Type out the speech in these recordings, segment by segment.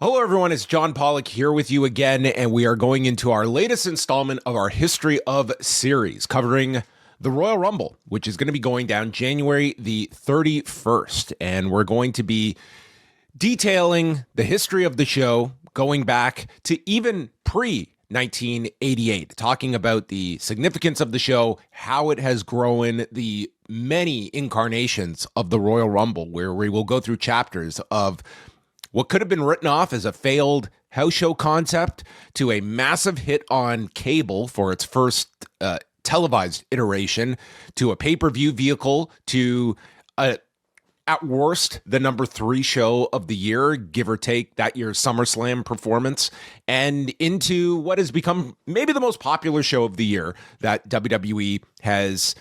Hello, everyone. It's John Pollock here with you again, and we are going into our latest installment of our History of series covering the Royal Rumble, which is going to be going down January the 31st. And we're going to be detailing the history of the show going back to even pre-1988, talking about the significance of the show, how it has grown, the many incarnations of the Royal Rumble, where we will go through chapters of what could have been written off as a failed house show concept to a massive hit on cable for its first televised iteration, to a pay-per-view vehicle, to at worst the number 3 show of the year, give or take that year's SummerSlam performance, and into what has become maybe the most popular show of the year that WWE has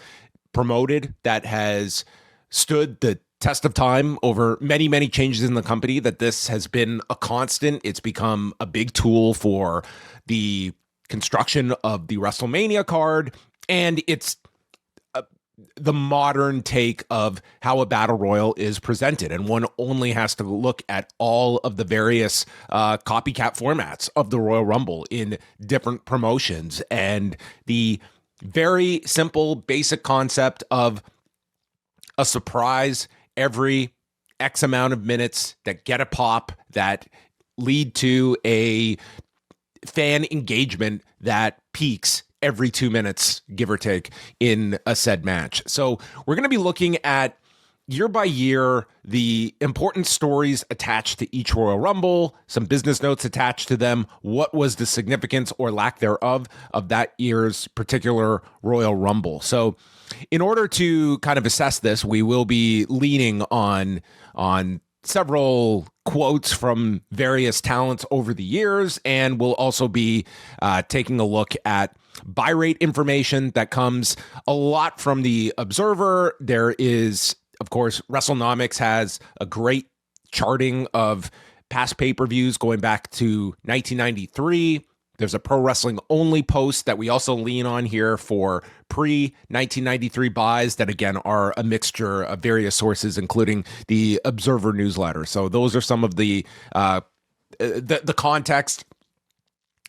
promoted, that has stood the test of time over many, many changes in the company, that this has been a constant. It's become a big tool for the construction of the WrestleMania card, and it's the modern take of how a battle royal is presented. And one only has to look at all of the various copycat formats of the Royal Rumble in different promotions, and the very simple, basic concept of a surprise every X amount of minutes that get a pop, that lead to a fan engagement that peaks every 2 minutes, give or take, in a said match. So we're going to be looking at year by year the important stories attached to each Royal Rumble, some business notes attached to them, what was the significance or lack thereof of that year's particular Royal Rumble. So in order to kind of assess this, we will be leaning on several quotes from various talents over the years, and we'll also be taking a look at buy rate information that comes a lot from the Observer. There is, of course, WrestleNomics has a great charting of past pay-per-views going back to 1993. There's a Pro Wrestling Only post that we also lean on here for pre-1993 buys that, again, are a mixture of various sources, including the Observer newsletter. So those are some of the context.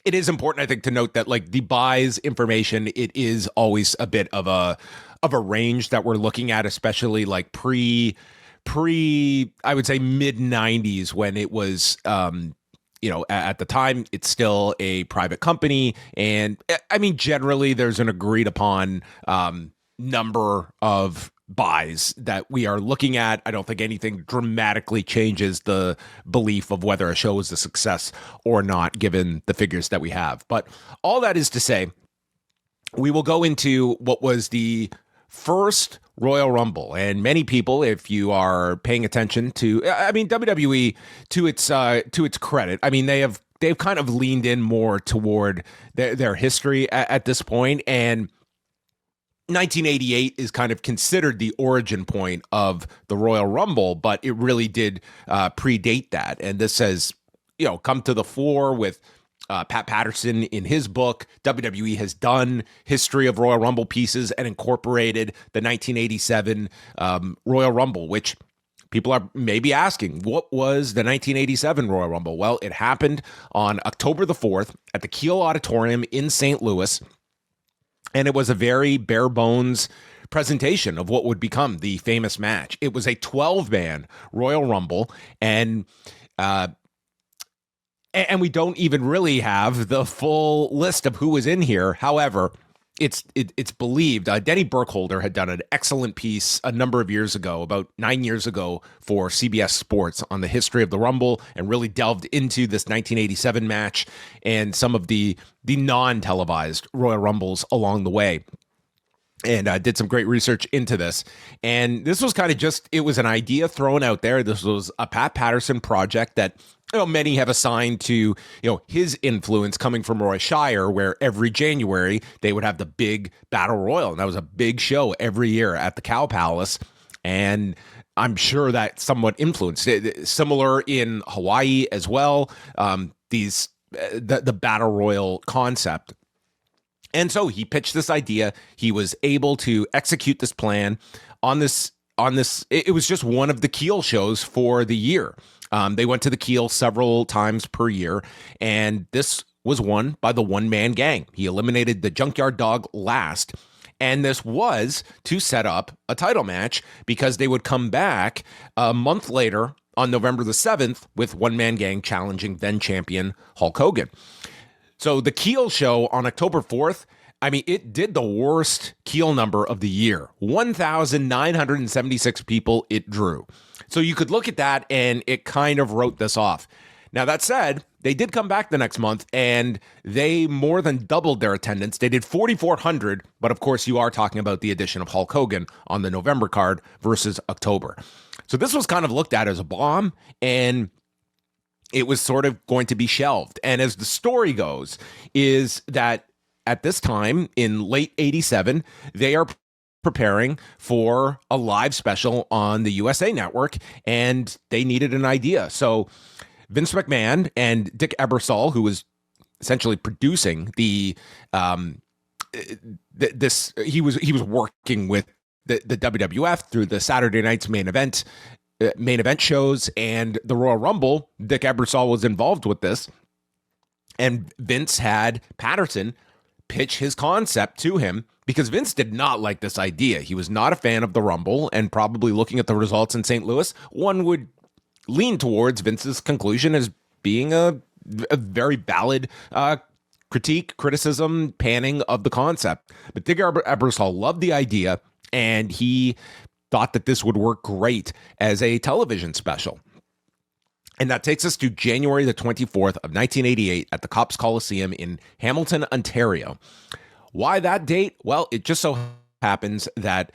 It is important, I think, to note that, like, the buys information, it is always a bit of a range that we're looking at, especially like pre I would say mid 90s, when it was at the time, it's still a private company. And I mean, generally there's an agreed upon number of buys that we are looking at. I don't think anything dramatically changes the belief of whether a show is a success or not, given the figures that we have. But all that is to say, we will go into what was the first Royal Rumble, and many people, if you are paying attention to, I mean, WWE, to its credit, I mean, they've kind of leaned in more toward their history at this point, and 1988 is kind of considered the origin point of the Royal Rumble, but it really did predate that, and this has come to the fore with Pat Patterson in his book. WWE has done history of Royal Rumble pieces and incorporated the 1987 Royal Rumble, which people are maybe asking, what was the 1987 Royal Rumble? Well, it happened on October the 4th at the Kiel Auditorium in St. Louis, and it was a very bare bones presentation of what would become the famous match. It was a 12-man Royal Rumble, and we don't even really have the full list of who was in here. However, it's believed Denny Burkholder had done an excellent piece a number of years ago, about 9 years ago, for CBS Sports on the history of the Rumble, and really delved into this 1987 match and some of the non-televised Royal Rumbles along the way. And did some great research into this. And this was kind of just, it was an idea thrown out there. This was a Pat Patterson project that many have assigned to, his influence coming from Roy Shire, where every January they would have the big Battle Royal. And that was a big show every year at the Cow Palace. And I'm sure that somewhat influenced it. Similar in Hawaii as well, the Battle Royal concept. And so he pitched this idea. He was able to execute this plan on this. It was just one of the Kiel shows for the year. They went to the Keel several times per year, and this was won by the one-man gang. He eliminated the Junkyard Dog last, and this was to set up a title match because they would come back a month later on November the 7th with one-man gang challenging then-champion Hulk Hogan. So the Keel show on October 4th, I mean, it did the worst Keel number of the year. 1,976 people it drew. So you could look at that and it kind of wrote this off. Now, that said, they did come back the next month and they more than doubled their attendance. They did 4,400, but of course you are talking about the addition of Hulk Hogan on the November card versus October. So this was kind of looked at as a bomb, and it was sort of going to be shelved. And as the story goes, is that at this time in late 87, they are preparing for a live special on the USA Network, and they needed an idea. So Vince McMahon and Dick Ebersol, who was essentially producing he was working with the WWF through the Saturday night's main event shows and the Royal Rumble. Dick Ebersol was involved with this, and Vince had Patterson pitch his concept to him because Vince did not like this idea. He was not a fan of the Rumble, and probably looking at the results in St. Louis, one would lean towards Vince's conclusion as being a very valid criticism, panning of the concept. But Dick Ebersol loved the idea, and he thought that this would work great as a television special. And that takes us to January the 24th of 1988 at the Copps Coliseum in Hamilton, Ontario. Why that date? Well, it just so happens that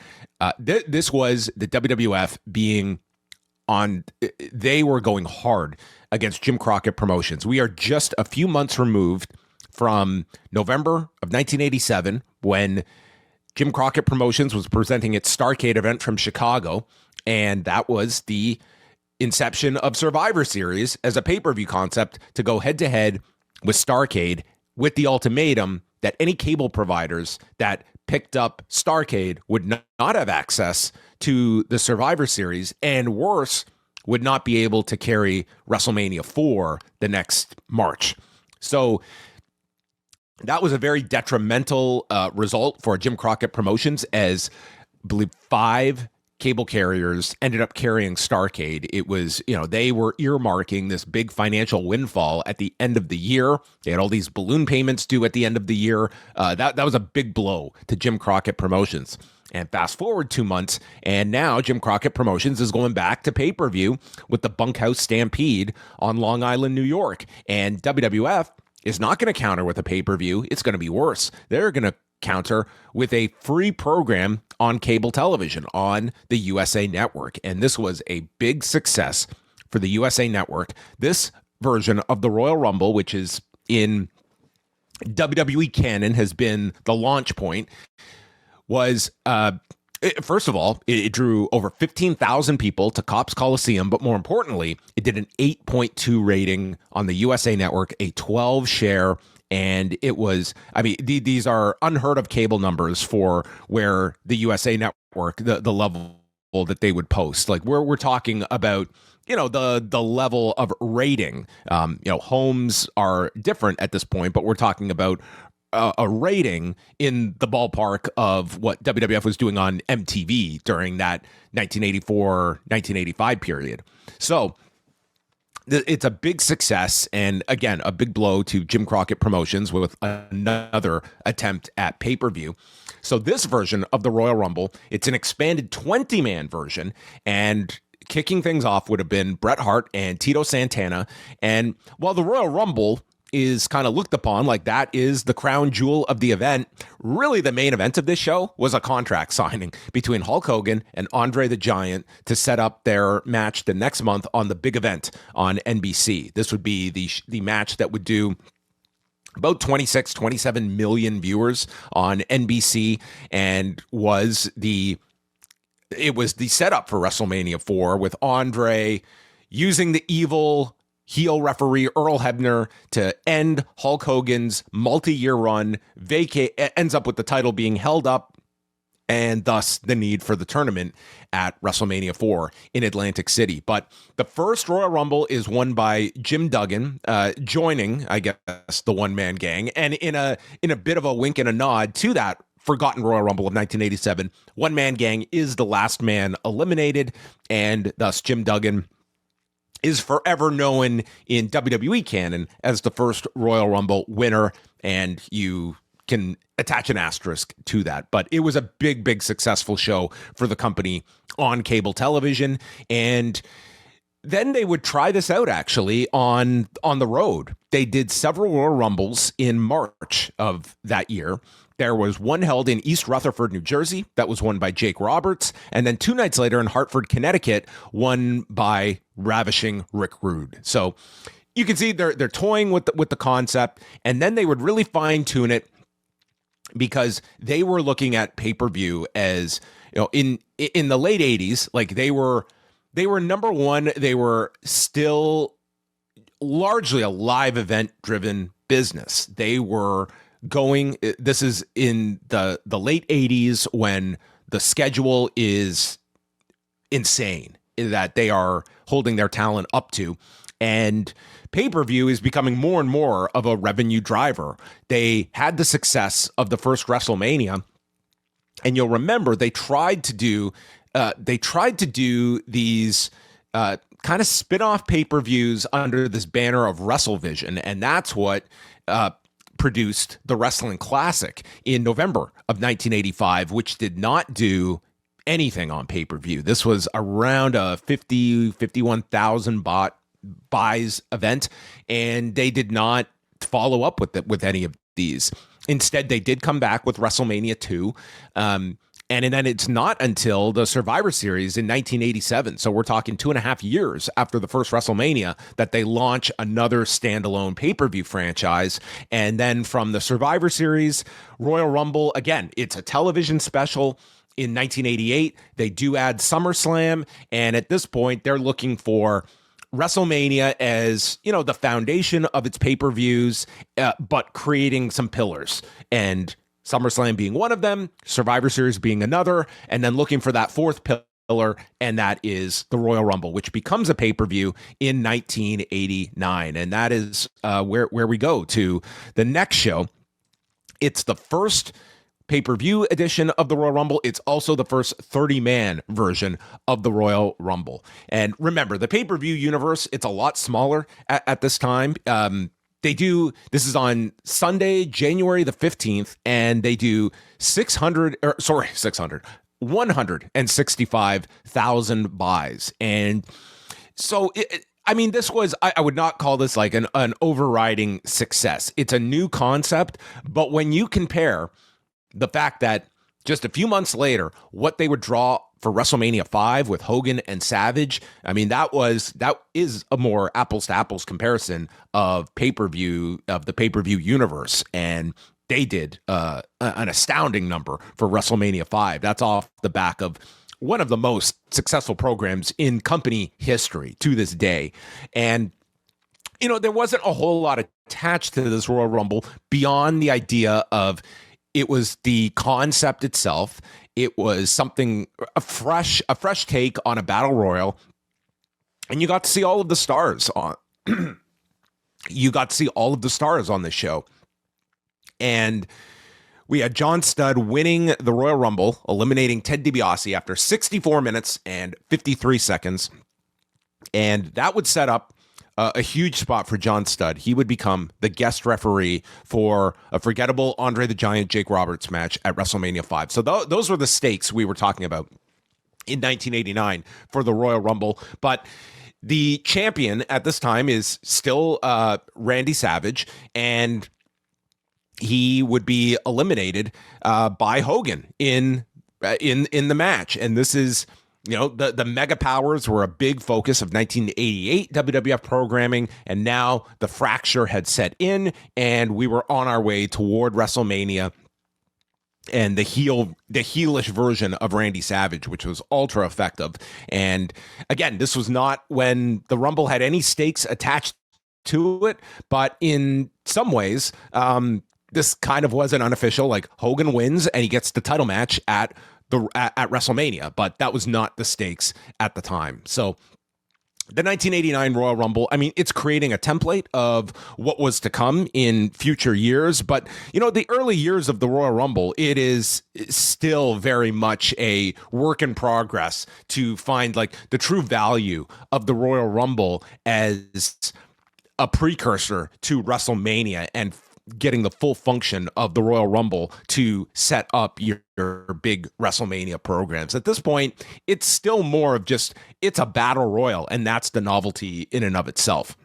this was the WWF being on, they were going hard against Jim Crockett Promotions. We are just a few months removed from November of 1987 when Jim Crockett Promotions was presenting its Starrcade event from Chicago, and that was the inception of Survivor Series as a pay-per-view concept to go head-to-head with Starrcade, with the ultimatum that any cable providers that picked up Starrcade would not have access to the Survivor Series, and worse, would not be able to carry WrestleMania 4 the next March. So that was a very detrimental result for Jim Crockett Promotions, as I believe 5 cable carriers ended up carrying Starrcade. It was, they were earmarking this big financial windfall at the end of the year. They had all these balloon payments due at the end of the year. That was a big blow to Jim Crockett Promotions. And fast forward 2 months, and now Jim Crockett Promotions is going back to pay-per-view with the Bunkhouse Stampede on Long Island, New York. And WWF is not going to counter with a pay-per-view. It's going to be worse. They're going to counter with a free program on cable television on the USA Network. And this was a big success for the USA Network. This version of the Royal Rumble, which is in WWE canon, has been the launch point, was, first of all, it drew over 15,000 people to Copps Coliseum, but more importantly, it did an 8.2 rating on the USA Network, a 12 share, and it was, these are unheard of cable numbers for where the USA Network, the level that they would post. Like we're talking about, the level of rating. Homes are different at this point, but we're talking about a rating in the ballpark of what WWF was doing on MTV during that 1984-1985 period. So it's a big success, and again, a big blow to Jim Crockett Promotions with another attempt at pay-per-view. So this version of the Royal Rumble, it's an expanded 20-man version, and kicking things off would have been Bret Hart and Tito Santana. And while the Royal Rumble is kind of looked upon like that is the crown jewel of the event, really the main event of this show was a contract signing between Hulk Hogan and Andre the Giant to set up their match the next month on the big event on NBC. This would be the match that would do about 27 million viewers on NBC, and it was the setup for WrestleMania 4 with Andre using the evil heel referee Earl Hebner to end Hulk Hogan's multi-year run, ends up with the title being held up and thus the need for the tournament at WrestleMania 4 in Atlantic City. But the first Royal Rumble is won by Jim Duggan, joining, I guess, the one-man gang. And in a bit of a wink and a nod to that forgotten Royal Rumble of 1987, one-man gang is the last man eliminated, and thus Jim Duggan is forever known in WWE canon as the first Royal Rumble winner, and you can attach an asterisk to that. But it was a big, big successful show for the company on cable television. And then they would try this out actually on the road. They did several Royal Rumbles in March of that year. There was one held in East Rutherford, New Jersey, that was won by Jake Roberts. And then 2 nights later in Hartford, Connecticut, won by ravishing Rick Rude. So you can see they're toying with the concept, and then they would really fine tune it, because they were looking at pay-per-view as, you know, in the late 80s, like they were number one. They were still largely a live event driven business. They were going, this is in the late 80s when the schedule is insane that they are holding their talent up to. And pay-per-view is becoming more and more of a revenue driver. They had the success of the first WrestleMania, and you'll remember they tried to do these kind of spin-off pay-per-views under this banner of WrestleVision, and that's what produced the Wrestling Classic in November of 1985, which did not do anything on pay-per-view. This was around a 51,000 buys event, and they did not follow up with any of these. Instead, they did come back with WrestleMania 2, and then it's not until the Survivor Series in 1987, so we're talking 2.5 years after the first WrestleMania, that they launch another standalone pay-per-view franchise. And then from the Survivor Series, Royal Rumble, again, it's a television special. In 1988, they do add SummerSlam, and at this point, they're looking for WrestleMania as, you know, the foundation of its pay-per-views, but creating some pillars, and SummerSlam being one of them, Survivor Series being another, and then looking for that fourth pillar, and that is the Royal Rumble, which becomes a pay-per-view in 1989. And that is where we go to the next show. It's the first pay-per-view edition of the Royal Rumble. It's also the first 30-man version of the Royal Rumble. And remember, the pay-per-view universe, it's a lot smaller at this time. This is on Sunday, January the 15th, and they do 165,000 buys. And so this was, I would not call this like an overriding success. It's a new concept, but when you compare the fact that just a few months later, what they would draw for WrestleMania 5 with Hogan and Savage, that is a more apples to apples comparison of the pay-per-view universe. And they did an astounding number for WrestleMania 5. That's off the back of one of the most successful programs in company history to this day. And there wasn't a whole lot attached to this Royal Rumble beyond the idea of, it was the concept itself. It was something, a fresh take on a battle royal, and you got to see all of the stars on. You got to see all of the stars on this show, and we had John Studd winning the Royal Rumble, eliminating Ted DiBiase after 64 minutes and 53 seconds, and that would set up a huge spot for John Studd. He would become the guest referee for a forgettable Andre the Giant Jake Roberts match at WrestleMania 5. So those were the stakes we were talking about in 1989 for the Royal Rumble. But the champion at this time is still Randy Savage, and he would be eliminated by Hogan in the match. And this is, the mega powers were a big focus of 1988 WWF programming, and now the fracture had set in, and we were on our way toward WrestleMania and the heelish version of Randy Savage, which was ultra effective. And again, this was not when the Rumble had any stakes attached to it, but in some ways, this kind of was an unofficial, like Hogan wins and he gets the title match at at WrestleMania, but that was not the stakes at the time. So the 1989 Royal Rumble, I mean, it's creating a template of what was to come in future years. But, the early years of the Royal Rumble, it is still very much a work in progress to find like the true value of the Royal Rumble as a precursor to WrestleMania and getting the full function of the Royal Rumble to set up your big WrestleMania programs. At this point, it's still more of just, it's a battle royal, and that's the novelty in and of itself.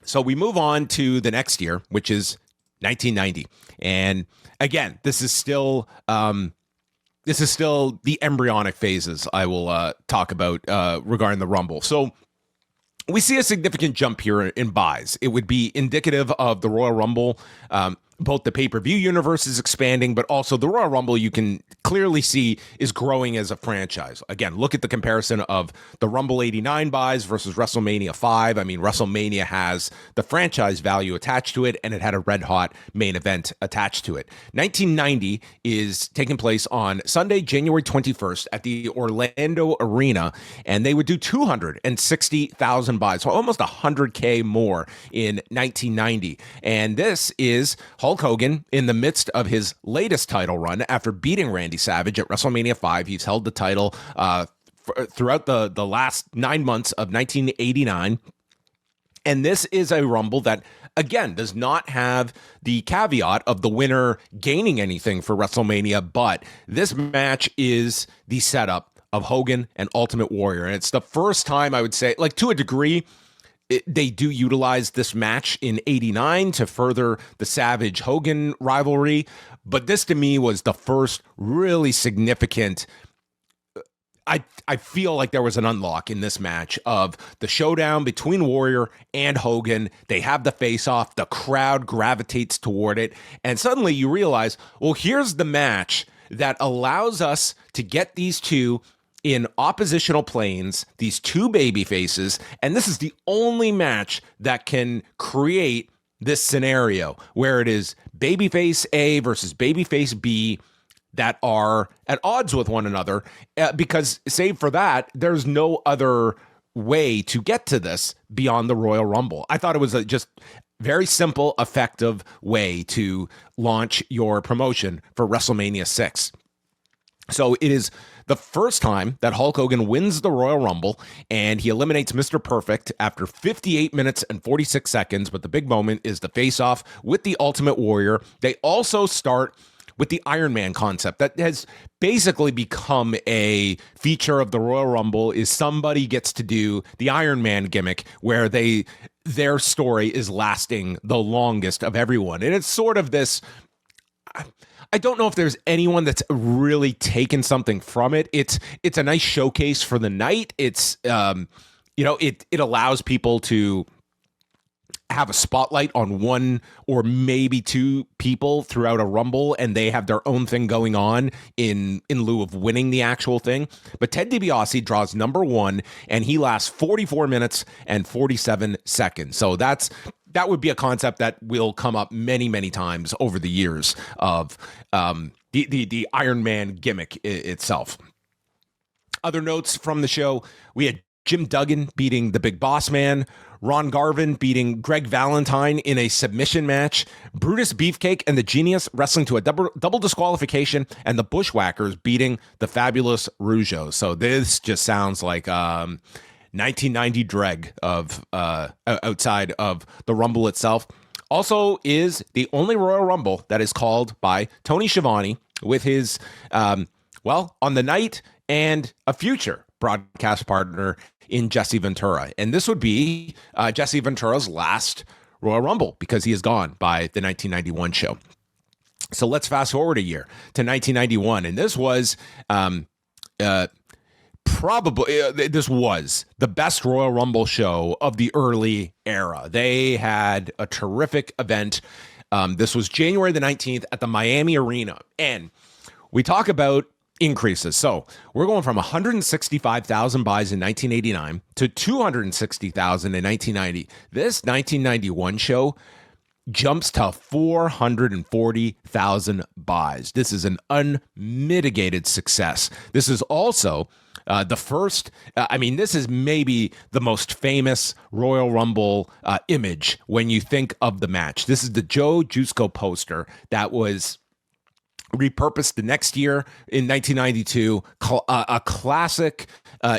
So we move on to the next year, which is 1990. And again, this is still the embryonic phases I will talk about regarding the Rumble. So we see a significant jump here in buys. It would be indicative of the Royal Rumble. Both the pay-per-view universe is expanding, but also the Royal Rumble, you can clearly see, is growing as a franchise. Again, look at the comparison of the Rumble 89 buys versus WrestleMania 5. I mean, WrestleMania has the franchise value attached to it, and it had a red-hot main event attached to it. 1990 is taking place on Sunday, January 21st at the Orlando Arena, and they would do 260,000 buys, so almost 100K more in 1990. And this is Hulk Hogan in the midst of his latest title run after beating Randy Savage at WrestleMania 5. He's held the title throughout the last 9 months of 1989. And this is a Rumble that, again, does not have the caveat of the winner gaining anything for WrestleMania, but this match is the setup of Hogan and Ultimate Warrior. And it's the first time, I would say, like to a degree, they do utilize this match in 89 to further the Savage-Hogan rivalry, but this to me was the first really significant. I feel like there was an unlock in this match of the showdown between Warrior and Hogan. They have the face-off, the crowd gravitates toward it, and suddenly you realize, well, here's the match that allows us to get these two in oppositional planes, these two baby faces, and this is the only match that can create this scenario where it is babyface A versus babyface B that are at odds with one another, because save for that, there's no other way to get to this beyond the Royal Rumble. I thought it was a just very simple, effective way to launch your promotion for WrestleMania 6. So it is the first time that Hulk Hogan wins the Royal Rumble, and he eliminates Mr. Perfect after 58 minutes and 46 seconds. But the big moment is the face-off with the Ultimate Warrior. They also start with the Iron Man concept that has basically become a feature of the Royal Rumble, is somebody gets to do the Iron Man gimmick where their story is lasting the longest of everyone. And it's sort of this, I don't know if there's anyone that's really taken something from it. It's a nice showcase for the night. It's it allows people to have a spotlight on one or maybe two people throughout a Rumble, and they have their own thing going on in lieu of winning the actual thing. But Ted DiBiase draws number one, and he lasts 44 minutes and 47 seconds. So that would be a concept that will come up many, many times over the years of the Iron Man gimmick itself. Other notes from the show, we had Jim Duggan beating the Big Boss Man, Ron Garvin beating Greg Valentine in a submission match, Brutus Beefcake and the Genius wrestling to a double disqualification, and the Bushwhackers beating the Fabulous Rougeaus. So this just sounds like 1990 dreg of outside of the Rumble itself. Also is the only Royal Rumble that is called by Tony Schiavone with his, on the night and a future broadcast partner in Jesse Ventura. And this would be Jesse Ventura's last Royal Rumble because he is gone by the 1991 show. So let's fast forward a year to 1991. And this was this was the best Royal Rumble show of the early era. They had a terrific event. This was January the 19th at the Miami Arena. And we talk about increases. So we're going from 165,000 buys in 1989 to 260,000 in 1990. This 1991 show jumps to 440,000 buys. This is an unmitigated success. This is also the first, this is maybe the most famous Royal Rumble image when you think of the match. This is the Joe Jusko poster that was repurposed the next year in 1992, a classic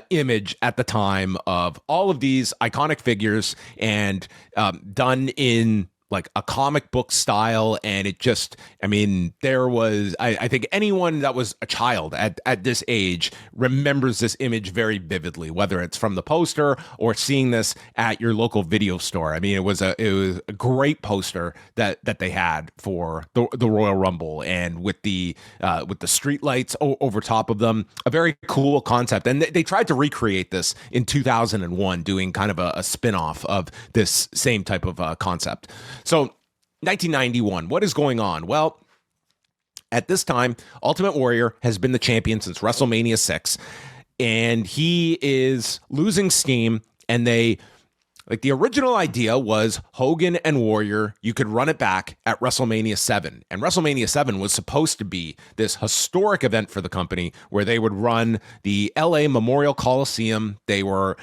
image at the time of all of these iconic figures and done in like a comic book style. And it just, there was, I think anyone that was a child at this age remembers this image very vividly, whether it's from the poster or seeing this at your local video store. It was a great poster that they had for the Royal Rumble, and with the street lights over top of them, a very cool concept. And they tried to recreate this in 2001, doing kind of a spin-off of this same type of concept. So 1991, what is going on? Well, at this time, Ultimate Warrior has been the champion since WrestleMania 6, and he is losing steam. And the original idea was Hogan and Warrior, you could run it back at WrestleMania 7. And WrestleMania 7 was supposed to be this historic event for the company where they would run the LA Memorial Coliseum. They were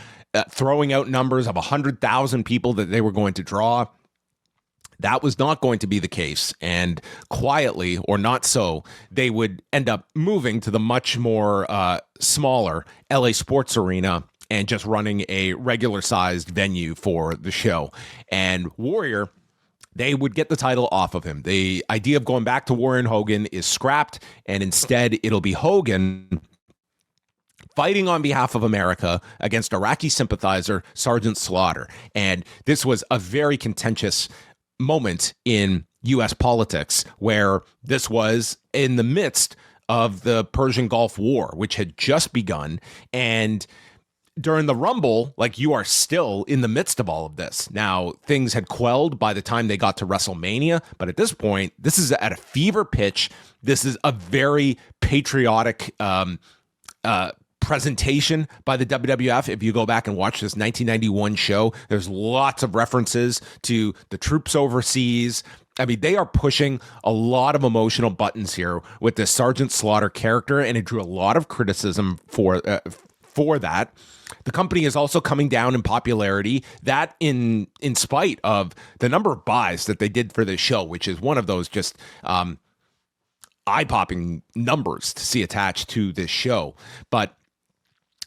throwing out numbers of 100,000 people that they were going to draw. That was not going to be the case. And quietly, or not so, they would end up moving to the much more smaller LA Sports Arena and just running a regular-sized venue for the show. And Warrior, they would get the title off of him. The idea of going back to Warrior and Hogan is scrapped, and instead it'll be Hogan fighting on behalf of America against Iraqi sympathizer Sergeant Slaughter. And this was a very contentious moment in U.S. politics, where this was in the midst of the Persian Gulf War, which had just begun. And during the Rumble, you are still in the midst of all of this. Now, things had quelled by the time they got to WrestleMania, but at this point, this is at a fever pitch. This is a very patriotic presentation by the WWF. If you go back and watch this 1991 show, there's lots of references to the troops overseas. They are pushing a lot of emotional buttons here with this Sergeant Slaughter character, and it drew a lot of criticism for that. The company is also coming down in popularity, that in spite of the number of buys that they did for this show, which is one of those just eye-popping numbers to see attached to this show. But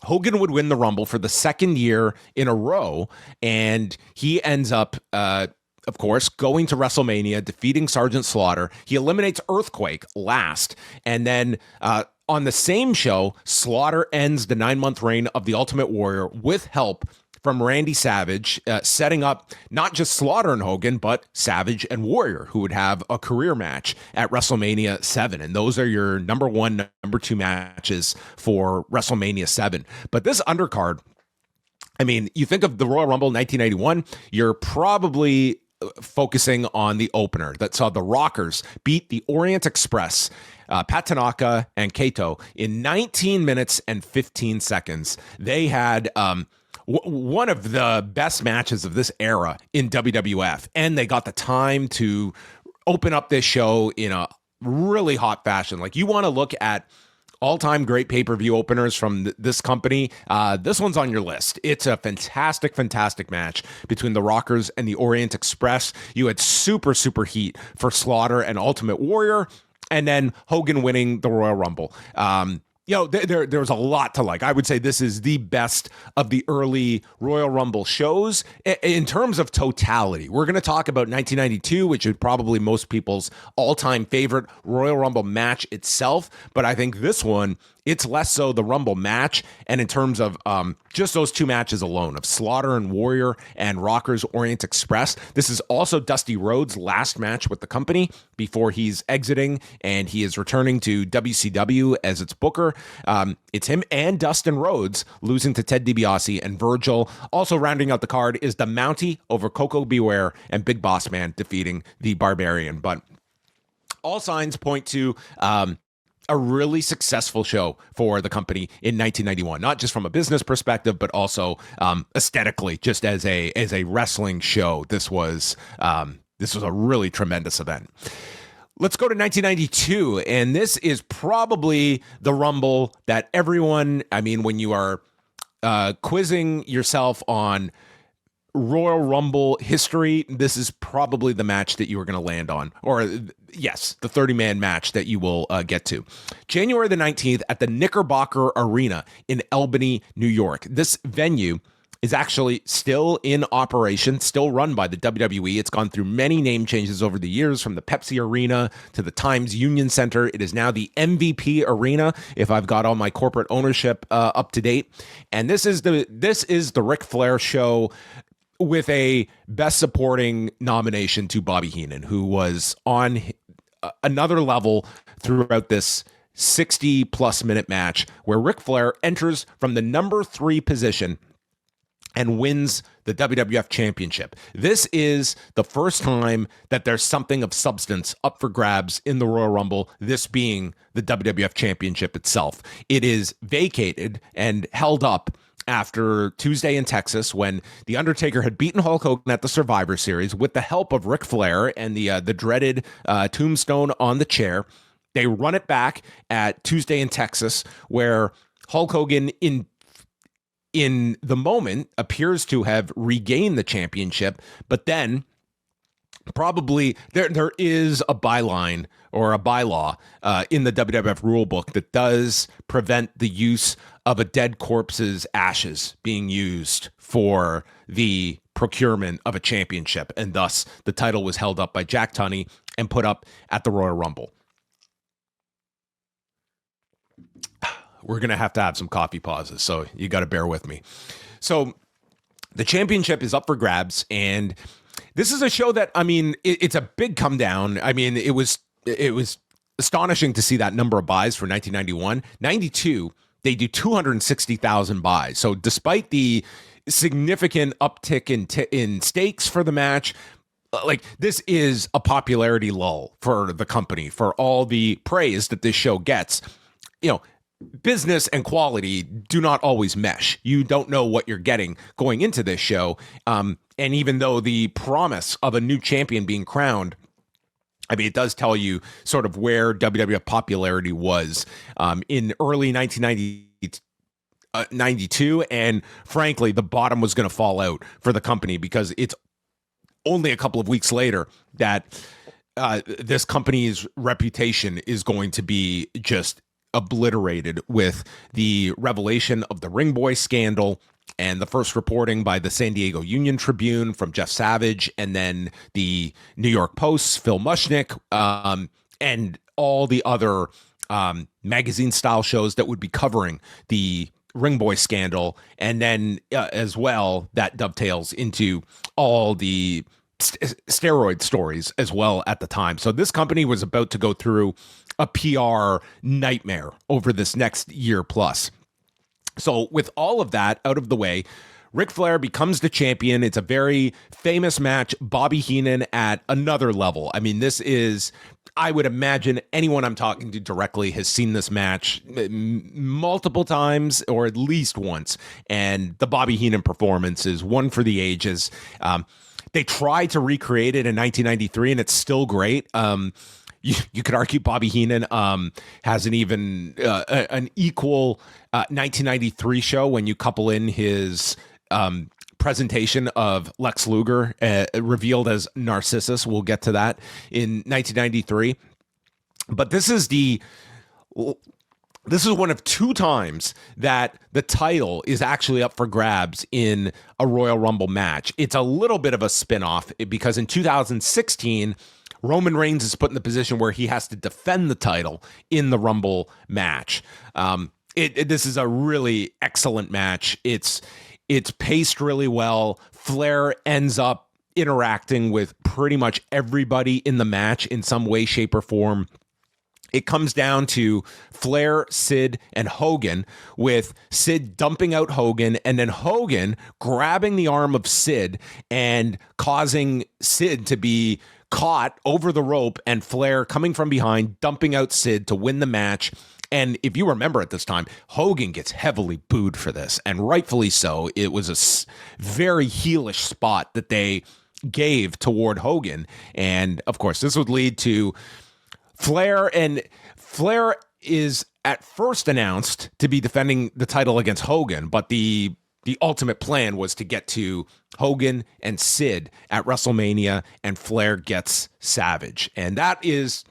Hogan would win the Rumble for the second year in a row, and he ends up, of course, going to WrestleMania, defeating Sergeant Slaughter. He eliminates Earthquake last, and then on the same show, Slaughter ends the 9-month reign of the Ultimate Warrior with help from Randy Savage, setting up not just Slaughter and Hogan, but Savage and Warrior, who would have a career match at WrestleMania 7. And those are your number 1, number 2 matches for WrestleMania 7. But this undercard, you think of the Royal Rumble 1981, you're probably focusing on the opener that saw the Rockers beat the Orient Express, Pat Tanaka and Kato, in 19 minutes and 15 seconds. They had one of the best matches of this era in WWF, and they got the time to open up this show in a really hot fashion. You want to look at all-time great pay-per-view openers from this company, this one's on your list. It's a fantastic, fantastic match between the Rockers and the Orient Express. You had super, super heat for Slaughter and Ultimate Warrior, and then Hogan winning the Royal Rumble. There's a lot to like. I would say this is the best of the early Royal Rumble shows in terms of totality. We're going to talk about 1992, which is probably most people's all-time favorite Royal Rumble match itself. But I think this one, it's less so the Rumble match. And in terms of just those two matches alone, of Slaughter and Warrior and Rockers Orient Express, this is also Dusty Rhodes' last match with the company before he's exiting and he is returning to WCW as its booker. It's him and Dustin Rhodes losing to Ted DiBiase and Virgil. Also rounding out the card is the Mountie over Coco Beware and Big Boss Man defeating the Barbarian. But all signs point to a really successful show for the company in 1991, not just from a business perspective, but also aesthetically, just as a wrestling show. This was This was a really tremendous event. Let's go to 1992, and this is probably the Rumble that everyone, I mean, when you are quizzing yourself on Royal Rumble history, this is probably the match that you are going to land on. Or, yes, the 30-man match that you will get to. January the 19th at the Knickerbocker Arena in Albany, New York. This venue is actually still in operation, still run by the WWE. It's gone through many name changes over the years, from the Pepsi Arena to the Times Union Center. It is now the MVP Arena, if I've got all my corporate ownership up to date. And this is the Ric Flair show, with a Best Supporting nomination to Bobby Heenan, who was on another level throughout this 60-plus minute match, where Ric Flair enters from the number 3 position and wins the WWF Championship. This is the first time that there's something of substance up for grabs in the Royal Rumble, this being the WWF Championship itself. It is vacated and held up after Tuesday in Texas, when The Undertaker had beaten Hulk Hogan at the Survivor Series with the help of Ric Flair and the dreaded tombstone on the chair. They run it back at Tuesday in Texas, where Hulk Hogan in the moment appears to have regained the championship, but then probably there is a byline or a bylaw in the WWF rulebook that does prevent the use of a dead corpse's ashes being used for the procurement of a championship, and thus the title was held up by Jack Tunney and put up at the Royal Rumble. We're going to have some coffee pauses, so you got to bear with me. So the championship is up for grabs, and this is a show that, I mean, it's a big come down. I mean, it was astonishing to see that number of buys for 1991. 92, they do 260,000 buys. So despite the significant uptick in stakes for the match, like, this is a popularity lull for the company, for all the praise that this show gets. You know, business and quality do not always mesh. You don't know what you're getting going into this show. And even though the promise of a new champion being crowned, I mean, it does tell you sort of where WWF popularity was in early 1992. And frankly, the bottom was going to fall out for the company, because it's only a couple of weeks later that this company's reputation is going to be just obliterated with the revelation of the Ring Boy scandal and the first reporting by the San Diego Union Tribune from Jeff Savage, and then the New York Post's Phil Mushnick, and all the other magazine-style shows that would be covering the Ring Boy scandal. And then as well, that dovetails into all the steroid stories as well at the time. So this company was about to go through a PR nightmare over this next year plus. So with all of that out of the way, Ric Flair becomes the champion. It's a very famous match. Bobby Heenan at another level. I mean, this is, I would imagine anyone I'm talking to directly has seen this match multiple times, or at least once. And the Bobby Heenan performance is one for the ages. They tried to recreate it in 1993, and it's still great. You could argue Bobby Heenan has an even an equal 1993 show when you couple in his presentation of Lex Luger revealed as Narcissus. We'll get to that in 1993. But this is one of 2 times that the title is actually up for grabs in a Royal Rumble match. It's a little bit of a spinoff, because in 2016, Roman Reigns is put in the position where he has to defend the title in the Rumble match. This is a really excellent match. It's paced really well. Flair ends up interacting with pretty much everybody in the match in some way, shape, or form. It comes down to Flair, Sid, and Hogan, with Sid dumping out Hogan, and then Hogan grabbing the arm of Sid and causing Sid to be caught over the rope, and Flair coming from behind, dumping out Sid to win the match. And if you remember at this time, Hogan gets heavily booed for this, and rightfully so. It was a very heelish spot that they gave toward Hogan. And of course, this would lead to Flair, and Flair is at first announced to be defending the title against Hogan, but the ultimate plan was to get to Hogan and Sid at WrestleMania, and Flair gets Savage. And that is,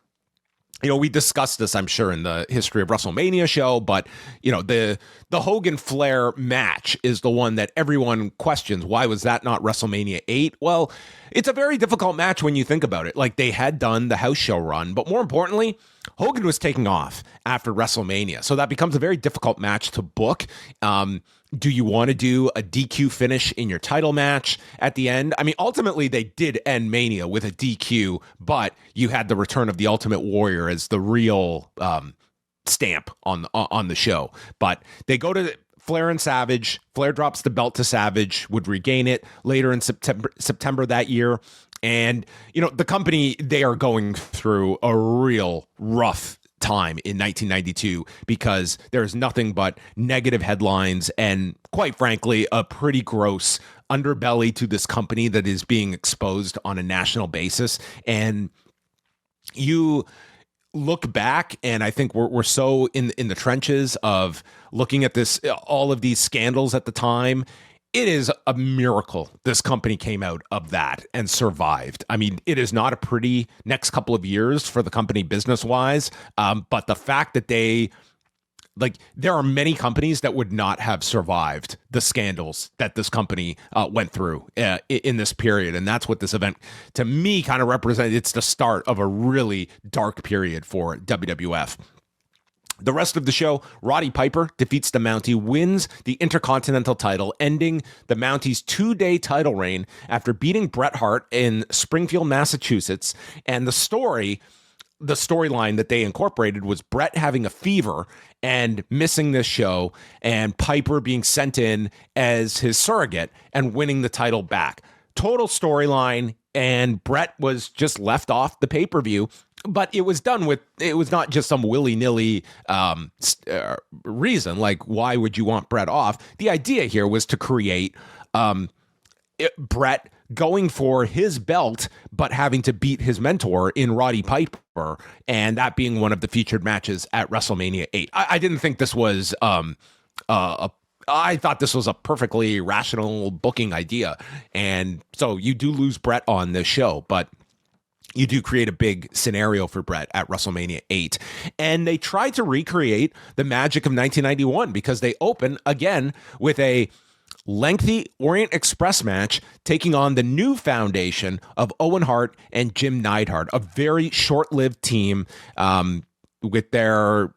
we discussed this, I'm sure, in the History of WrestleMania show, but, the Hogan-Flair match is the one that everyone questions. Why was that not WrestleMania 8? Well, it's a very difficult match when you think about it. Like, they had done the house show run, but more importantly, Hogan was taking off after WrestleMania. So that becomes a very difficult match to book. Do you want to do a DQ finish in your title match at the end? I mean, ultimately, they did end Mania with a DQ, but you had the return of the Ultimate Warrior as the real stamp on the show. But they go to Flair and Savage. Flair drops the belt to Savage, would regain it later in September that year. And, the company, they are going through a real rough time in 1992 because there's nothing but negative headlines and, quite frankly, a pretty gross underbelly to this company that is being exposed on a national basis. And you look back, and I think we're so in the trenches of looking at this, all of these scandals at the time. It is a miracle this company came out of that and survived. I mean, it is not a pretty next couple of years for the company business-wise, but the fact that there are many companies that would not have survived the scandals that this company went through in this period, and that's what this event, to me, kind of represents. It's the start of a really dark period for WWF. The rest of the show, Roddy Piper defeats the Mountie, wins the Intercontinental title, ending the Mountie's 2-day title reign after beating Bret Hart in Springfield, Massachusetts. And the storyline that they incorporated was Bret having a fever and missing this show, and Piper being sent in as his surrogate and winning the title back. Total storyline, and Bret was just left off the pay-per-view. But it was not just some willy-nilly reason, like, why would you want Bret off? The idea here was to create Bret going for his belt, but having to beat his mentor in Roddy Piper, and that being one of the featured matches at WrestleMania 8. I didn't think this was I thought this was a perfectly rational booking idea. And so you do lose Bret on this show, but you do create a big scenario for Bret at WrestleMania 8. And they tried to recreate the magic of 1991 because they open again with a lengthy Orient Express match taking on the new foundation of Owen Hart and Jim Neidhart, a very short-lived team with their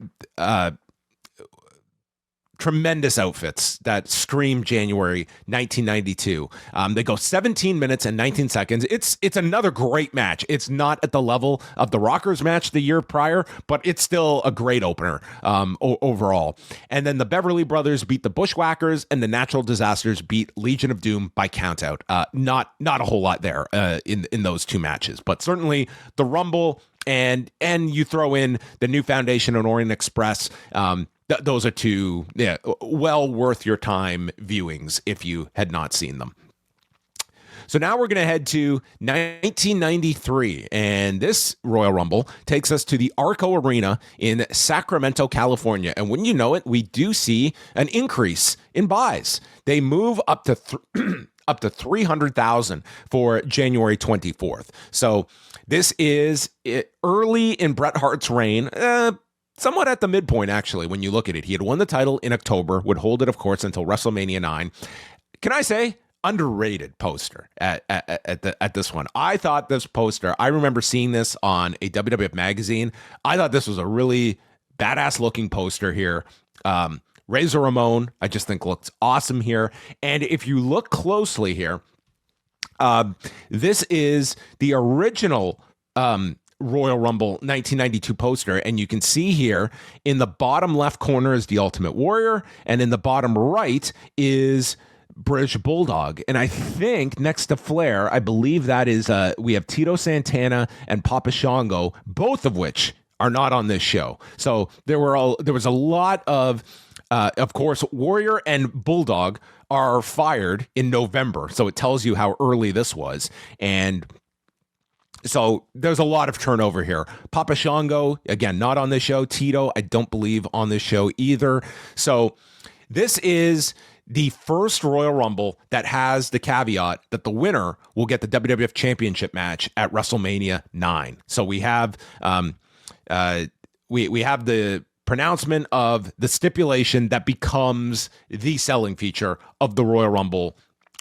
tremendous outfits that scream January 1992. They go 17 minutes and 19 seconds. It's another great match. It's not at the level of the Rockers match the year prior, but it's still a great opener overall. And then the Beverly Brothers beat the Bushwhackers, and the Natural Disasters beat Legion of Doom by countout. Not a whole lot there in those two matches, but certainly the Rumble and you throw in the new foundation and Orient Express. Those are two, well worth your time viewings if you had not seen them. So now we're going to head to 1993, and this Royal Rumble takes us to the Arco Arena in Sacramento, California. And wouldn't you know it, we do see an increase in buys. They move up to 300,000 for January 24th. So this is early in Bret Hart's reign. Somewhat at the midpoint, actually, when you look at it. He had won the title in October, would hold it, of course, until WrestleMania 9. Can I say, underrated poster at this one? I thought this poster, I remember seeing this on a WWF magazine. I thought this was a really badass-looking poster here. Razor Ramon, I just think looks awesome here. And if you look closely here, this is the original Royal Rumble 1992 poster, and you can see here in the bottom left corner is the Ultimate Warrior, and in the bottom right is British Bulldog. And I think next to Flair, I believe that is we have Tito Santana and Papa Shango, both of which are not on this show. So there was a lot of Of course, Warrior and Bulldog are fired in November, so it tells you how early this was. And so there's a lot of turnover here. Papa Shango, again, not on this show. Tito, I don't believe on this show either. So this is the first Royal Rumble that has the caveat that the winner will get the WWF Championship match at WrestleMania 9. So we have we have the pronouncement of the stipulation that becomes the selling feature of the Royal Rumble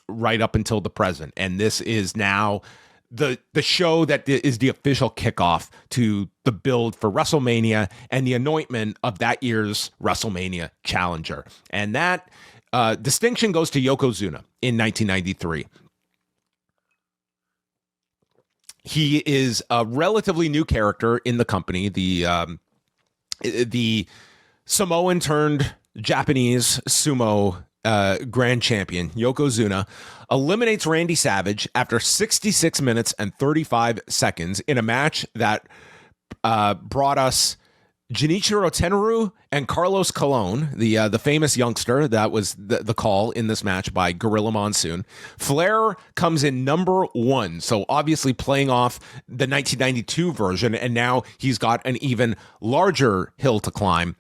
right up until the present. And this is now the show that is the official kickoff to the build for WrestleMania and the anointment of that year's WrestleMania challenger. And that distinction goes to Yokozuna in 1993. He is a relatively new character in the company. The Samoan turned Japanese sumo grand champion Yokozuna eliminates Randy Savage after 66 minutes and 35 seconds in a match that brought us Genichiro Tenaru and Carlos Colon, the famous youngster. That was the call in this match by Gorilla Monsoon. Flair comes in number 1, so obviously playing off the 1992 version, and now he's got an even larger hill to climb.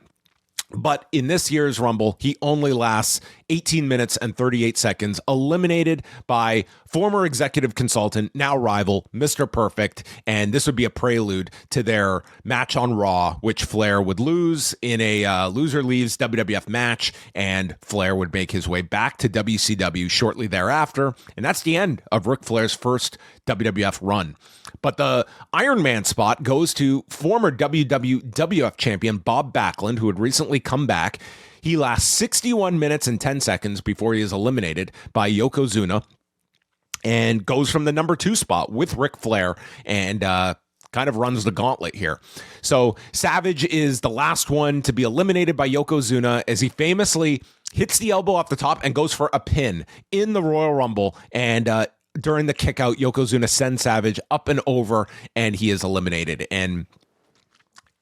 But in this year's Rumble, he only lasts 18 minutes and 38 seconds, eliminated by former executive consultant, now rival, Mr. Perfect. And this would be a prelude to their match on Raw, which Flair would lose in a loser leaves WWF match, and Flair would make his way back to WCW shortly thereafter. And that's the end of Ric Flair's first WWF run. But the Iron Man spot goes to former WWF champion Bob Backlund, who had recently come back. He lasts 61 minutes and 10 seconds before he is eliminated by Yokozuna and goes from the number 2 spot with Ric Flair and kind of runs the gauntlet here. So Savage is the last one to be eliminated by Yokozuna as he famously hits the elbow off the top and goes for a pin in the Royal Rumble. And during the kick out, Yokozuna sends Savage up and over, and he is eliminated. And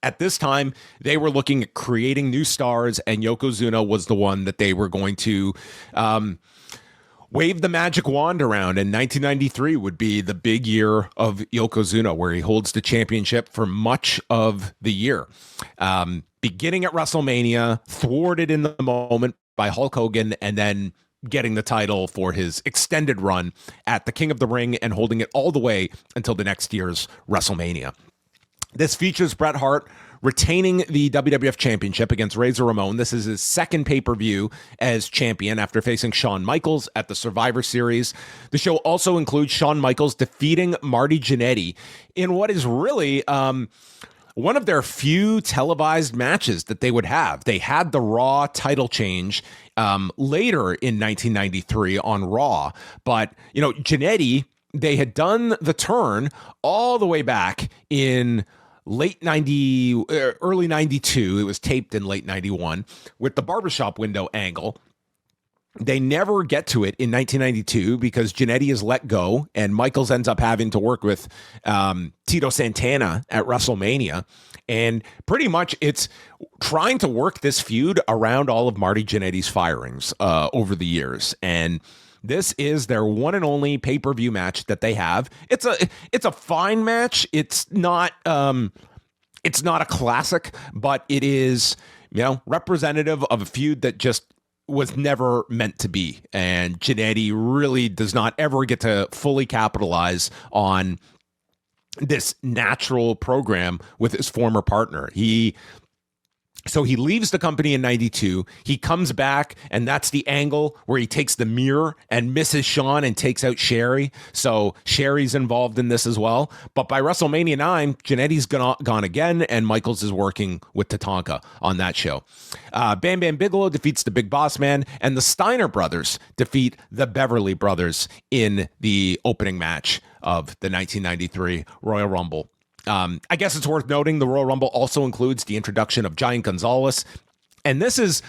at this time, they were looking at creating new stars, and Yokozuna was the one that they were going to wave the magic wand around. And 1993 would be the big year of Yokozuna, where he holds the championship for much of the year. Beginning at WrestleMania, thwarted in the moment by Hulk Hogan, and then getting the title for his extended run at the King of the Ring and holding it all the way until the next year's WrestleMania. This features Bret Hart retaining the WWF Championship against Razor Ramon. This is his second pay-per-view as champion after facing Shawn Michaels at the Survivor Series. The show also includes Shawn Michaels defeating Marty Jannetty in what is really one of their few televised matches that they would have. They had the Raw title change later in 1993 on Raw, but Jannetty, they had done the turn all the way back in late 90, early 92. It was taped in late 91 with the barbershop window angle. They never get to it in 1992 because Jannetty is let go and Michaels ends up having to work with Tito Santana at WrestleMania. And pretty much it's trying to work this feud around all of Marty Jannetty's firings over the years. And this is their one and only pay-per-view match that they have. It's a fine match. It's not a classic, but it is, representative of a feud that just was never meant to be. And Jannetty really does not ever get to fully capitalize on this natural program with his former partner. So he leaves the company in 92. He comes back, and that's the angle where he takes the mirror and misses Shawn and takes out Sherry. So Sherry's involved in this as well. But by WrestleMania 9, Jannetty's gone again, and Michaels is working with Tatanka on that show. Bam Bam Bigelow defeats the Big Boss Man, and the Steiner brothers defeat the Beverly Brothers in the opening match of the 1993 Royal Rumble. I guess it's worth noting the Royal Rumble also includes the introduction of Giant Gonzalez. And this is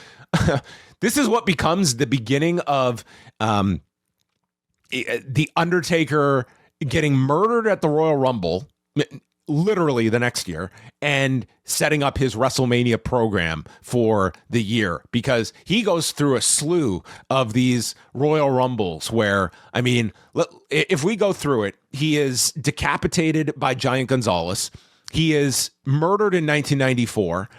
what becomes the beginning of The Undertaker getting murdered at the Royal Rumble. literally the next year and setting up his WrestleMania program for the year, because he goes through a slew of these Royal Rumbles where, I mean, if we go through it, he is decapitated by Giant Gonzalez. He is murdered in 1994.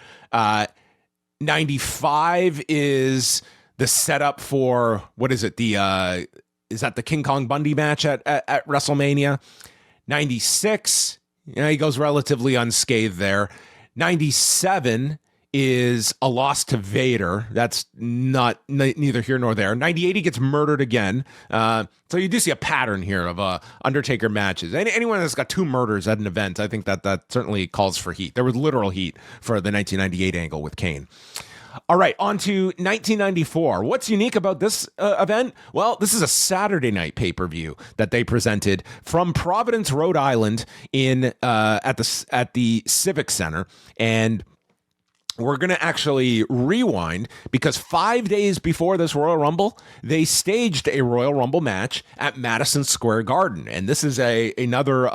95 is the setup for, what is it? Is that the King Kong Bundy match at WrestleMania? 96, he goes relatively unscathed there. 97 is a loss to Vader. That's neither here nor there. 98, he gets murdered again. So you do see a pattern here of Undertaker matches. Anyone that's got 2 murders at an event, I think that certainly calls for heat. There was literal heat for the 1998 angle with Kane. All right, on to 1994. What's unique about this event? Well, this is a Saturday night pay-per-view that they presented from Providence, Rhode Island, at the Civic Center, and we're going to actually rewind because 5 days before this Royal Rumble, they staged a Royal Rumble match at Madison Square Garden. And this is another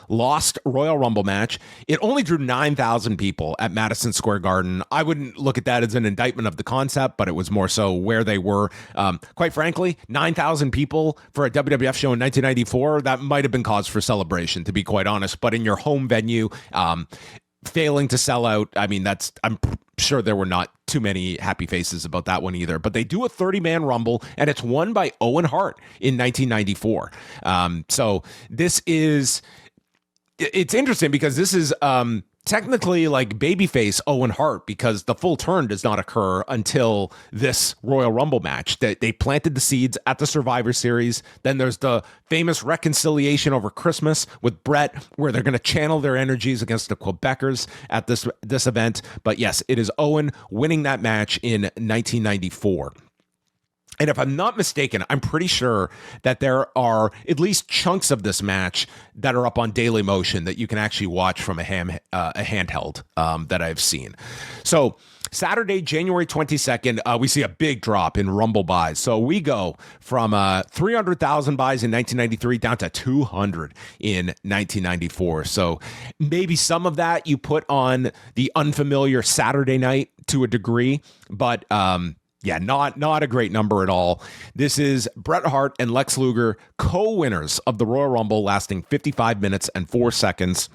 lost Royal Rumble match. It only drew 9,000 people at Madison Square Garden. I wouldn't look at that as an indictment of the concept, but it was more so where they were. Quite frankly, 9,000 people for a WWF show in 1994, that might have been cause for celebration, to be quite honest. But in your home venue, failing to sell out, I mean, I'm sure there were not too many happy faces about that one either. But they do a 30-man Rumble, and it's won by Owen Hart in 1994. So it's interesting because this is technically like babyface Owen Hart, because the full turn does not occur until this Royal Rumble match. They planted the seeds at the Survivor Series. Then there's the famous reconciliation over Christmas with Brett, where they're going to channel their energies against the Quebecers at this event. But yes, it is Owen winning that match in 1994. And if I'm not mistaken, I'm pretty sure that there are at least chunks of this match that are up on Daily Motion that you can actually watch from a handheld that I've seen. So Saturday, January 22nd, we see a big drop in Rumble buys. So we go from 300,000 buys in 1993 down to 200 in 1994. So maybe some of that you put on the unfamiliar Saturday night to a degree, but yeah, not a great number at all. This is Bret Hart and Lex Luger, co-winners of the Royal Rumble, lasting 55 minutes and 4 seconds.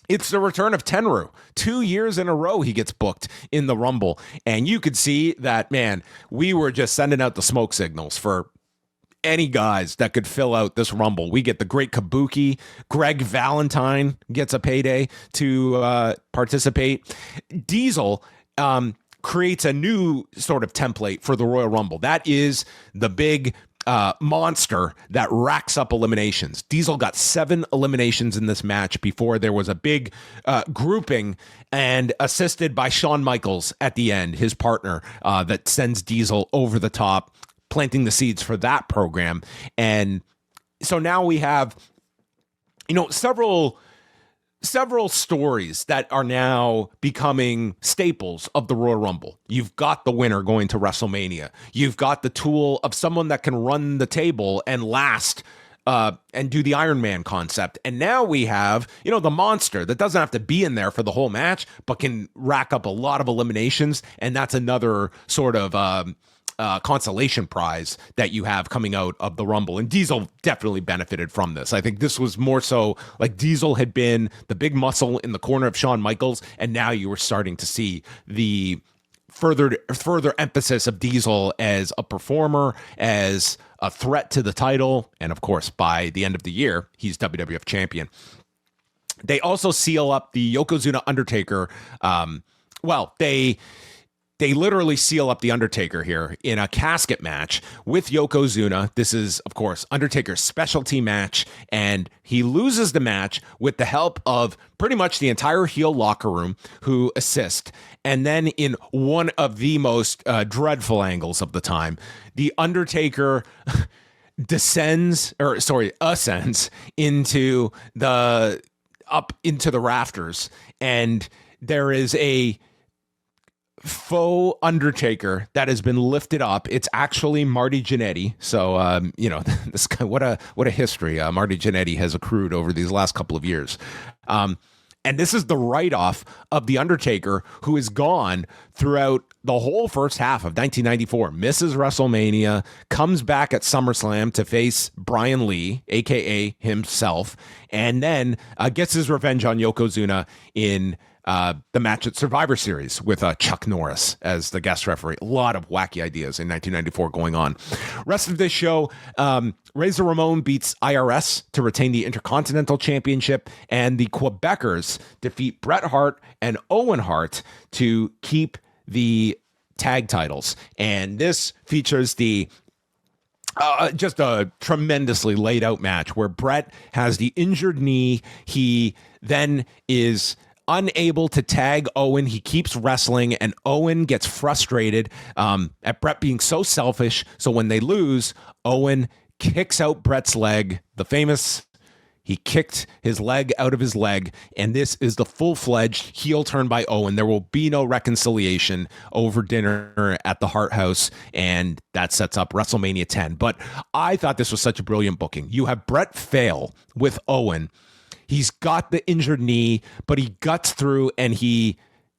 It's the return of Tenryu. 2 years in a row he gets booked in the Rumble. And you could see that, man, we were just sending out the smoke signals for any guys that could fill out this Rumble. We get the great Kabuki. Greg Valentine gets a payday to participate. Diesel creates a new sort of template for the Royal Rumble. That is the big monster that racks up eliminations. Diesel got 7 eliminations in this match before there was a big grouping, and assisted by Shawn Michaels at the end, his partner, that sends Diesel over the top, planting the seeds for that program. And so now we have, several stories that are now becoming staples of the Royal Rumble. You've got the winner going to WrestleMania. You've got the tool of someone that can run the table and last and do the Iron Man concept. And now we have, the monster that doesn't have to be in there for the whole match, but can rack up a lot of eliminations. And that's another sort of consolation prize that you have coming out of the Rumble. And Diesel definitely benefited from this. I think this was more so like Diesel had been the big muscle in the corner of Shawn Michaels, and now you were starting to see the further emphasis of Diesel as a performer, as a threat to the title, and of course, by the end of the year, he's WWF champion. They also seal up the Yokozuna Undertaker. They literally seal up the Undertaker here in a casket match with Yokozuna. This is, of course, Undertaker's specialty match, and he loses the match with the help of pretty much the entire heel locker room who assist. And then in one of the most dreadful angles of the time, the Undertaker ascends into the rafters, and there is a faux Undertaker that has been lifted up. It's actually Marty Jannetty. So, this guy, what a history Marty Jannetty has accrued over these last couple of years. And this is the write-off of The Undertaker, who is gone throughout the whole first half of 1994, misses WrestleMania, comes back at SummerSlam to face Brian Lee, a.k.a. himself, and then gets his revenge on Yokozuna in the match at Survivor Series with Chuck Norris as the guest referee. A lot of wacky ideas in 1994 going on. Rest of this show, Razor Ramon beats IRS to retain the Intercontinental Championship, and the Quebecers defeat Bret Hart and Owen Hart to keep the tag titles. And this features the just a tremendously laid out match where Bret has the injured knee. He then is unable to tag Owen. He keeps wrestling, and Owen gets frustrated at Bret being so selfish. So when they lose, Owen kicks out Bret's leg. The famous, he kicked his leg out of his leg, and this is the full-fledged heel turn by Owen. There will be no reconciliation over dinner at the Hart House, and that sets up WrestleMania 10. But I thought this was such a brilliant booking. You have Bret fail with Owen. He's got the injured knee, but he guts through and he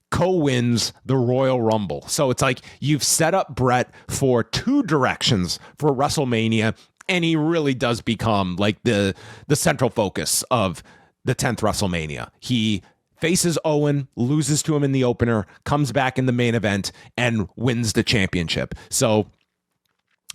co-wins the Royal Rumble. So it's like you've set up Bret for two directions for WrestleMania, and he really does become like the central focus of the 10th WrestleMania. He faces Owen, loses to him in the opener, comes back in the main event, and wins the championship. So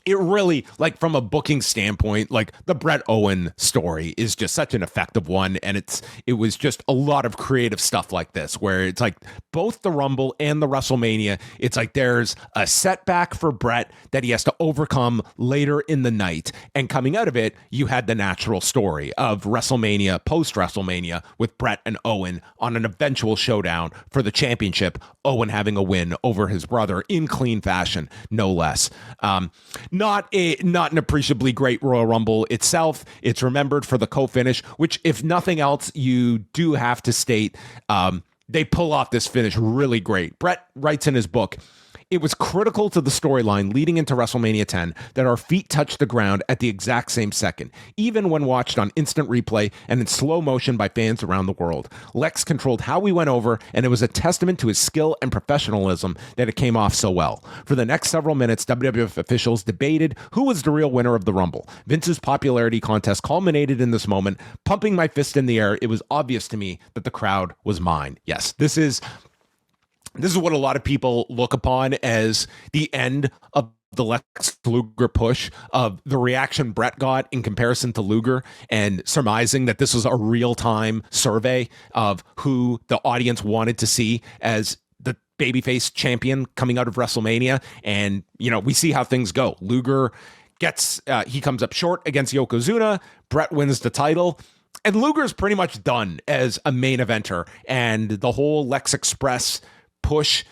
it really, like, from a booking standpoint, like, the Bret Owen story is just such an effective one, and it was just a lot of creative stuff like this, where it's like both the Rumble and the WrestleMania, it's like there's a setback for Bret that he has to overcome later in the night, and coming out of it, you had the natural story of WrestleMania, post-WrestleMania, with Bret and Owen on an eventual showdown for the championship, Owen having a win over his brother in clean fashion, no less. Not an appreciably great Royal Rumble itself. It's remembered for the co-finish, which, if nothing else, you do have to state they pull off this finish really great. Bret writes in his book, "It was critical to the storyline leading into WrestleMania 10 that our feet touched the ground at the exact same second, even when watched on instant replay and in slow motion by fans around the world. Lex controlled how we went over, and it was a testament to his skill and professionalism that it came off so well. For the next several minutes, WWF officials debated who was the real winner of the Rumble. Vince's popularity contest culminated in this moment. Pumping my fist in the air, it was obvious to me that the crowd was mine." Yes, this is what a lot of people look upon as the end of the Lex Luger push, of the reaction Bret got in comparison to Luger, and surmising that this was a real-time survey of who the audience wanted to see as the babyface champion coming out of WrestleMania. And, we see how things go. Luger he comes up short against Yokozuna. Bret wins the title. And Luger's pretty much done as a main eventer. And the whole Lex Express push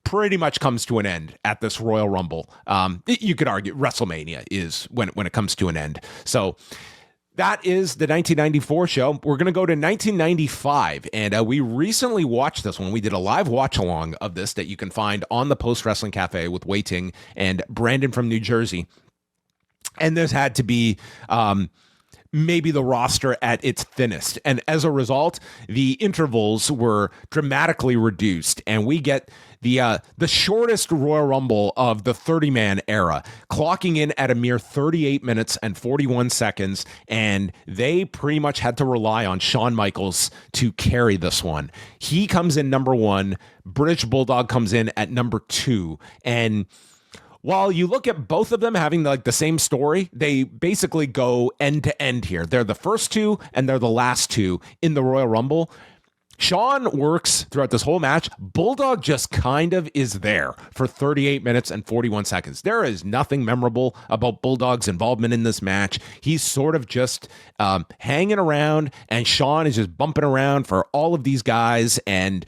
pretty much comes to an end at this Royal Rumble. You could argue WrestleMania is when it comes to an end. So that is the 1994 show. We're going to go to 1995, and we recently watched this one. We did a live watch-along of this that you can find on the Post Wrestling Cafe with Wei Ting and Brandon from New Jersey. And this had to be maybe the roster at its thinnest. And as a result, the intervals were dramatically reduced, and we get the shortest Royal Rumble of the 30-man era, clocking in at a mere 38 minutes and 41 seconds, and they pretty much had to rely on Shawn Michaels to carry this one. He comes in number one, British Bulldog comes in at number two, and while you look at both of them having the same story, they basically go end to end here. They're the first two and they're the last two in the Royal Rumble. Shawn works throughout this whole match. Bulldog just kind of is there for 38 minutes and 41 seconds. There is nothing memorable about Bulldog's involvement in this match. He's sort of just hanging around, and Shawn is just bumping around for all of these guys, and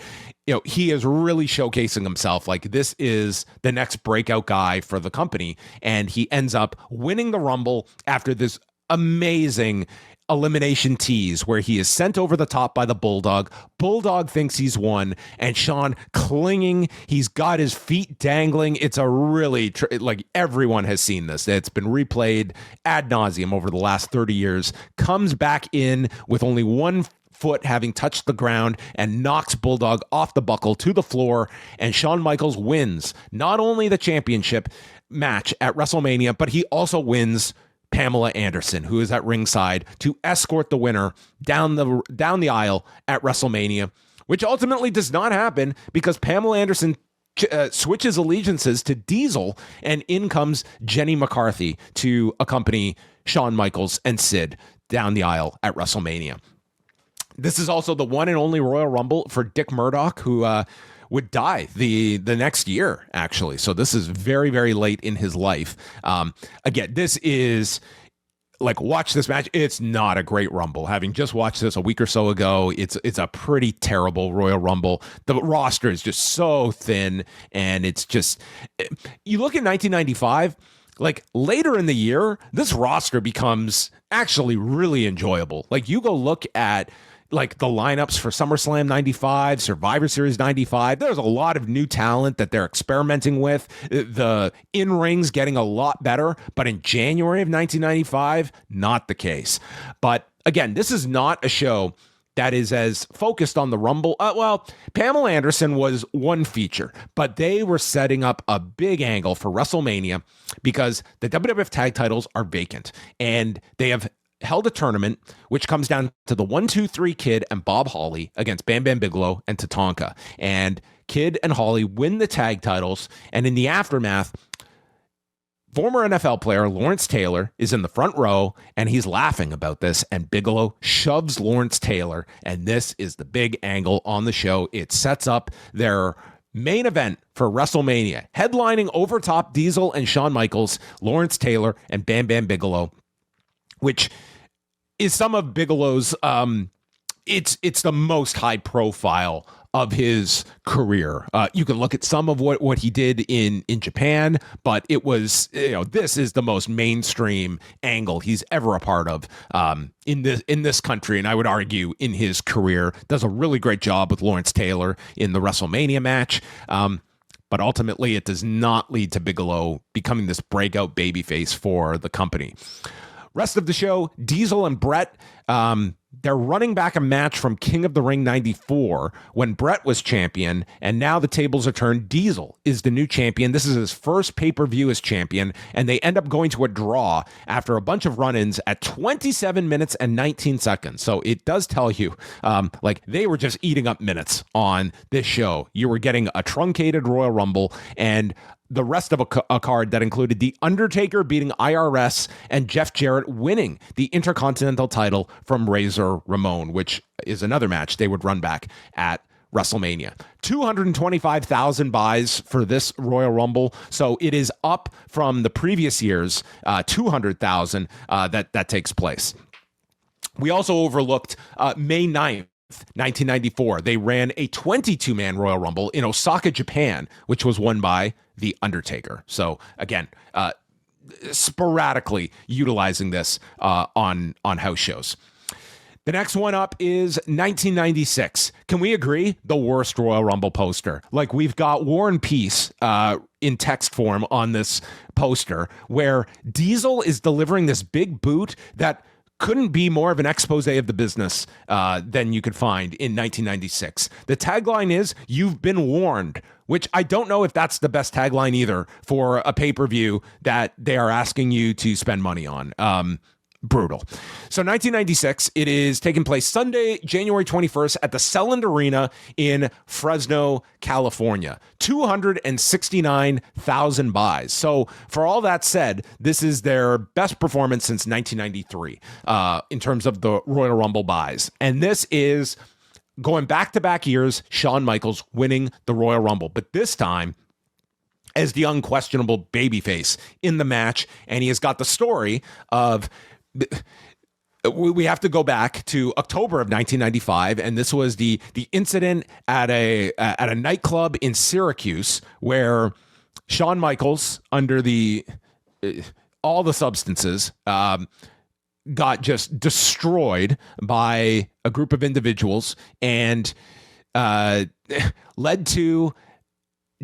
he is really showcasing himself like this is the next breakout guy for the company, and he ends up winning the Rumble after this amazing elimination tease where he is sent over the top by the Bulldog. Bulldog thinks he's won, and Shawn clinging. He's got his feet dangling. It's a really, like, everyone has seen this. It's been replayed ad nauseum over the last 30 years. Comes back in with only one foot having touched the ground and knocks Bulldog off the buckle to the floor, and Shawn Michaels wins not only the championship match at WrestleMania, but he also wins Pamela Anderson, who is at ringside to escort the winner down the aisle at WrestleMania, which ultimately does not happen because Pamela Anderson switches allegiances to Diesel, and in comes Jenny McCarthy to accompany Shawn Michaels and Sid down the aisle at WrestleMania. This is also the one and only Royal Rumble for Dick Murdoch, who would die the next year, actually. So this is very, very late in his life. Again, this is, like, watch this match. It's not a great Rumble. Having just watched this a week or so ago, it's a pretty terrible Royal Rumble. The roster is just so thin, and it's just, you look at 1995, like, later in the year, this roster becomes actually really enjoyable. Like, you go look at, like, the lineups for SummerSlam 95, Survivor Series 95. There's a lot of new talent that they're experimenting with. The in-ring's getting a lot better, but in January of 1995, not the case. But again, this is not a show that is as focused on the Rumble. Well, Pamela Anderson was one feature, but they were setting up a big angle for WrestleMania because the WWF tag titles are vacant, and they have held a tournament which comes down to the 1-2-3 Kid and Bob Holly against Bam Bam Bigelow and Tatanka. And Kid and Holly win the tag titles, and in the aftermath, former NFL player Lawrence Taylor is in the front row, and he's laughing about this, and Bigelow shoves Lawrence Taylor, and this is the big angle on the show. It sets up their main event for WrestleMania, headlining over top Diesel and Shawn Michaels, Lawrence Taylor, and Bam Bam Bigelow, which is some of Bigelow's, it's the most high profile of his career. You can look at some of what he did in Japan, but it was, this is the most mainstream angle he's ever a part of in this country, and I would argue in his career. Does a really great job with Lawrence Taylor in the WrestleMania match, but ultimately it does not lead to Bigelow becoming this breakout babyface for the company. Rest of the show, Diesel and Brett, they're running back a match from King of the Ring 94 when Brett was champion, and now the tables are turned. Diesel is the new champion. This is his first pay-per-view as champion, and they end up going to a draw after a bunch of run-ins at 27 minutes and 19 seconds. So it does tell you, like, they were just eating up minutes on this show. You were getting a truncated Royal Rumble, and the rest of a card that included The Undertaker beating IRS and Jeff Jarrett winning the Intercontinental title from Razor Ramon, which is another match they would run back at WrestleMania. 225,000 buys for this Royal Rumble, so it is up from the previous year's 200,000 that takes place. We also overlooked May 9th, 1994. They ran a 22-man Royal Rumble in Osaka, Japan, which was won by The Undertaker. So again, sporadically utilizing this on house shows. The next one up is 1996. Can we agree? The worst Royal Rumble poster. Like, we've got War and Peace in text form on this poster, where Diesel is delivering this big boot that couldn't be more of an expose of the business than you could find in 1996. The tagline is, "You've been warned," which I don't know if that's the best tagline either for a pay-per-view that they are asking you to spend money on. Brutal. So 1996, it is taking place Sunday, January 21st at the Selland Arena in Fresno, California. 269,000 buys. So for all that said, this is their best performance since 1993 in terms of the Royal Rumble buys. And this is going back-to-back years, Shawn Michaels winning the Royal Rumble. But this time, as the unquestionable babyface in the match, and he has got the story of... We have to go back to October of 1995, and this was the incident at a nightclub in Syracuse where Shawn Michaels, under all the substances, got just destroyed by a group of individuals and led to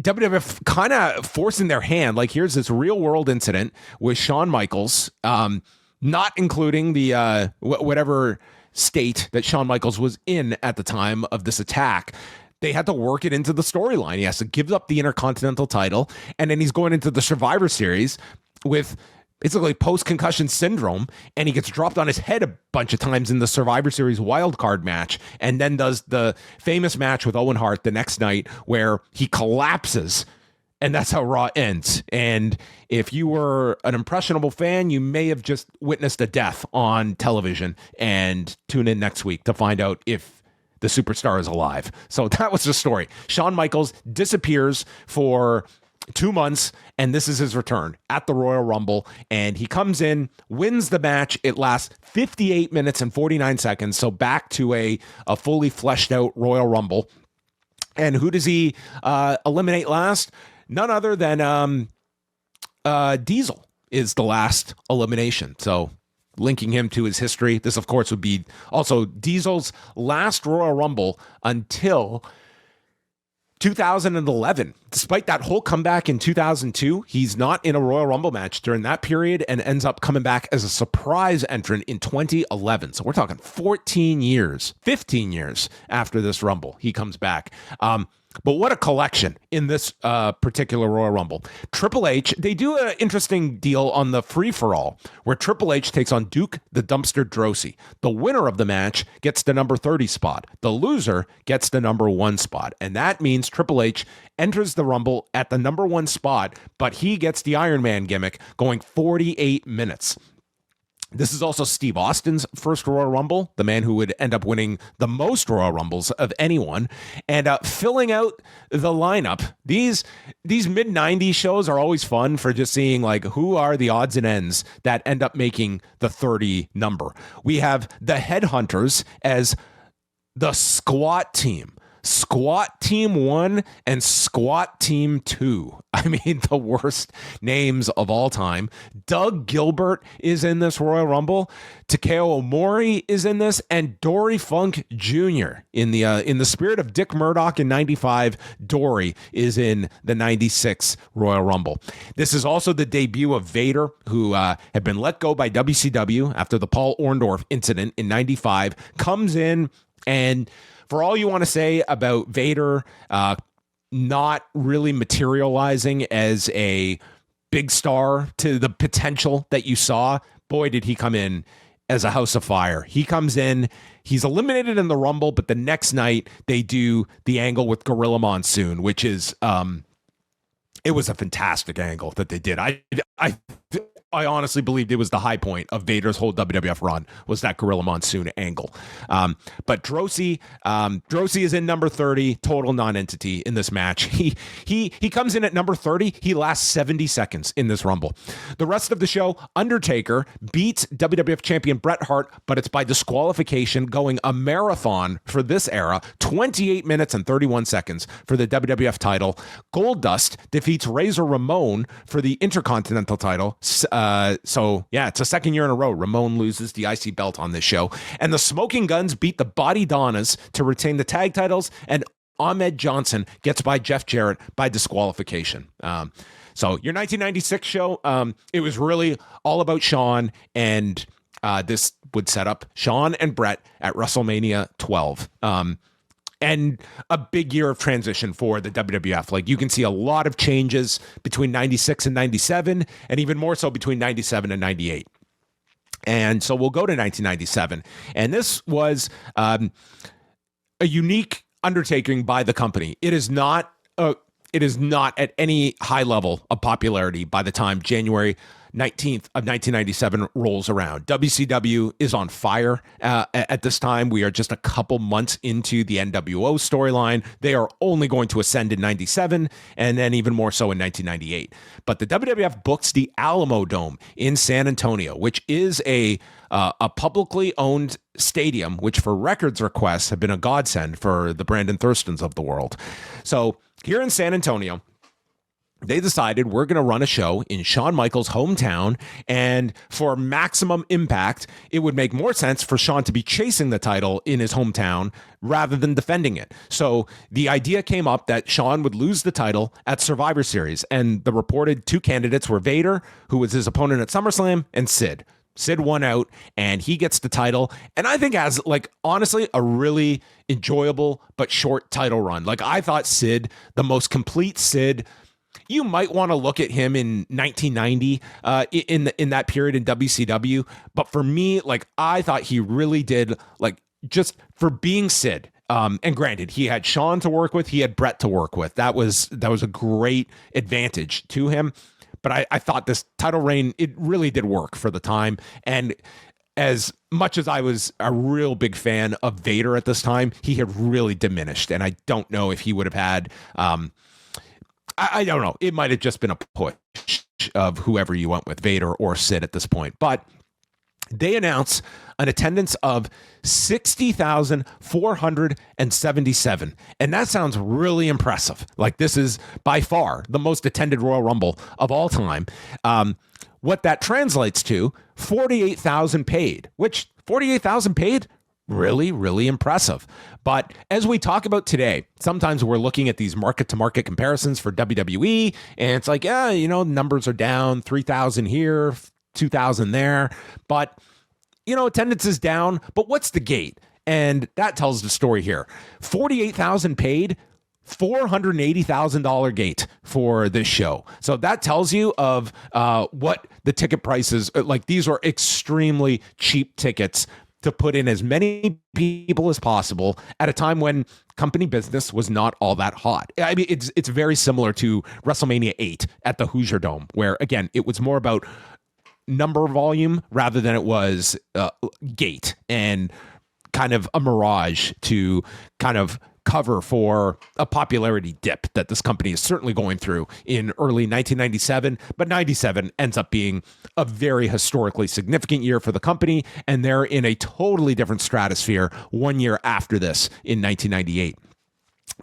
WWF kind of forcing their hand. Like, here's this real world incident with Shawn Michaels, not including the whatever state that Shawn Michaels was in at the time of this attack. They had to work it into the storyline. He has to give up the Intercontinental title, and then he's going into the Survivor Series with basically post-concussion syndrome, and he gets dropped on his head a bunch of times in the Survivor Series wildcard match, and then does the famous match with Owen Hart the next night where he collapses, and that's how Raw ends. And if you were an impressionable fan, you may have just witnessed a death on television, and tune in next week to find out if the superstar is alive. So that was the story. Shawn Michaels disappears for 2 months, and this is his return at the Royal Rumble, and he comes in, wins the match. It lasts 58 minutes and 49 seconds, so back to a fully fleshed out Royal Rumble. And who does he eliminate last? None other than Diesel is the last elimination. So linking him to his history, this of course would be also Diesel's last Royal Rumble until 2011. Despite that whole comeback in 2002, he's not in a Royal Rumble match during that period and ends up coming back as a surprise entrant in 2011. So we're talking 15 years after this Rumble, he comes back. But what a collection in this particular Royal Rumble. Triple H, they do an interesting deal on the free-for-all where Triple H takes on Duke the Dumpster Droese. The winner of the match gets the number 30 spot. The loser gets the number 1 spot. And that means Triple H enters the Rumble at the number 1 spot, but he gets the Iron Man gimmick going 48 minutes. This is also Steve Austin's first Royal Rumble, the man who would end up winning the most Royal Rumbles of anyone, and filling out the lineup. These mid-90s shows are always fun for just seeing like who are the odds and ends that end up making the 30 number. We have the Headhunters as the Squat Team. Squat Team 1 and Squat Team 2. I mean, the worst names of all time. Doug Gilbert is in this Royal Rumble. Takeo Omori is in this, and Dory Funk Jr. in the spirit of Dick Murdoch in 95. Dory is in the 96 Royal Rumble. This is also the debut of Vader, who had been let go by WCW after the Paul Orndorff incident in 95. Comes in, and for all you want to say about Vader not really materializing as a big star to the potential that you saw, boy, did he come in as a house of fire. He comes in, he's eliminated in the Rumble, but the next night they do the angle with Gorilla Monsoon, which is, it was a fantastic angle that they did. I honestly believed it was the high point of Vader's whole WWF run was that Gorilla Monsoon angle. But Droese is in number 30, total non-entity in this match. He comes in at number 30. He lasts 70 seconds in this Rumble. The rest of the show, Undertaker beats WWF champion Bret Hart, but it's by disqualification, going a marathon for this era, 28 minutes and 31 seconds for the WWF title. Goldust defeats Razor Ramon for the Intercontinental title. So yeah, it's a second year in a row Ramon loses the IC belt on this show. And the Smoking Guns beat the Body Donnas to retain the tag titles, and Ahmed Johnson gets by Jeff Jarrett by disqualification. So your 1996 show, it was really all about Shawn, and this would set up Shawn and Bret at WrestleMania 12. And a big year of transition for the WWF. Like, you can see a lot of changes between 96 and 97, and even more so between 97 and 98. And so we'll go to 1997. And this was a unique undertaking by the company. It is not at any high level of popularity by the time January 19th of 1997 rolls around. WCW is on fire at this time. We are just a couple months into the NWO storyline. They are only going to ascend in 97 and then even more so in 1998. But the WWF books the Alamo Dome in San Antonio, which is a publicly owned stadium, which for records requests have been a godsend for the Brandon Thurstons of the world. So here in San Antonio, they decided we're going to run a show in Shawn Michaels' hometown, and for maximum impact, it would make more sense for Shawn to be chasing the title in his hometown rather than defending it. So the idea came up that Shawn would lose the title at Survivor Series, and the reported two candidates were Vader, who was his opponent at SummerSlam, and Sid. Sid won out, and he gets the title, and I think has, like, honestly, a really enjoyable but short title run. Like, I thought Sid, the most complete Sid. You might want to look at him in 1990 in that period in WCW. But for me, like, I thought he really did, like, just for being Sid. And granted, he had Shawn to work with. He had Brett to work with. That was a great advantage to him. But I thought this title reign, it really did work for the time. And as much as I was a real big fan of Vader at this time, he had really diminished. And I don't know if he would have had... I don't know. It might have just been a push of whoever you went with, Vader or Sid at this point. But they announce an attendance of 60,477. And that sounds really impressive. Like, this is by far the most attended Royal Rumble of all time. What that translates to, 48,000 paid, which 48,000 paid, really, really impressive. But as we talk about today, sometimes we're looking at these market-to-market comparisons for WWE, and it's like, yeah, you know, numbers are down, 3,000 here, 2,000 there. But, you know, attendance is down, but what's the gate? And that tells the story here. 48,000 paid, $480,000 gate for this show. So that tells you of what the ticket prices, like, these are extremely cheap tickets to put in as many people as possible at a time when company business was not all that hot. I mean, it's very similar to WrestleMania 8 at the Hoosier Dome, where, again, it was more about number volume rather than it was gate and kind of a mirage to kind of cover for a popularity dip that this company is certainly going through in early 1997. But 97 ends up being a very historically significant year for the company, and they're in a totally different stratosphere 1 year after this in 1998.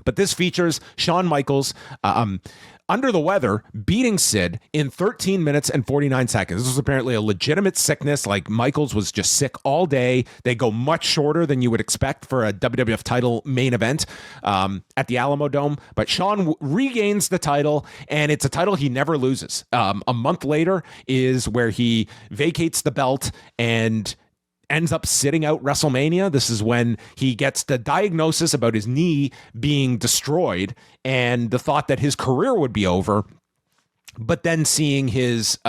But this features Shawn Michaels under the weather, beating Sid in 13 minutes and 49 seconds. This was apparently a legitimate sickness. Like, Michaels was just sick all day. They go much shorter than you would expect for a WWF title main event at the Alamo Dome. But Shawn regains the title, and it's a title he never loses. A month later is where he vacates the belt and ends up sitting out WrestleMania. This is when he gets the diagnosis about his knee being destroyed and the thought that his career would be over, but then seeing his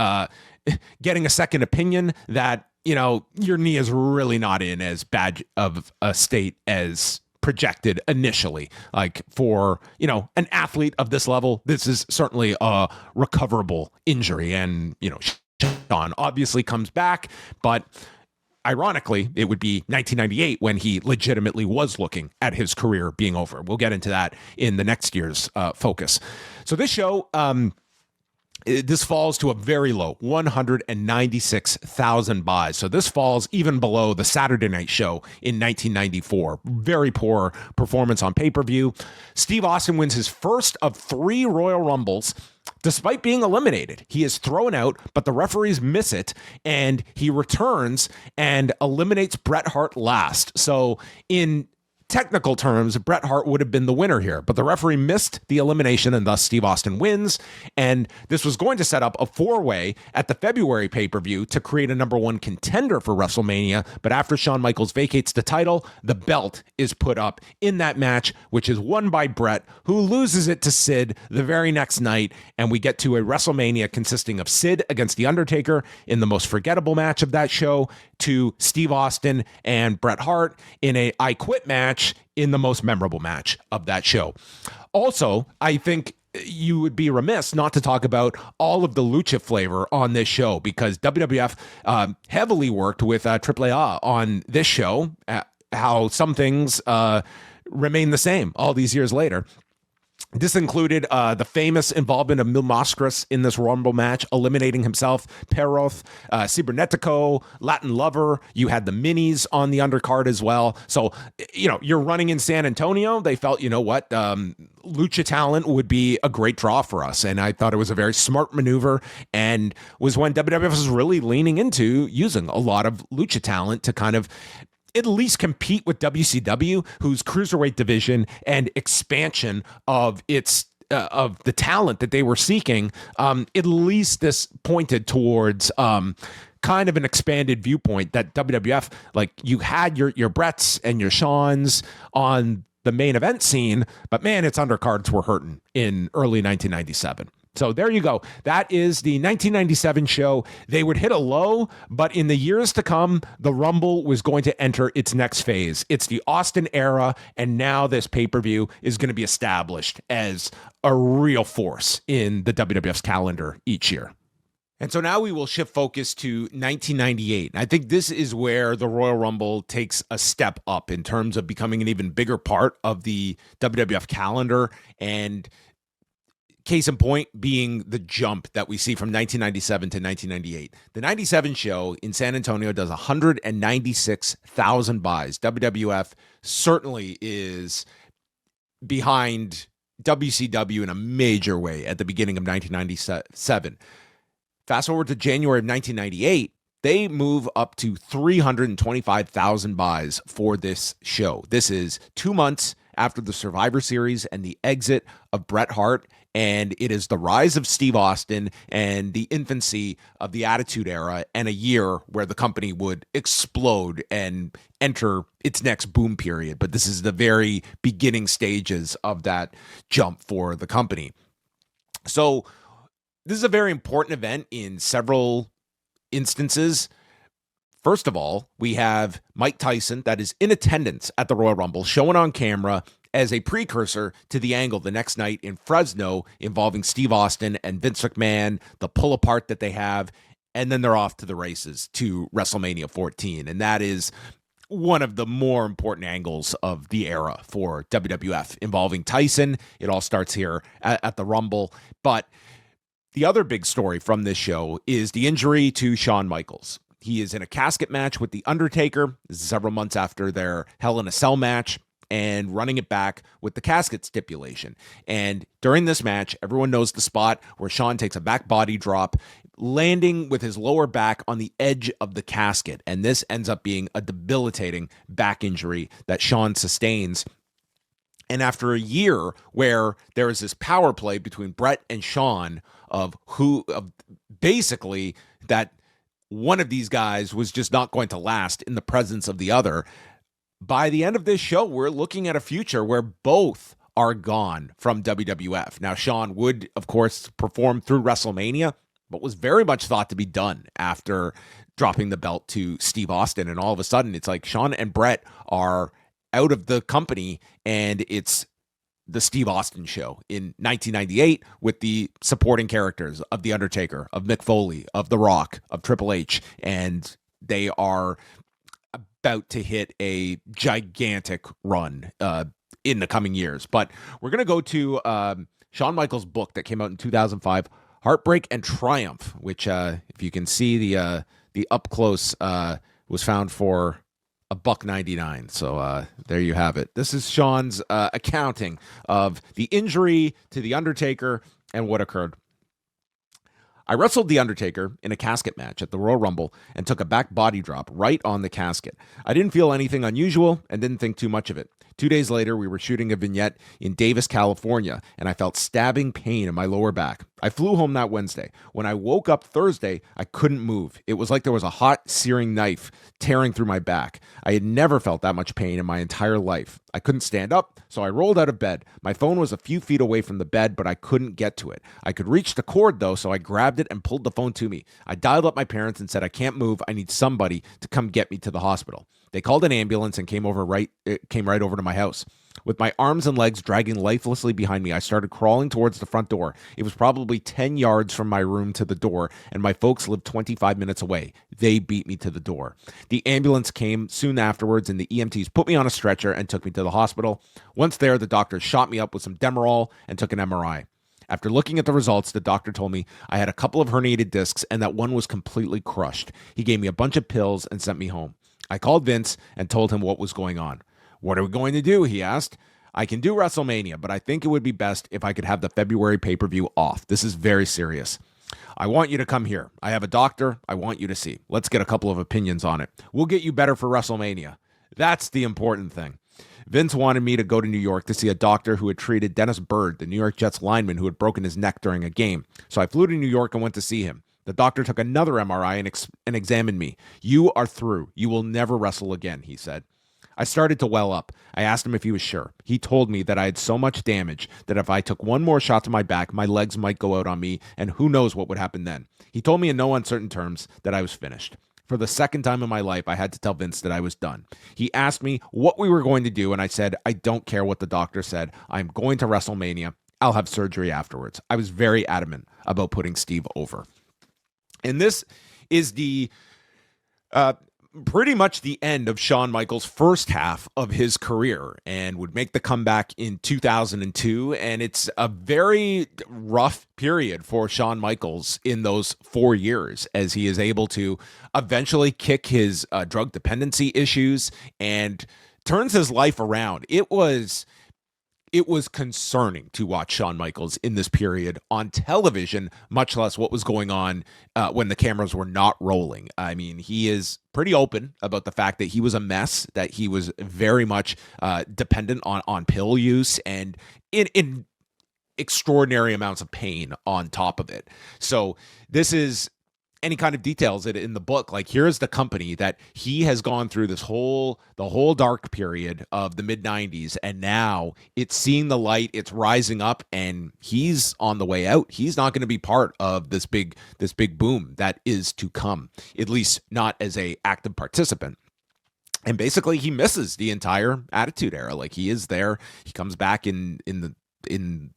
getting a second opinion that, you know, your knee is really not in as bad of a state as projected initially. Like, for, you know, an athlete of this level, this is certainly a recoverable injury. And, you know, Shawn obviously comes back, but ironically, it would be 1998 when he legitimately was looking at his career being over. We'll get into that in the next year's focus. So this show, this falls to a very low 196,000 buys. So this falls even below the Saturday night show in 1994. Very poor performance on pay-per-view. Steve Austin wins his first of 3 Royal Rumbles. Despite being eliminated, he is thrown out, but the referees miss it, and he returns and eliminates Bret Hart last. So in technical terms, Bret Hart would have been the winner here, but the referee missed the elimination, and thus Steve Austin wins. And this was going to set up a 4-way at the February pay-per-view to create a number 1 contender for WrestleMania. But after Shawn Michaels vacates the title, the belt is put up in that match, which is won by Bret, who loses it to Sid the very next night. And we get to a WrestleMania consisting of Sid against The Undertaker in the most forgettable match of that show, to Steve Austin and Bret Hart in a I Quit match in the most memorable match of that show. Also, I think you would be remiss not to talk about all of the lucha flavor on this show, because WWF heavily worked with AAA on this show, how some things remain the same all these years later. This included the famous involvement of Mil Mascaras in this Rumble match, eliminating himself, Perroth, Cibernetico, Latin Lover. You had the Minis on the undercard as well. So, you're running in San Antonio. They felt, lucha talent would be a great draw for us. And I thought it was a very smart maneuver, and was when WWF was really leaning into using a lot of lucha talent to kind of at least compete with WCW, whose cruiserweight division and expansion of its of the talent that they were seeking. At least this pointed towards kind of an expanded viewpoint that WWF, like, you had your Bretts and your Shawns on the main event scene, but man, its undercards were hurting in early 1997. So there you go. That is the 1997 show. They would hit a low, but in the years to come, the Rumble was going to enter its next phase. It's the Austin era, and now this pay-per-view is going to be established as a real force in the WWF's calendar each year. And so now we will shift focus to 1998. I think this is where the Royal Rumble takes a step up in terms of becoming an even bigger part of the WWF calendar, and case in point being the jump that we see from 1997 to 1998. The 97 show in San Antonio does 196,000 buys. WWF certainly is behind WCW in a major way at the beginning of 1997. Fast forward to January of 1998, they move up to 325,000 buys for this show. This is 2 months after the Survivor Series and the exit of Bret Hart, and it is the rise of Steve Austin and the infancy of the Attitude Era, and a year where the company would explode and enter its next boom period. But this is the very beginning stages of that jump for the company. So this is a very important event in several instances. First of all, we have Mike Tyson, that is in attendance at the Royal Rumble, showing on camera as a precursor to the angle the next night in Fresno involving Steve Austin and Vince McMahon, the pull apart that they have, and then they're off to the races to WrestleMania 14. And that is one of the more important angles of the era for WWF involving Tyson. It all starts here at the Rumble. But the other big story from this show is the injury to Shawn Michaels. He is in a casket match with The Undertaker. This is several months after their Hell in a Cell match, and running it back with the casket stipulation. And during this match, everyone knows the spot where Shawn takes a back body drop, landing with his lower back on the edge of the casket. And this ends up being a debilitating back injury that Shawn sustains. And after a year where there is this power play between Bret and Shawn of basically that one of these guys was just not going to last in the presence of the other, by the end of this show, we're looking at a future where both are gone from WWF. Now, Shawn would, of course, perform through WrestleMania, but was very much thought to be done after dropping the belt to Steve Austin. And all of a sudden, it's like Shawn and Bret are out of the company, and it's the Steve Austin show in 1998 with the supporting characters of The Undertaker, of Mick Foley, of The Rock, of Triple H, and they are about to hit a gigantic run in the coming years. But we're going to go to Shawn Michaels' book that came out in 2005, Heartbreak and Triumph, which if you can see the up close was found for $1.99. So there you have it. This is Shawn's accounting of the injury to The Undertaker and what occurred. I wrestled The Undertaker in a casket match at the Royal Rumble and took a back body drop right on the casket. I didn't feel anything unusual and didn't think too much of it. 2 days later, we were shooting a vignette in Davis, California, and I felt stabbing pain in my lower back. I flew home that Wednesday. When I woke up Thursday, I couldn't move. It was like there was a hot, searing knife tearing through my back. I had never felt that much pain in my entire life. I couldn't stand up, so I rolled out of bed. My phone was a few feet away from the bed, but I couldn't get to it. I could reach the cord, though, so I grabbed it and pulled the phone to me. I dialed up my parents and said, I can't move. I need somebody to come get me to the hospital. They called an ambulance and came right over to my house. With my arms and legs dragging lifelessly behind me, I started crawling towards the front door. It was probably 10 yards from my room to the door, and my folks lived 25 minutes away. They beat me to the door. The ambulance came soon afterwards, and the EMTs put me on a stretcher and took me to the hospital. Once there, the doctor shot me up with some Demerol and took an MRI. After looking at the results, the doctor told me I had a couple of herniated discs and that one was completely crushed. He gave me a bunch of pills and sent me home. I called Vince and told him what was going on. "What are we going to do?" he asked. "I can do WrestleMania, but I think it would be best if I could have the February pay-per-view off. This is very serious. I want you to come here. I have a doctor I want you to see. Let's get a couple of opinions on it. We'll get you better for WrestleMania." That's the important thing. Vince wanted me to go to New York to see a doctor who had treated Dennis Byrd, the New York Jets lineman who had broken his neck during a game. So I flew to New York and went to see him. The doctor took another MRI and examined me. "You are through. You will never wrestle again," he said. I started to well up. I asked him if he was sure. He told me that I had so much damage that if I took one more shot to my back, my legs might go out on me, and who knows what would happen then. He told me in no uncertain terms that I was finished. For the second time in my life, I had to tell Vince that I was done. He asked me what we were going to do, and I said, "I don't care what the doctor said. I'm going to WrestleMania. I'll have surgery afterwards." I was very adamant about putting Steve over. And this is the pretty much the end of Shawn Michaels' first half of his career, and would make the comeback in 2002. And it's a very rough period for Shawn Michaels in those 4 years, as he is able to eventually kick his drug dependency issues and turns his life around. It was concerning to watch Shawn Michaels in this period on television, much less what was going on when the cameras were not rolling. I mean, he is pretty open about the fact that he was a mess, that he was very much dependent on pill use and in extraordinary amounts of pain on top of it. So this is any kind of details in the book. Like, here's the company that he has gone through the whole dark period of the mid-90s, and now it's seeing the light, it's rising up, and he's on the way out. He's not going to be part of this big boom that is to come, at least not as a active participant. And basically he misses the entire Attitude Era. Like, he is there, he comes back in the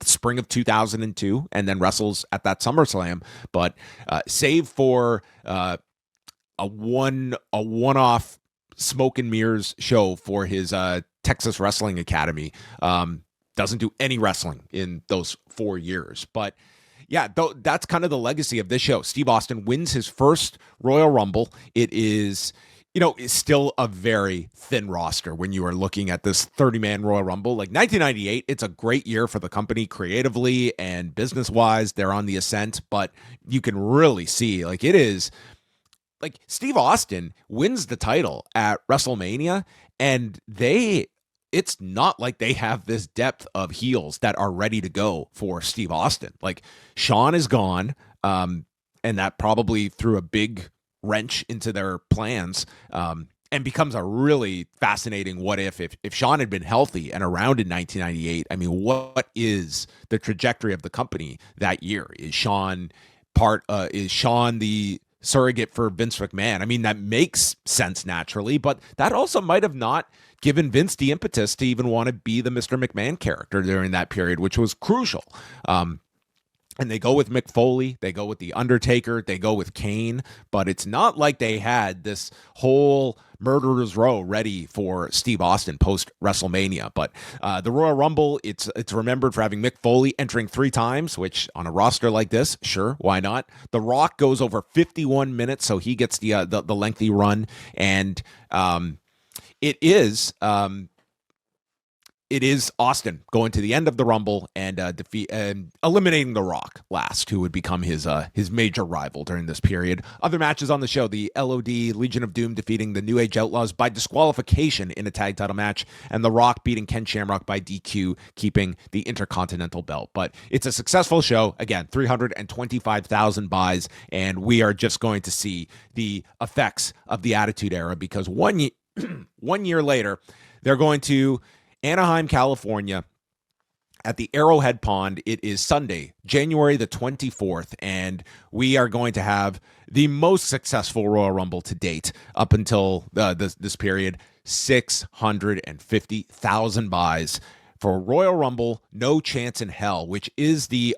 spring of 2002 and then wrestles at that SummerSlam, but save for a one-off smoke and mirrors show for his Texas Wrestling Academy, doesn't do any wrestling in those 4 years. But yeah, that's kind of the legacy of this show. Steve Austin wins his first Royal Rumble. It is, it's still a very thin roster when you are looking at this 30-man Royal Rumble. Like 1998, it's a great year for the company creatively and business-wise. They're on the ascent, but you can really see, like, it is, like, Steve Austin wins the title at WrestleMania, and it's not like they have this depth of heels that are ready to go for Steve Austin. Like, Shawn is gone, and that probably threw a big wrench into their plans, and becomes a really fascinating what if Shawn had been healthy and around in 1998. I mean, what is the trajectory of the company that year? Is Shawn the surrogate for Vince McMahon? I mean, that makes sense naturally, but that also might have not given Vince the impetus to even want to be the Mr. McMahon character during that period, which was crucial. And they go with Mick Foley, they go with The Undertaker, they go with Kane, but it's not like they had this whole murderer's row ready for Steve Austin post WrestleMania. But the Royal Rumble, it's remembered for having Mick Foley entering 3 times, which on a roster like this, sure, why not? The Rock goes over 51 minutes, so he gets the lengthy run, and it is Austin going to the end of the Rumble and eliminating The Rock last, who would become his major rival during this period. Other matches on the show: the LOD, Legion of Doom, defeating the New Age Outlaws by disqualification in a tag title match, and The Rock beating Ken Shamrock by DQ, keeping the Intercontinental belt. But it's a successful show. Again, 325,000 buys, and we are just going to see the effects of the Attitude Era, because 1 year later, they're going to Anaheim, California, at the Arrowhead Pond. It is Sunday, January the 24th, and we are going to have the most successful Royal Rumble to date up until this period. 650,000 buys. for Royal Rumble No Chance in Hell, which is the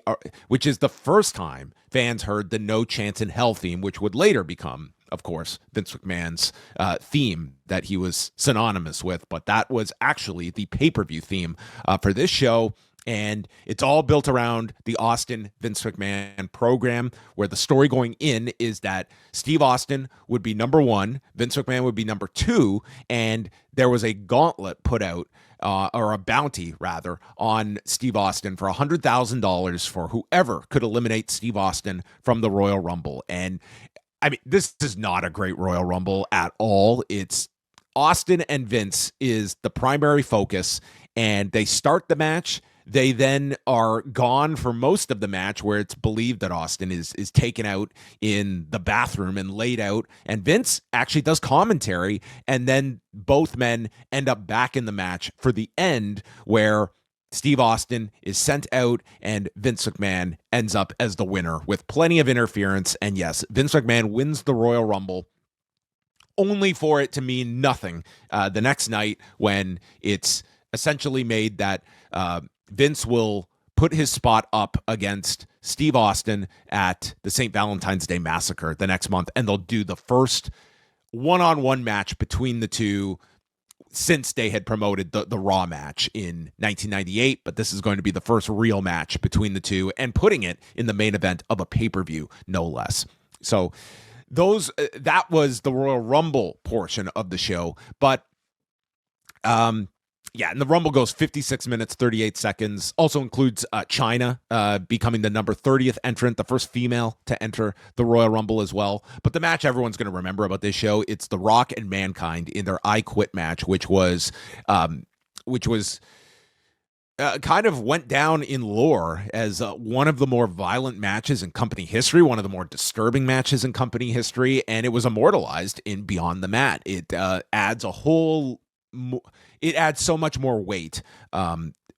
first time fans heard the No Chance in Hell theme, which would later become, of course, Vince McMahon's theme that he was synonymous with. But that was actually the pay-per-view theme for this show. And it's all built around the Austin Vince McMahon program, where the story going in is that Steve Austin would be number one, Vince McMahon would be number two, and there was a gauntlet put out, or a bounty rather, on Steve Austin for $100,000 for whoever could eliminate Steve Austin from the Royal Rumble. And I mean, this is not a great Royal Rumble at all. It's Austin and Vince is the primary focus, and they start the match. They then are gone for most of the match, where it's believed that Austin is taken out in the bathroom and laid out. And Vince actually does commentary, and then both men end up back in the match for the end, where Steve Austin is sent out and Vince McMahon ends up as the winner with plenty of interference. And yes, Vince McMahon wins the Royal Rumble, only for it to mean nothing the next night, when it's essentially made that Vince will put his spot up against Steve Austin at the St. Valentine's Day Massacre the next month, and they'll do the first one-on-one match between the two since they had promoted the Raw match in 1998, but this is going to be the first real match between the two, and putting it in the main event of a pay-per-view, no less. So that was the Royal Rumble portion of the show, but yeah, and the Rumble goes 56 minutes, 38 seconds. Also includes Chyna becoming the number 30th entrant, the first female to enter the Royal Rumble as well. But the match everyone's going to remember about this show, it's The Rock and Mankind in their I Quit match, which was kind of went down in lore as one of the more violent matches in company history, one of the more disturbing matches in company history, and it was immortalized in Beyond the Mat. It adds it adds so much more weight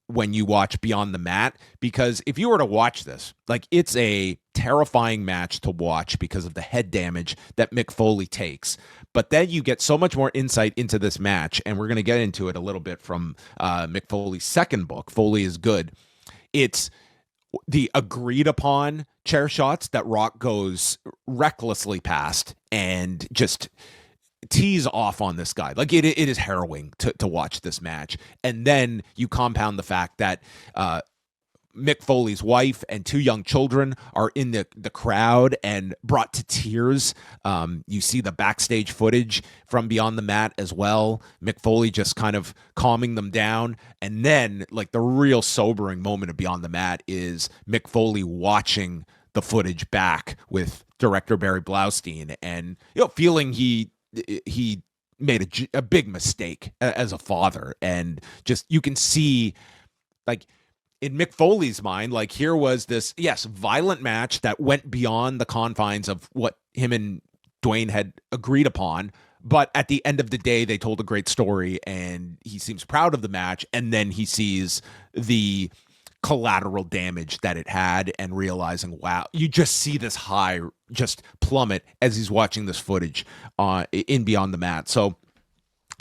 when you watch Beyond the Mat, because if you were to watch this, like, it's a terrifying match to watch because of the head damage that Mick Foley takes. But then you get so much more insight into this match, and we're going to get into it a little bit from Mick Foley's second book, Foley is Good. It's the agreed upon chair shots that Rock goes recklessly past and just tease off on this guy. Like, it is harrowing to watch this match. And then you compound the fact that Mick Foley's wife and two young children are in the crowd and brought to tears. You see the backstage footage from Beyond the Mat as well. Mick Foley just kind of calming them down. And then, like, the real sobering moment of Beyond the Mat is Mick Foley watching the footage back with director Barry Blaustein and, feeling he made a big mistake as a father. And just, you can see, like, in Mick Foley's mind, like, here was this, yes, violent match that went beyond the confines of what him and Dwayne had agreed upon. But at the end of the day, they told a great story, and he seems proud of the match. And then he sees the collateral damage that it had and realizing, wow, you just see this high just plummet as he's watching this footage in Beyond the Mat. So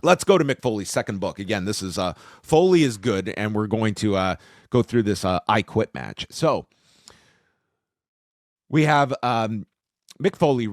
let's go to Mick Foley's second book. Again, this is Foley is Good, and we're going to go through this I Quit match. So we have Mick Foley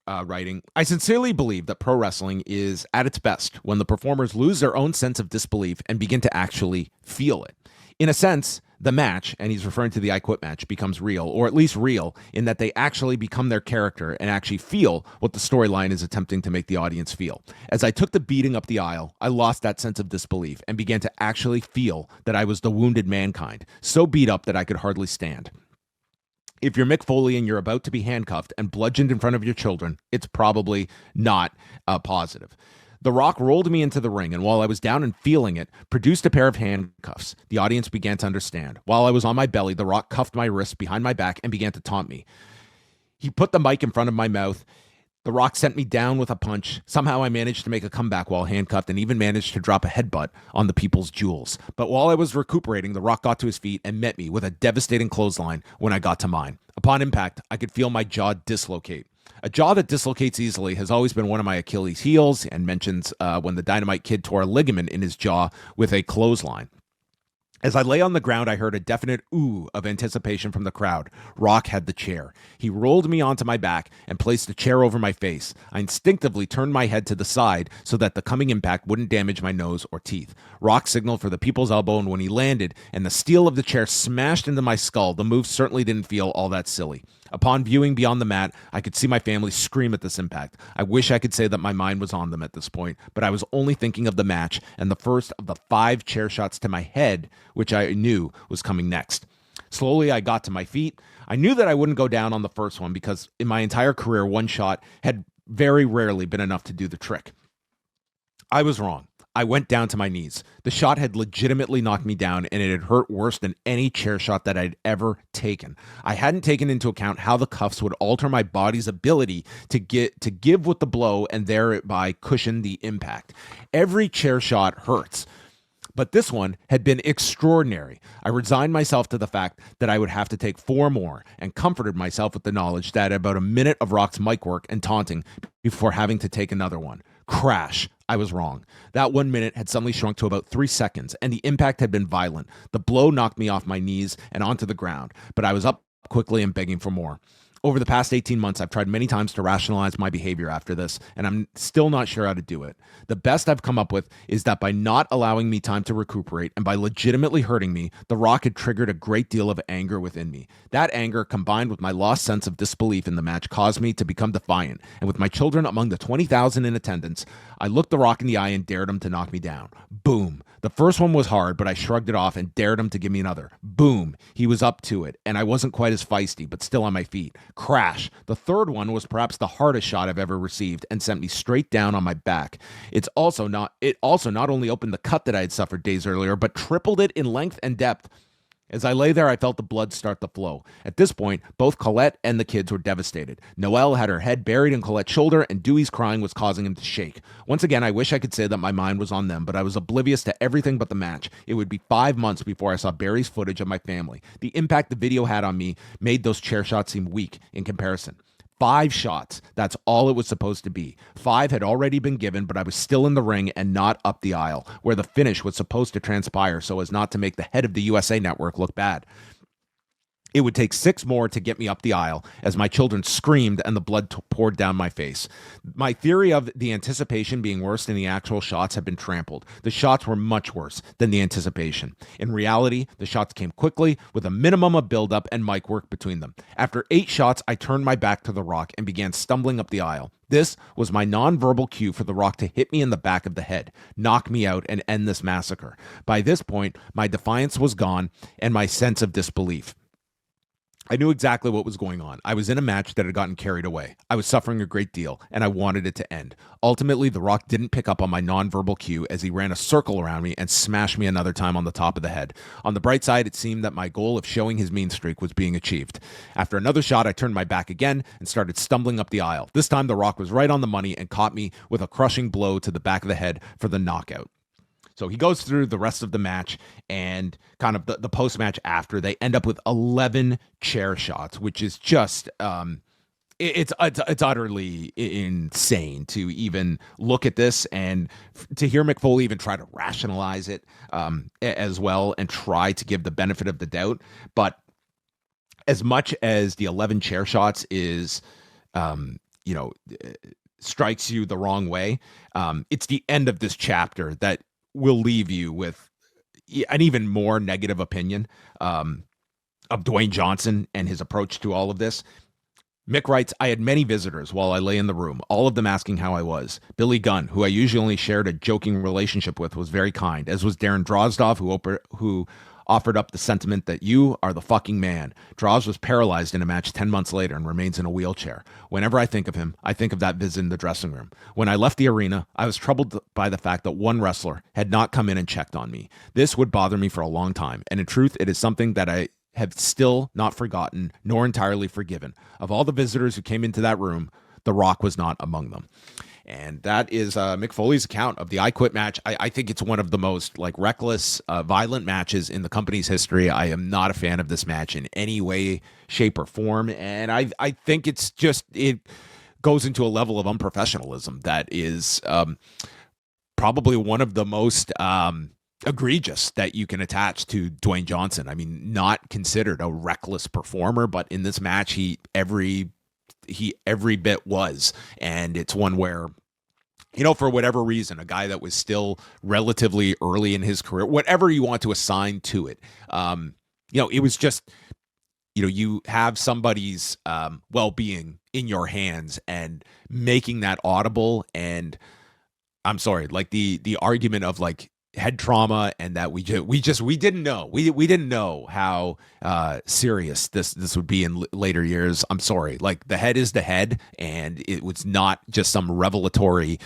writing, I sincerely believe that pro wrestling is at its best when the performers lose their own sense of disbelief and begin to actually feel it. In a sense, the match, and he's referring to the I Quit match, becomes real, or at least real, in that they actually become their character and actually feel what the storyline is attempting to make the audience feel. As I took the beating up the aisle, I lost that sense of disbelief and began to actually feel that I was the wounded Mankind, so beat up that I could hardly stand. If you're Mick Foley and you're about to be handcuffed and bludgeoned in front of your children, it's probably not positive. The Rock rolled me into the ring, and while I was down and feeling it, produced a pair of handcuffs. The audience began to understand. While I was on my belly, The Rock cuffed my wrists behind my back and began to taunt me. He put the mic in front of my mouth. The Rock sent me down with a punch. Somehow I managed to make a comeback while handcuffed and even managed to drop a headbutt on the people's jewels. But while I was recuperating, The Rock got to his feet and met me with a devastating clothesline when I got to mine. Upon impact, I could feel my jaw dislocate. A jaw that dislocates easily has always been one of my Achilles' heels, and mentions when the Dynamite Kid tore a ligament in his jaw with a clothesline. As I lay on the ground, I heard a definite ooh of anticipation from the crowd. Rock had the chair. He rolled me onto my back and placed the chair over my face. I instinctively turned my head to the side so that the coming impact wouldn't damage my nose or teeth. Rock signaled for the people's elbow, and when he landed and the steel of the chair smashed into my skull, the move certainly didn't feel all that silly. Upon viewing beyond the mat, I could see my family scream at this impact. I wish I could say that my mind was on them at this point, but I was only thinking of the match and the first of the 5 chair shots to my head, which I knew was coming next. Slowly, I got to my feet. I knew that I wouldn't go down on the first one because in my entire career, one shot had very rarely been enough to do the trick. I was wrong. I went down to my knees. The shot had legitimately knocked me down, and it had hurt worse than any chair shot that I'd ever taken. I hadn't taken into account how the cuffs would alter my body's ability to give with the blow and thereby cushion the impact. Every chair shot hurts, but this one had been extraordinary. I resigned myself to the fact that I would have to take 4 more and comforted myself with the knowledge that about a minute of Rock's mic work and taunting before having to take another one. Crash. I was wrong. That 1 minute had suddenly shrunk to about 3 seconds, and the impact had been violent. The blow knocked me off my knees and onto the ground, but I was up quickly and begging for more. Over the past 18 months, I've tried many times to rationalize my behavior after this, and I'm still not sure how to do it. The best I've come up with is that by not allowing me time to recuperate and by legitimately hurting me, The Rock had triggered a great deal of anger within me. That anger, combined with my lost sense of disbelief in the match, caused me to become defiant, and with my children among the 20,000 in attendance, I looked The Rock in the eye and dared him to knock me down. Boom. The first one was hard, but I shrugged it off and dared him to give me another. Boom. He was up to it, and I wasn't quite as feisty, but still on my feet. Crash. The third one was perhaps the hardest shot I've ever received and sent me straight down on my back. It also not only opened the cut that I had suffered days earlier, but tripled it in length and depth. As I lay there, I felt the blood start to flow. At this point, both Colette and the kids were devastated. Noelle had her head buried in Colette's shoulder, and Dewey's crying was causing him to shake. Once again, I wish I could say that my mind was on them, but I was oblivious to everything but the match. It would be 5 months before I saw Barry's footage of my family. The impact the video had on me made those chair shots seem weak in comparison. 5 shots. That's all it was supposed to be. 5 had already been given, but I was still in the ring and not up the aisle, where the finish was supposed to transpire so as not to make the head of the USA Network look bad. It would take 6 more to get me up the aisle as my children screamed and the blood poured down my face. My theory of the anticipation being worse than the actual shots had been trampled. The shots were much worse than the anticipation. In reality, the shots came quickly with a minimum of buildup and mic work between them. After 8 shots, I turned my back to The Rock and began stumbling up the aisle. This was my nonverbal cue for The Rock to hit me in the back of the head, knock me out, and end this massacre. By this point, my defiance was gone and my sense of disbelief. I knew exactly what was going on. I was in a match that had gotten carried away. I was suffering a great deal, and I wanted it to end. Ultimately, The Rock didn't pick up on my nonverbal cue as he ran a circle around me and smashed me another time on the top of the head. On the bright side, it seemed that my goal of showing his mean streak was being achieved. After another shot, I turned my back again and started stumbling up the aisle. This time, The Rock was right on the money and caught me with a crushing blow to the back of the head for the knockout. So he goes through the rest of the match and kind of the post-match after. They end up with 11 chair shots, which is just it's utterly insane to even look at this and to hear Mick Foley even try to rationalize it as well and try to give the benefit of the doubt. But as much as the 11 chair shots is, strikes you the wrong way, it's the end of this chapter that will leave you with an even more negative opinion of Dwayne Johnson and his approach to all of this. Mick writes, I had many visitors while I lay in the room, all of them asking how I was. Billy Gunn, who I usually only shared a joking relationship with, was very kind, as was Darren Drozdov, who offered up the sentiment that you are the fucking man. Droz was paralyzed in a match 10 months later and remains in a wheelchair. Whenever I think of him, I think of that visit in the dressing room. When I left the arena, I was troubled by the fact that one wrestler had not come in and checked on me. This would bother me for a long time, and in truth, it is something that I have still not forgotten nor entirely forgiven. Of all the visitors who came into that room, The Rock was not among them. And that is Mick Foley's account of the I Quit match. I think it's one of the most reckless, violent matches in the company's history. I am not a fan of this match in any way, shape, or form. And I think it goes into a level of unprofessionalism that is probably one of the most egregious that you can attach to Dwayne Johnson. I mean, not considered a reckless performer, but in this match, he every bit was. And it's one where, for whatever reason, a guy that was still relatively early in his career, whatever you want to assign to it, it was just, you have somebody's well-being in your hands and making that audible. And I'm sorry, like the argument of like head trauma and that we didn't know. We didn't know how serious this would be in later years. I'm sorry. Like, the head is the head, and it was not just some revelatory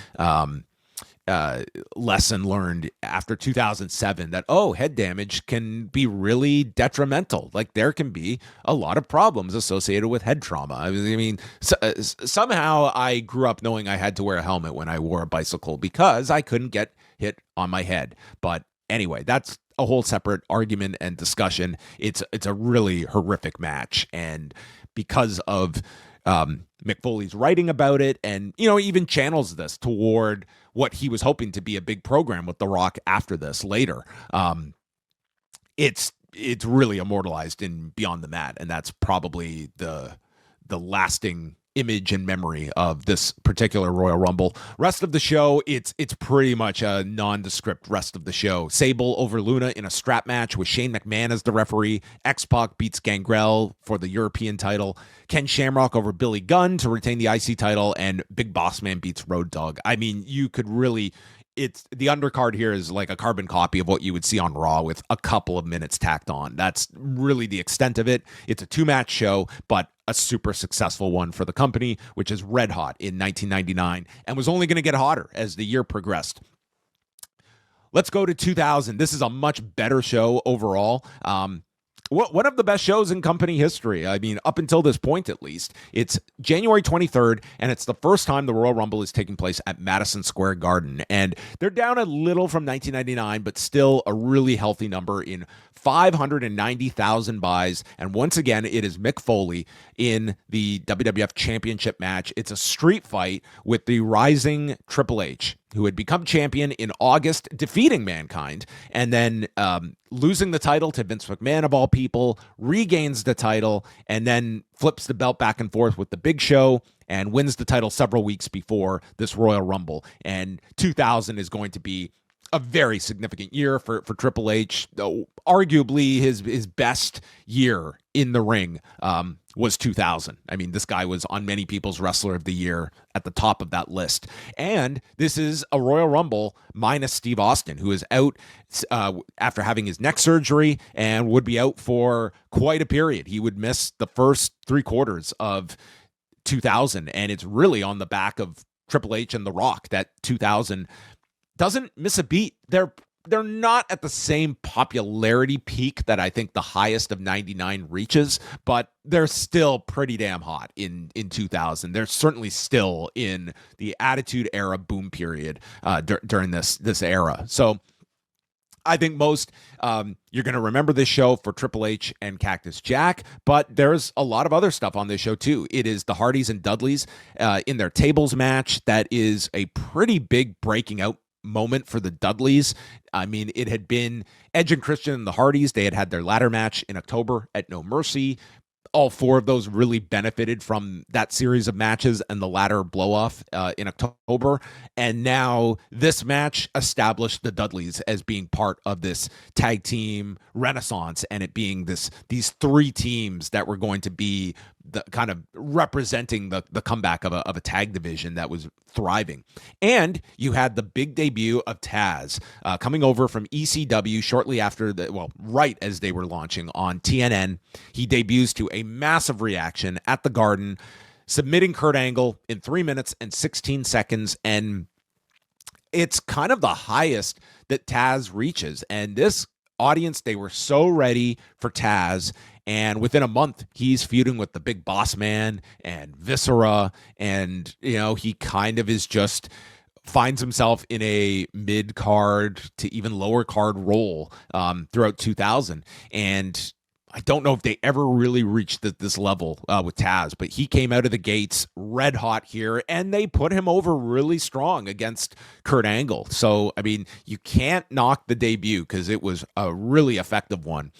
lesson learned after 2007 that, head damage can be really detrimental. Like, there can be a lot of problems associated with head trauma. I mean, somehow I grew up knowing I had to wear a helmet when I wore a bicycle because I couldn't get hit on my head. But anyway, that's a whole separate argument and discussion. It's a really horrific match, and because of Mick Foley's writing about it, and even channels this toward what he was hoping to be a big program with The Rock after this later. It's really immortalized in Beyond the Mat, and that's probably the lasting image and memory of this particular Royal Rumble. Rest of the show, it's pretty much a nondescript rest of the show. Sable over Luna in a strap match with Shane McMahon as the referee. X-Pac beats Gangrel for the European title. Ken Shamrock over Billy Gunn to retain the IC title, and Big Boss Man beats Road Dogg. I mean, you could really... It's the undercard here is like a carbon copy of what you would see on Raw with a couple of minutes tacked on. That's really the extent of it. It's a 2-match show, but a super successful one for the company, which is red hot in 1999 and was only going to get hotter as the year progressed. Let's go to 2000. This is a much better show overall. One of the best shows in company history. I mean, up until this point, at least. It's January 23rd, and it's the first time the Royal Rumble is taking place at Madison Square Garden. And they're down a little from 1999, but still a really healthy number in 590,000 buys. And once again, it is Mick Foley in the WWF Championship match. It's a street fight with the rising Triple H, who had become champion in August, defeating Mankind, and then losing the title to Vince McMahon, of all people, regains the title, and then flips the belt back and forth with the Big Show and wins the title several weeks before this Royal Rumble. And 2000 is going to be a very significant year for Triple H. Arguably his best year in the ring was 2000. I mean, this guy was on many people's Wrestler of the Year at the top of that list. And this is a Royal Rumble minus Steve Austin, who is out after having his neck surgery and would be out for quite a period. He would miss the first 3/4 of 2000, and it's really on the back of Triple H and The Rock that 2000 doesn't miss a beat. They're not at the same popularity peak that I think the highest of 99 reaches, but they're still pretty damn hot in 2000. They're certainly still in the Attitude Era boom period during this era. So I think most you're going to remember this show for Triple H and Cactus Jack, but there's a lot of other stuff on this show too. It is the Hardys and Dudleys in their tables match. That is a pretty big breaking out moment for the Dudleys. I mean, it had been Edge and Christian and the Hardys. They had their ladder match in October at No Mercy. All 4 of those really benefited from that series of matches and the ladder blow-off in October. And now this match established the Dudleys as being part of this tag team renaissance, and it being these 3 teams that were going to be the kind of representing the comeback of a tag division that was thriving. And you had the big debut of Taz coming over from ECW shortly after right as they were launching on TNN. He debuts to a massive reaction at the Garden, submitting Kurt Angle in 3 minutes and 16 seconds. And it's kind of the highest that Taz reaches. And this audience, they were so ready for Taz. And within a month, he's feuding with the Big Boss Man and Viscera. And, he kind of is just finds himself in a mid-card to even lower card role throughout 2000. And I don't know if they ever really reached this level with Taz, but he came out of the gates red hot here, and they put him over really strong against Kurt Angle. So, I mean, you can't knock the debut because it was a really effective one.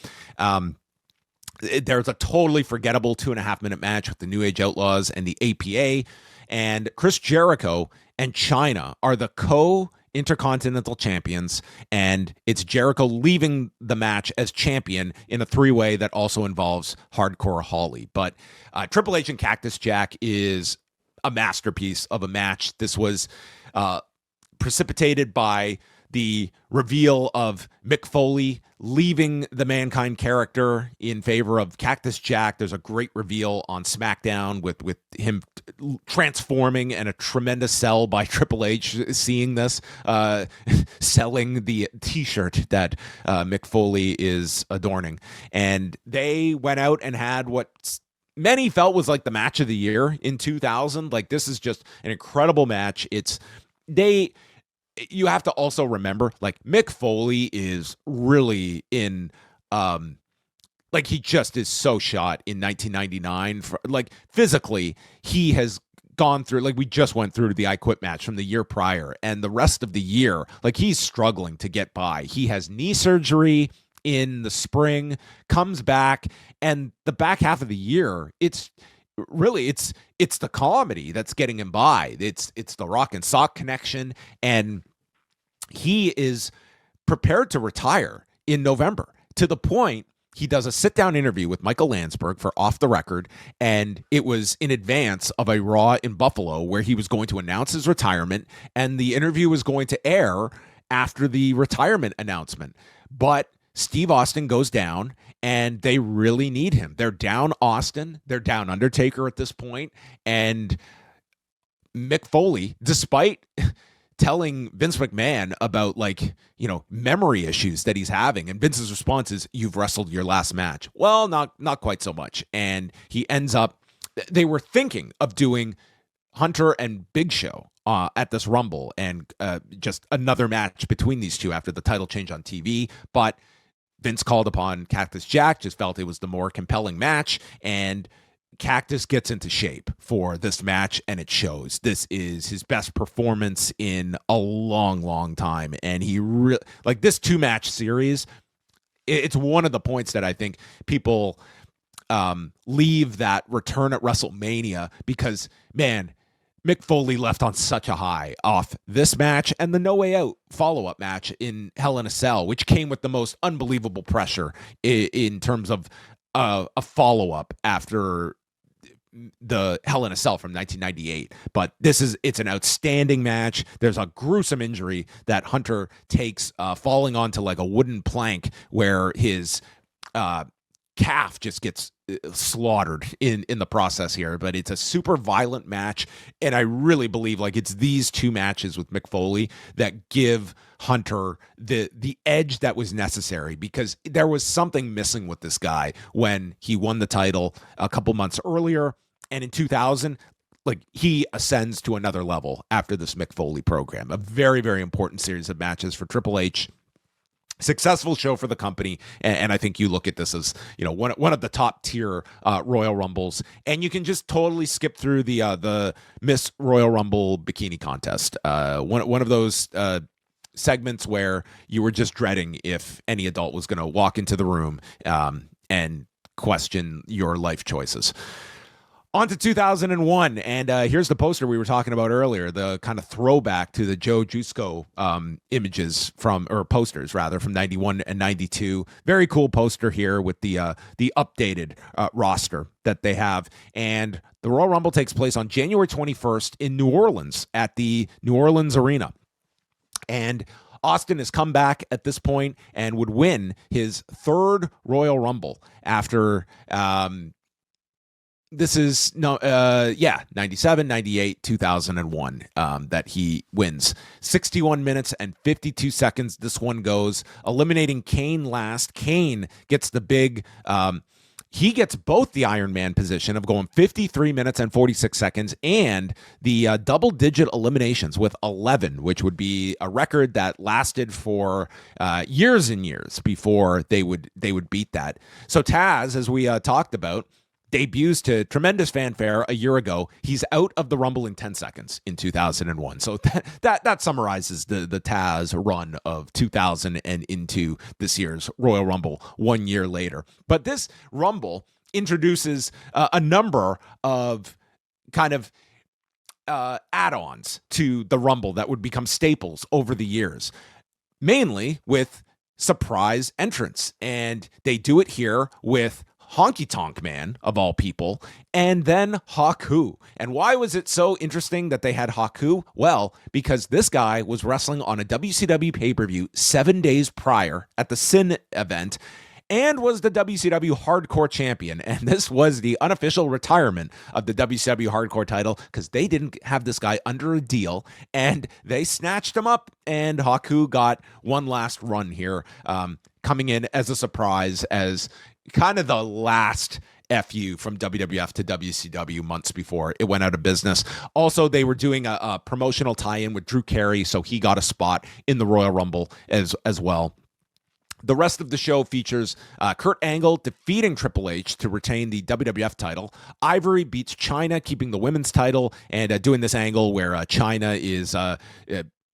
There's a totally forgettable 2.5-minute match with the New Age Outlaws and the APA, and Chris Jericho and Chyna are the Intercontinental champions, and it's Jericho leaving the match as champion in a 3-way that also involves Hardcore Holly. But Triple H and Cactus Jack is a masterpiece of a match. This was precipitated by the reveal of Mick Foley leaving the Mankind character in favor of Cactus Jack. There's a great reveal on SmackDown with him transforming, and a tremendous sell by Triple H seeing this, selling the t-shirt that Mick Foley is adorning. And they went out and had what many felt was like the match of the year in 2000. Like, this is just an incredible match. You have to also remember, like, Mick Foley is really in, like, he just is so shot in 1999. Like, physically, he has gone through, like, we just went through the I Quit match from the year prior, and the rest of the year, like, he's struggling to get by. He has knee surgery in the spring, comes back, and the back half of the year, it's the comedy that's getting him by. It's the Rock and Sock connection, and he is prepared to retire in November, to the point he does a sit-down interview with Michael Landsberg for Off the Record, and it was in advance of a Raw in Buffalo where he was going to announce his retirement, and the interview was going to air after the retirement announcement. But Steve Austin goes down, and they really need him. They're down Austin. They're down Undertaker at this point. And Mick Foley, despite telling Vince McMahon about, like, memory issues that he's having, and Vince's response is, "You've wrestled your last match." Well, not quite so much. And he ends up, they were thinking of doing Hunter and Big Show at this Rumble, and just another match between these two after the title change on TV. But Vince called upon Cactus Jack, just felt it was the more compelling match, and Cactus gets into shape for this match, and it shows. This is his best performance in a long, long time, and he really, like, this 2-match series, it's one of the points that I think people leave that return at WrestleMania, because, man, Mick Foley left on such a high off this match and the No Way Out follow-up match in Hell in a Cell, which came with the most unbelievable pressure in terms of a follow-up after the Hell in a Cell from 1998. But it's an outstanding match. There's a gruesome injury that Hunter takes falling onto, like, a wooden plank, where his calf just gets slaughtered in the process here. But it's a super violent match, and I really believe, like, it's these 2 matches with Mick Foley that give Hunter the edge that was necessary, because there was something missing with this guy when he won the title a couple months earlier, and in 2000, like, he ascends to another level after this Mick Foley program. A very, very important series of matches for Triple H. Successful show for the company, and I think you look at this as, one of the top tier Royal Rumbles, and you can just totally skip through the Miss Royal Rumble bikini contest. One of those segments where you were just dreading if any adult was going to walk into the room and question your life choices. On to 2001, and here's the poster we were talking about earlier, the kind of throwback to the Joe Jusko posters from 91 and 92. Very cool poster here with the updated roster that they have. And the Royal Rumble takes place on January 21st in New Orleans at the New Orleans Arena. And Austin has come back at this point and would win his 3rd Royal Rumble after... This is 97, 98, 2001 that he wins. 61 minutes and 52 seconds this one goes, eliminating Kane last. Kane gets the big he gets both the Iron Man position of going 53 minutes and 46 seconds and the double-digit eliminations with 11, which would be a record that lasted for years and years before they would beat that. So Taz, as we talked about, debuts to tremendous fanfare a year ago. He's out of the Rumble in 10 seconds in 2001. So that summarizes the Taz run of 2000 and into this year's Royal Rumble 1 year later. But this Rumble introduces a number of kind of add-ons to the Rumble that would become staples over the years, mainly with surprise entrants. And they do it here with Honky Tonk Man, of all people, and then Haku. And why was it so interesting that they had Haku? Well, because this guy was wrestling on a WCW pay-per-view 7 days prior at the Sin event and was the WCW Hardcore Champion. And this was the unofficial retirement of the WCW Hardcore title because they didn't have this guy under a deal, and they snatched him up, and Haku got one last run here, coming in as a surprise as kind of the last FU from WWF to WCW months before it went out of business. Also, they were doing a promotional tie-in with Drew Carey, so he got a spot in the Royal Rumble as well. The rest of the show features Kurt Angle defeating Triple H to retain the WWF title. Ivory beats Chyna, keeping the women's title, and doing this angle where Chyna is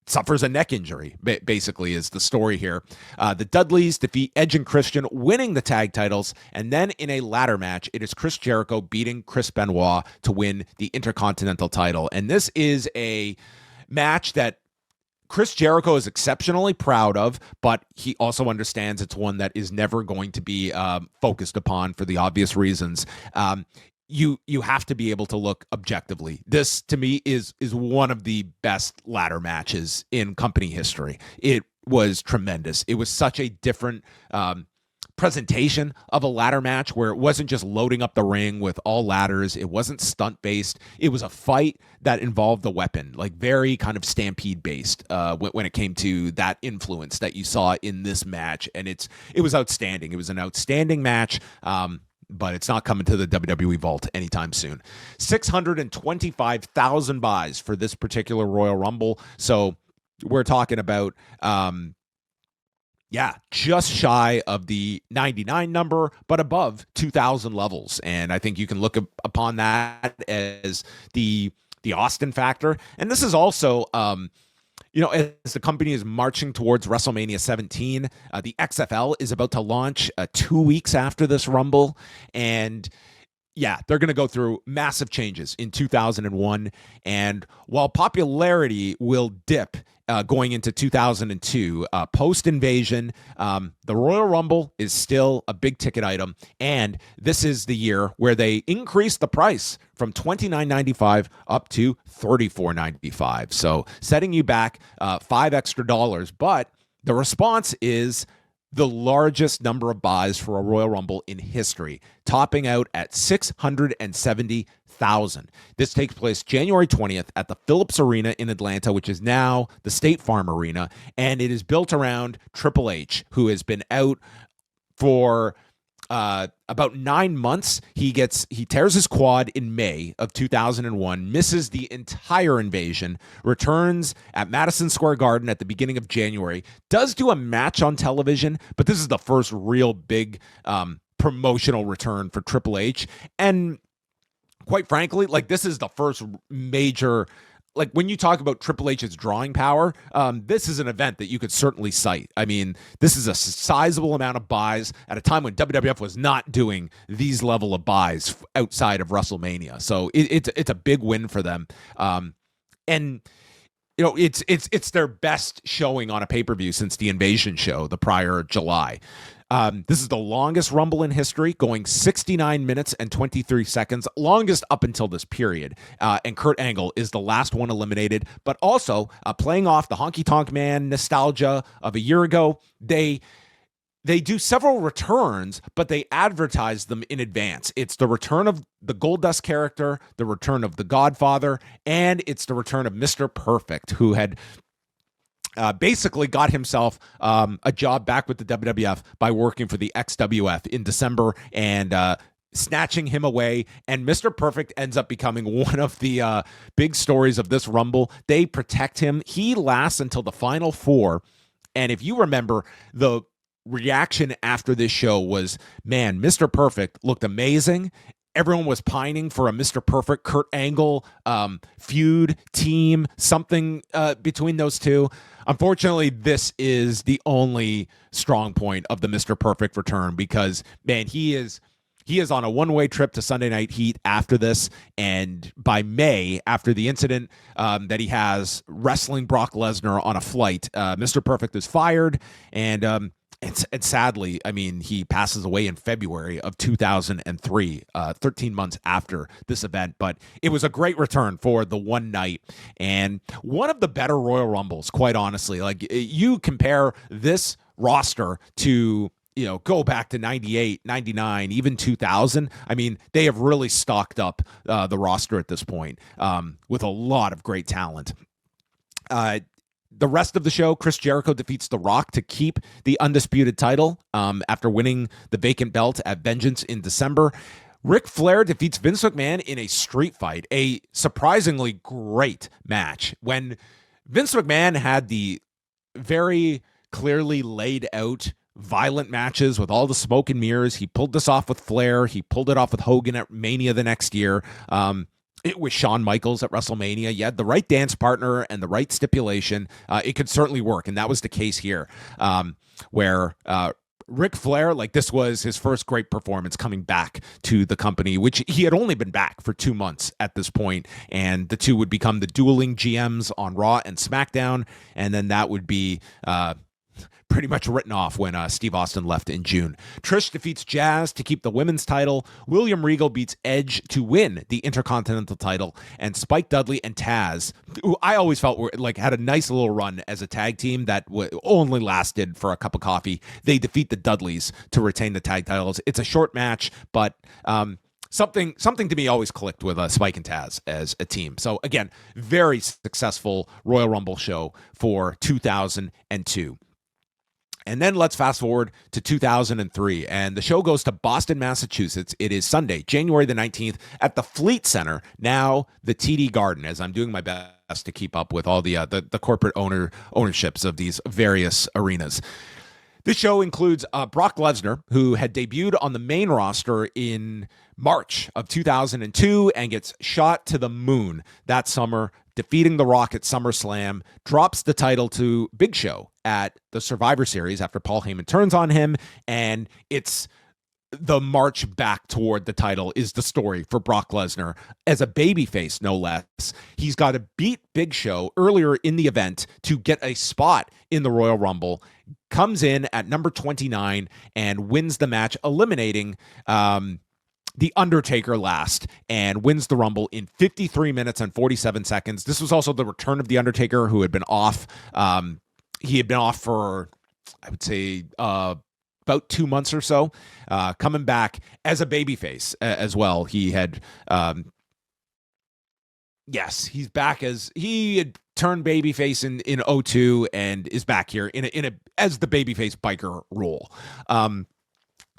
suffers a neck injury, basically, is the story here. The Dudleys defeat Edge and Christian, winning the tag titles. And then in a ladder match, it is Chris Jericho beating Chris Benoit to win the Intercontinental title. And this is a match that Chris Jericho is exceptionally proud of, but he also understands it's one that is never going to be focused upon for the obvious reasons. You have to be able to look objectively. This, to me, is one of the best ladder matches in company history. It was tremendous. It was such a different presentation of a ladder match where it wasn't just loading up the ring with all ladders. It wasn't stunt-based. It was a fight that involved the weapon, like very kind of Stampede-based when it came to that influence that you saw in this match. And it was outstanding. It was an outstanding match. But it's not coming to the WWE Vault anytime soon. 625,000 buys for this particular Royal Rumble. So we're talking about, just shy of the 99 number, but above 2,000 levels. And I think you can look upon that as the Austin factor. And this is also, as the company is marching towards WrestleMania 17, the XFL is about to launch 2 weeks after this Rumble. And they're going to go through massive changes in 2001. And while popularity will dip going into 2002, post-invasion, the Royal Rumble is still a big ticket item. And this is the year where they increased the price from $29.95 up to $34.95. So setting you back $5 extra. But the response is the largest number of buys for a Royal Rumble in history, topping out at 670,000. This takes place January 20th at the Phillips Arena in Atlanta, which is now the State Farm Arena, and it is built around Triple H, who has been out for about 9 months. He tears his quad in May of 2001, misses the entire invasion, returns at Madison Square Garden at the beginning of January, does do a match on television, but this is the first real big promotional return for Triple H. And quite frankly, this is the first major, when you talk about Triple H's drawing power, this is an event that you could certainly cite. I mean, this is a sizable amount of buys at a time when WWF was not doing these level of buys outside of WrestleMania. So it's a big win for them. And it's their best showing on a pay-per-view since the Invasion show the prior July. This is the longest Rumble in history, going 69 minutes and 23 seconds, longest up until this period. And Kurt Angle is the last one eliminated, but also playing off the Honky Tonk Man nostalgia of a year ago. They do several returns, but they advertise them in advance. It's the return of the Goldust character, the return of the Godfather, and it's the return of Mr. Perfect, who had basically got himself a job back with the WWF by working for the XWF in December and snatching him away. And Mr. Perfect ends up becoming one of the big stories of this Rumble. They protect him. He lasts until the final four. And if you remember, the reaction after this show was, man, Mr. Perfect looked amazing. Everyone was pining for a Mr. Perfect, Kurt Angle feud, team, something between those two. Unfortunately, this is the only strong point of the Mr. Perfect return because, man, he is on a one-way trip to Sunday Night Heat after this, and by May, after the incident that he has wrestling Brock Lesnar on a flight, Mr. Perfect is fired, and sadly, I mean, he passes away in February of 2003, 13 months after this event. But it was a great return for the one night and one of the better Royal Rumbles, quite honestly. Like, you compare this roster to, go back to 98, 99, even 2000. I mean, they have really stocked up the roster at this point with a lot of great talent. The rest of the show, Chris Jericho defeats The Rock to keep the undisputed title after winning the vacant belt at Vengeance in December. Ric Flair defeats Vince McMahon in a street fight, a surprisingly great match. When Vince McMahon had the very clearly laid out violent matches with all the smoke and mirrors, he pulled this off with Flair. He pulled it off with Hogan at Mania the next year. It was Shawn Michaels at WrestleMania. You had the right dance partner and the right stipulation. It could certainly work, and that was the case here, where Ric Flair, like, this was his first great performance coming back to the company, which he had only been back for 2 months at this point, and the two would become the dueling GMs on Raw and SmackDown, and then that would be pretty much written off when Steve Austin left in June. Trish defeats Jazz to keep the women's title. William Regal beats Edge to win the Intercontinental title. And Spike Dudley and Taz, who I always felt were had a nice little run as a tag team that only lasted for a cup of coffee. They defeat the Dudleys to retain the tag titles. It's a short match, but something to me always clicked with Spike and Taz as a team. So again, very successful Royal Rumble show for 2002. And then let's fast forward to 2003, and the show goes to Boston, Massachusetts. It is Sunday, January the 19th, at the Fleet Center, now the TD Garden, as I'm doing my best to keep up with all the corporate ownerships of these various arenas. This show includes Brock Lesnar, who had debuted on the main roster in March of 2002 and gets shot to the moon that summer, defeating The Rock at SummerSlam, drops the title to Big Show at the Survivor Series after Paul Heyman turns on him, and it's the march back toward the title is the story for Brock Lesnar as a babyface, no less. He's got to beat Big Show earlier in the event to get a spot in the Royal Rumble, comes in at number 29 and wins the match, eliminating The Undertaker last, and wins the Rumble in 53 minutes and 47 seconds. This was also the return of The Undertaker, who had been off. He had been off for, I would say, about 2 months or so, coming back as a babyface as well. He had, he's back as he had turned babyface in 02 and is back here as the babyface biker role.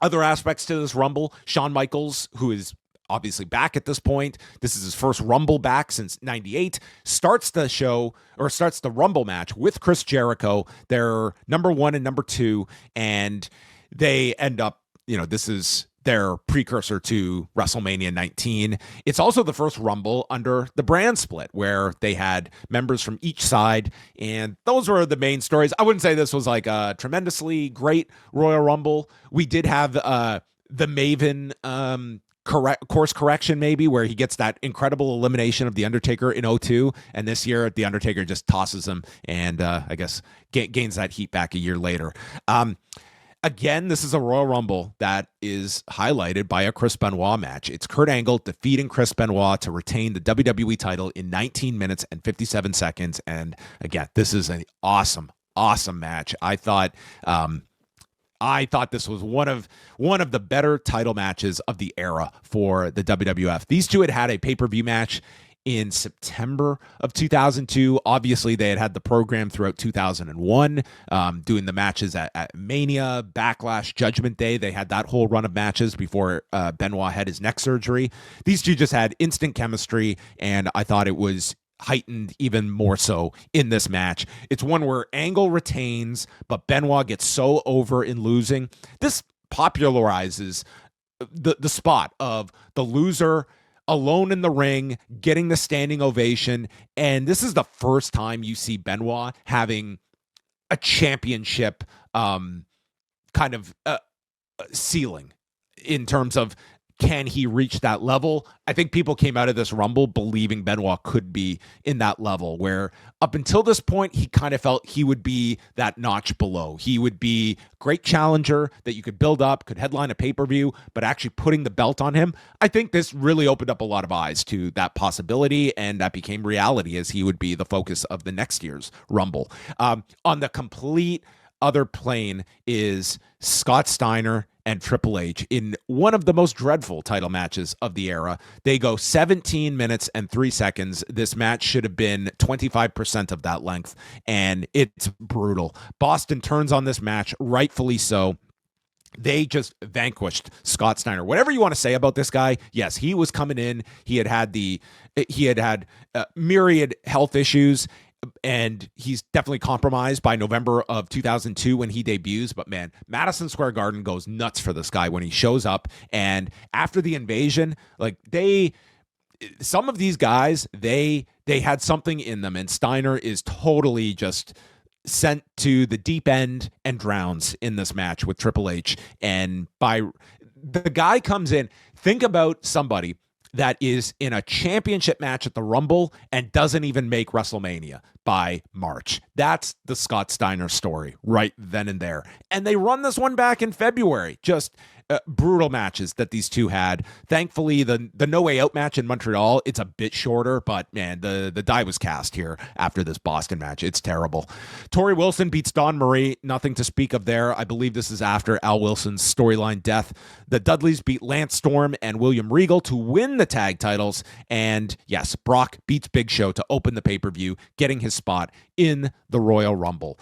Other aspects to this Rumble, Shawn Michaels, who is obviously back at this point. This is his first Rumble back since 98. Starts the Rumble match with Chris Jericho. They're number 1 and number 2, and they end up, this is their precursor to WrestleMania 19. It's also the first Rumble under the brand split, where they had members from each side, and those were the main stories. I wouldn't say this was like a tremendously great Royal Rumble. We did have the Maven course correction, maybe, where he gets that incredible elimination of The Undertaker in 02, and this year The Undertaker just tosses him and I guess gains that heat back a year later. Again, this is a Royal Rumble that is highlighted by a Chris Benoit match. It's Kurt Angle defeating Chris Benoit to retain the WWE title in 19 minutes and 57 seconds. And again, this is an awesome match. I thought this was one of the better title matches of the era for the WWF. These two had a pay-per-view match in September of 2002. Obviously, they had the program throughout 2001, doing the matches at Mania, Backlash, Judgment Day. They had that whole run of matches before Benoit had his neck surgery. These two just had instant chemistry, and I thought it was heightened even more so in this match. It's one where Angle retains, but Benoit gets so over in losing. This popularizes the spot of the loser alone in the ring, getting the standing ovation. And this is the first time you see Benoit having a championship kind of ceiling in terms of, can he reach that level? I think people came out of this Rumble believing Benoit could be in that level, where up until this point, he kind of felt he would be that notch below. He would be great challenger that you could build up, could headline a pay-per-view, but actually putting the belt on him, I think this really opened up a lot of eyes to that possibility, and that became reality as he would be the focus of the next year's Rumble. On the complete other plane is Scott Steiner and Triple H in one of the most dreadful title matches of the era. They go 17 minutes and 3 seconds. This match should have been 25% of that length, and it's brutal. Boston turns on this match, rightfully so. They just vanquished Scott Steiner. Whatever you want to say about this guy, yes, he was coming in. He had had myriad health issues, and he's definitely compromised by November of 2002 when he debuts. But man, Madison Square Garden goes nuts for this guy when he shows up. And after the invasion, like some of these guys, they had something in them, and Steiner is totally just sent to the deep end and drowns in this match with Triple H. And the guy comes in, think about somebody that is in a championship match at the Rumble and doesn't even make WrestleMania by March. That's the Scott Steiner story right then and there. And they run this one back in February. Just brutal matches that these two had. Thankfully, the No Way Out match in Montreal, it's a bit shorter, but man, the die was cast here after this Boston match. It's terrible. Tori Wilson beats Dawn Marie. Nothing to speak of there. I believe this is after Al Wilson's storyline death. The Dudleys beat Lance Storm and William Regal to win the tag titles. And yes, Brock beats Big Show to open the pay-per-view, getting his spot in the Royal Rumble.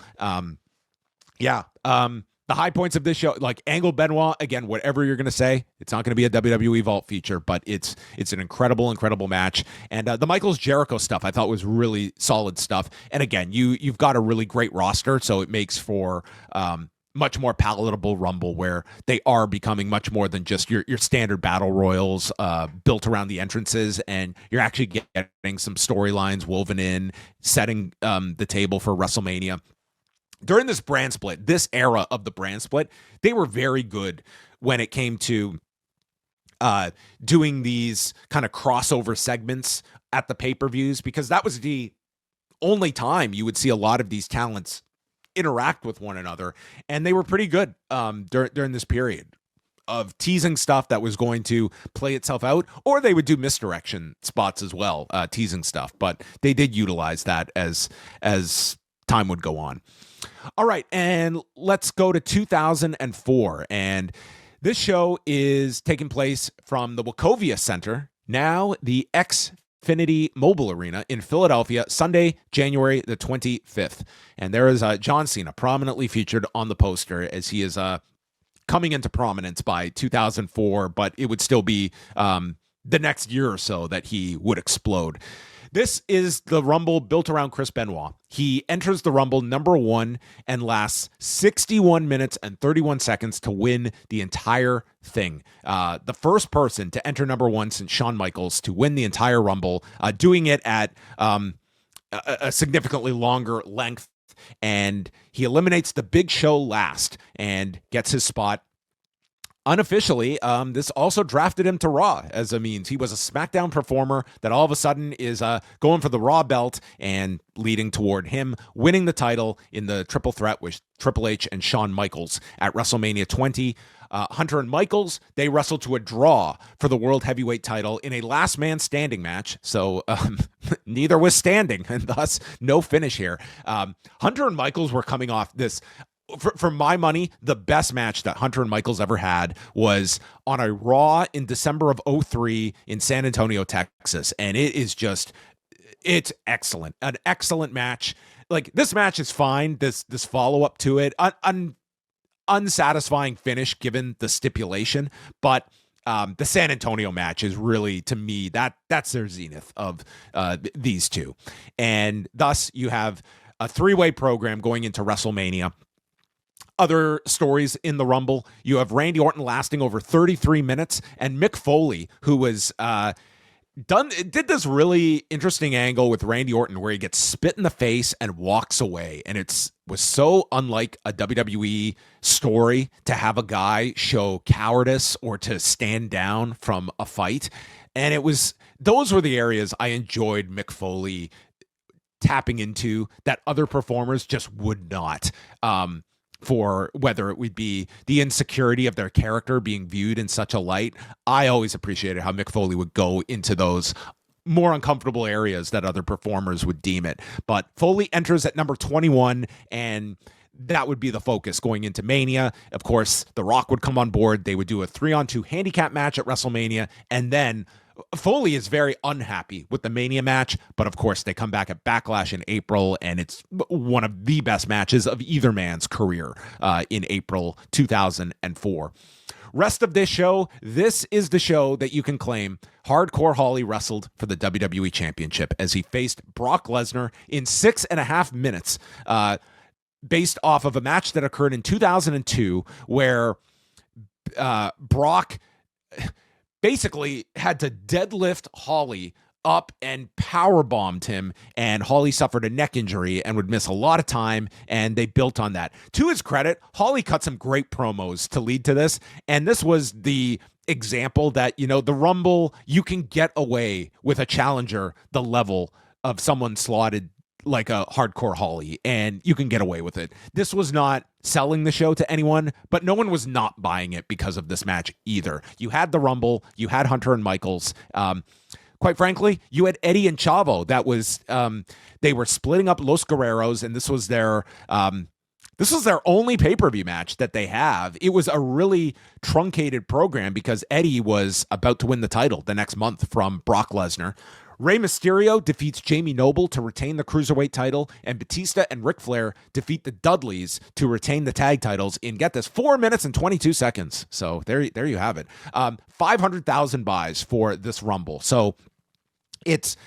The high points of this show, like Angle Benoit, again, whatever you're going to say, it's not going to be a WWE Vault feature, but it's an incredible match. And the Michaels Jericho stuff I thought was really solid stuff. And again, you've got a really great roster, so it makes for much more palatable Rumble, where they are becoming much more than just your standard battle royals built around the entrances, and you're actually getting some storylines woven in, setting the table for WrestleMania. During this brand split, this era of the brand split, they were very good when it came to doing these kind of crossover segments at the pay-per-views, because that was the only time you would see a lot of these talents interact with one another. And they were pretty good during this period of teasing stuff that was going to play itself out, or they would do misdirection spots as well, teasing stuff. But they did utilize that as time would go on. All right, and let's go to 2004. And this show is taking place from the Wachovia Center, now the Xfinity Mobile Arena in Philadelphia, Sunday, January the 25th. And there is John Cena prominently featured on the poster, as he is coming into prominence by 2004, but it would still be the next year or so that he would explode. This is the Rumble built around Chris Benoit. He enters the Rumble number 1 and lasts 61 minutes and 31 seconds to win the entire thing. The first person to enter number 1 since Shawn Michaels to win the entire Rumble, doing it at a significantly longer length. And he eliminates the Big Show last and gets his spot. Unofficially, this also drafted him to Raw as a means. He was a SmackDown performer that all of a sudden is going for the Raw belt and leading toward him winning the title in the triple threat with Triple H and Shawn Michaels at WrestleMania 20. Hunter and Michaels, they wrestled to a draw for the World Heavyweight title in a last man standing match. So neither was standing, and thus no finish here. Hunter and Michaels were coming off this for my money, the best match that Hunter and Michaels ever had was on a Raw in December of 2003 in San Antonio, Texas. And it's excellent. An excellent match. Like, this match is fine. This follow-up to it, unsatisfying finish given the stipulation, but the San Antonio match is really, to me, that's their zenith of these two. And thus you have a three-way program going into WrestleMania. Other stories in the Rumble, you have Randy Orton lasting over 33 minutes, and Mick Foley, who was did this really interesting angle with Randy Orton where he gets spit in the face and walks away. And was so unlike a WWE story to have a guy show cowardice or to stand down from a fight. And those were the areas I enjoyed Mick Foley tapping into that other performers just would not. For whether it would be the insecurity of their character being viewed in such a light. I always appreciated how Mick Foley would go into those more uncomfortable areas that other performers would deem it. But Foley enters at number 21, and that would be the focus going into Mania. Of course, The Rock would come on board. They would do a 3-on-2 handicap match at WrestleMania, and then Foley is very unhappy with the Mania match, but of course they come back at Backlash in April, and it's one of the best matches of either man's career in April 2004. Rest of this show, this is the show that you can claim Hardcore Holly wrestled for the WWE Championship as he faced Brock Lesnar in 6.5 minutes, based off of a match that occurred in 2002 where Brock basically had to deadlift Holly up and power bombed him, and Holly suffered a neck injury and would miss a lot of time, and they built on that. To his credit, Holly cut some great promos to lead to this, and this was the example that, the Rumble, you can get away with a challenger the level of someone slotted like a Hardcore Holly, and you can get away with it. This was not selling the show to anyone, but no one was not buying it because of this match either. You had the Rumble, you had Hunter and Michaels. Quite frankly, you had Eddie and Chavo. That was they were splitting up Los Guerreros, and this was their only pay-per-view match that they have. It was a really truncated program because Eddie was about to win the title the next month from Brock Lesnar. Rey Mysterio defeats Jamie Noble to retain the Cruiserweight title, and Batista and Ric Flair defeat the Dudleys to retain the tag titles in, get this, 4 minutes and 22 seconds. So there you have it. 500,000 buys for this Rumble. So it's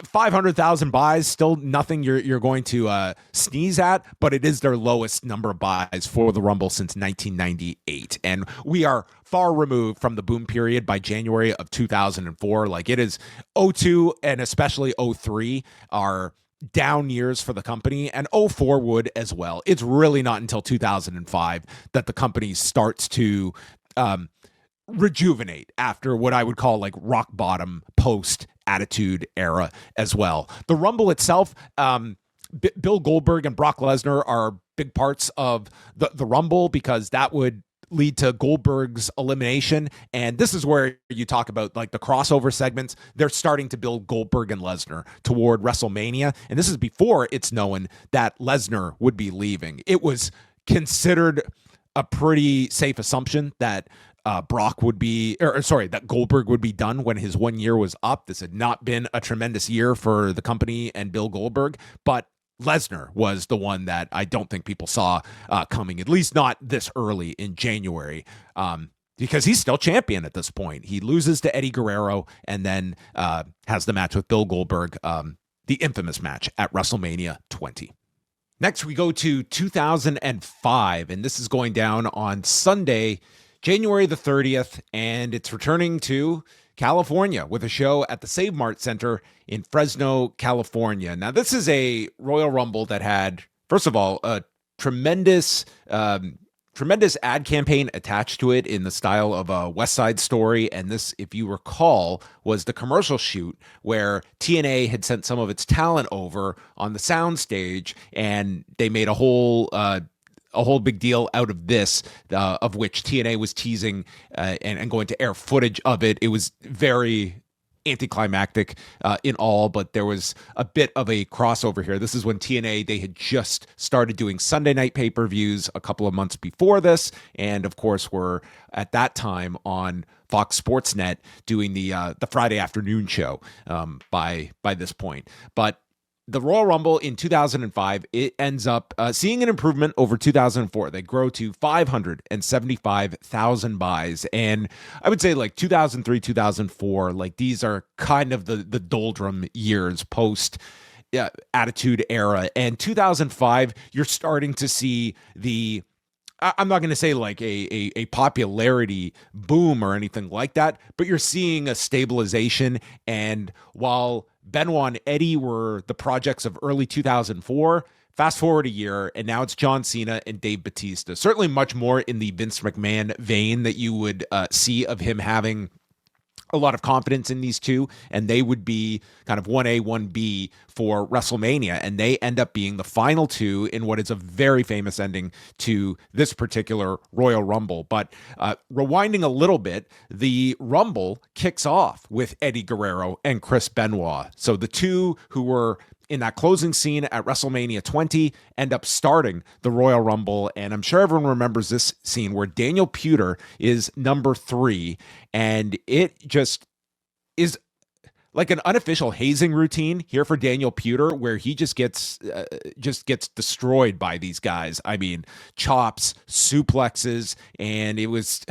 500,000 buys, still nothing you're going to sneeze at, but it is their lowest number of buys for the Rumble since 1998. And we are far removed from the boom period by January of 2004. Like, it is 02 and especially 03 are down years for the company, and 04 would as well. It's really not until 2005 that the company starts to rejuvenate after what I would call like rock bottom post Attitude Era as well. The Rumble itself, Bill Goldberg and Brock Lesnar are big parts of the Rumble because that would lead to Goldberg's elimination. And this is where you talk about like the crossover segments. They're starting to build Goldberg and Lesnar toward WrestleMania. And this is before it's known that Lesnar would be leaving. It was considered a pretty safe assumption that that Goldberg would be done when his 1 year was up. This had not been a tremendous year for the company and Bill Goldberg, but Lesnar was the one that I don't think people saw coming, at least not this early in January, because he's still champion at this point. He loses to Eddie Guerrero and then has the match with Bill Goldberg, the infamous match at WrestleMania 20. Next, we go to 2005, and this is going down on Sunday, January the 30th, and it's returning to California with a show at the Save Mart Center in Fresno, California. Now, this is a Royal Rumble that had, first of all, a tremendous ad campaign attached to it in the style of a West Side Story. And this, if you recall, was the commercial shoot where TNA had sent some of its talent over on the sound stage, and they made a whole big deal out of this, of which TNA was teasing and going to air footage of it. It was very anticlimactic in all, but there was a bit of a crossover here. This is when TNA, they had just started doing Sunday night pay-per-views a couple of months before this, and of course were at that time on Fox Sports Net doing the Friday afternoon show by this point. But the Royal Rumble in 2005, it ends up seeing an improvement over 2004. They grow to 575,000 buys. And I would say like 2003, 2004, like these are kind of the doldrum years post Attitude Era. And 2005, you're starting to see I'm not going to say like a popularity boom or anything like that, but you're seeing a stabilization. And while Benoit and Eddie were the projects of early 2004, fast forward a year, and now it's John Cena and Dave Bautista. Certainly much more in the Vince McMahon vein that you would see of him having a lot of confidence in these two, and they would be kind of 1A, 1B for WrestleMania, and they end up being the final two in what is a very famous ending to this particular Royal Rumble. But rewinding a little bit, the Rumble kicks off with Eddie Guerrero and Chris Benoit. So the two who were in that closing scene at WrestleMania 20 end up starting the Royal Rumble. And I'm sure everyone remembers this scene where Daniel Puder is number 3, and it just is like an unofficial hazing routine here for Daniel Puder, where he just gets destroyed by these guys. I mean, chops, suplexes, and it was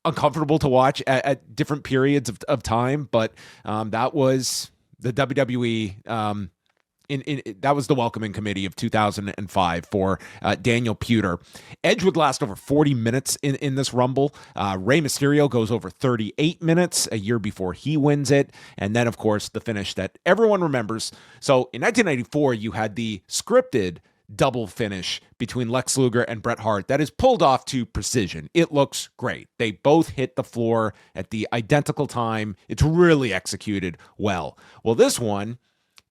uncomfortable to watch at different periods of time. But that was the WWE. That was the welcoming committee of 2005 for Daniel Puder. Edge would last over 40 minutes in this Rumble. Rey Mysterio goes over 38 minutes a year before he wins it. And then, of course, the finish that everyone remembers. So in 1994, you had the scripted double finish between Lex Luger and Bret Hart that is pulled off to precision. It looks great. They both hit the floor at the identical time. It's really executed well. Well, this one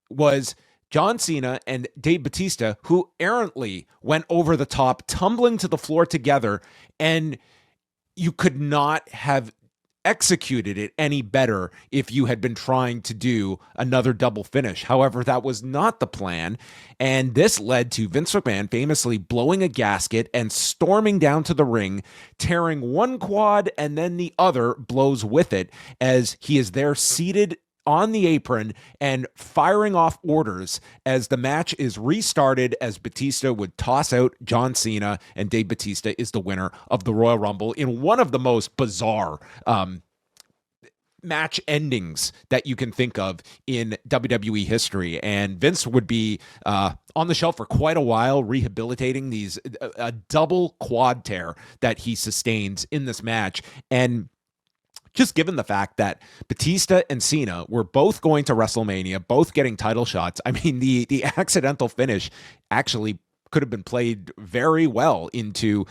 was John Cena and Dave Bautista, who errantly went over the top, tumbling to the floor together, and you could not have executed it any better if you had been trying to do another double finish. However, that was not the plan, and this led to Vince McMahon famously blowing a gasket and storming down to the ring, tearing one quad, and then the other blows with it as he is there seated on the apron and firing off orders as the match is restarted, as Batista would toss out John Cena, and Dave Bautista is the winner of the Royal Rumble in one of the most bizarre match endings that you can think of in WWE history. And Vince would be on the shelf for quite a while, rehabilitating a double quad tear that he sustains in this match. And just given the fact that Batista and Cena were both going to WrestleMania, both getting title shots, I mean, the accidental finish actually could have been played very well into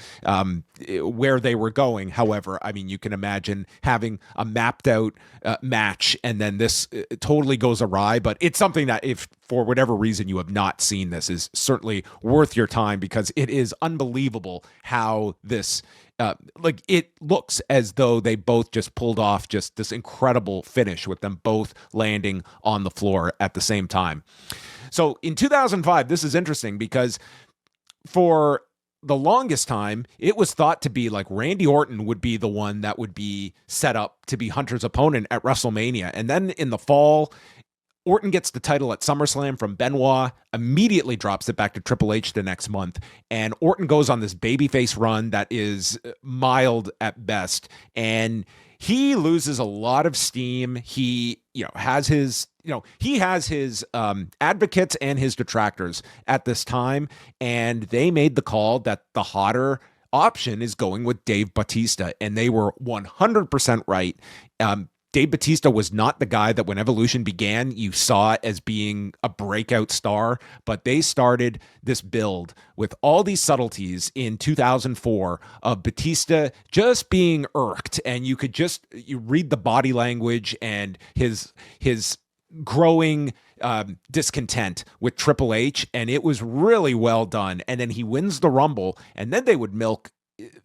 where they were going. However, I mean, you can imagine having a mapped out match and then this totally goes awry. But it's something that, if for whatever reason you have not seen this, is certainly worth your time, because it is unbelievable how this it looks as though they both just pulled off just this incredible finish with them both landing on the floor at the same time. So in 2005, this is interesting because for the longest time, it was thought to be like Randy Orton would be the one that would be set up to be Hunter's opponent at WrestleMania. And then in the fall, Orton gets the title at SummerSlam from Benoit, immediately drops it back to Triple H the next month, and Orton goes on this babyface run that is mild at best, and he loses a lot of steam. He, has his advocates and his detractors at this time, and they made the call that the hotter option is going with Dave Bautista, and they were 100% right. Dave Bautista was not the guy that when Evolution began, you saw as being a breakout star, but they started this build with all these subtleties in 2004 of Bautista just being irked, and you read the body language and his growing discontent with Triple H, and it was really well done. And then he wins the Rumble, and then they would milk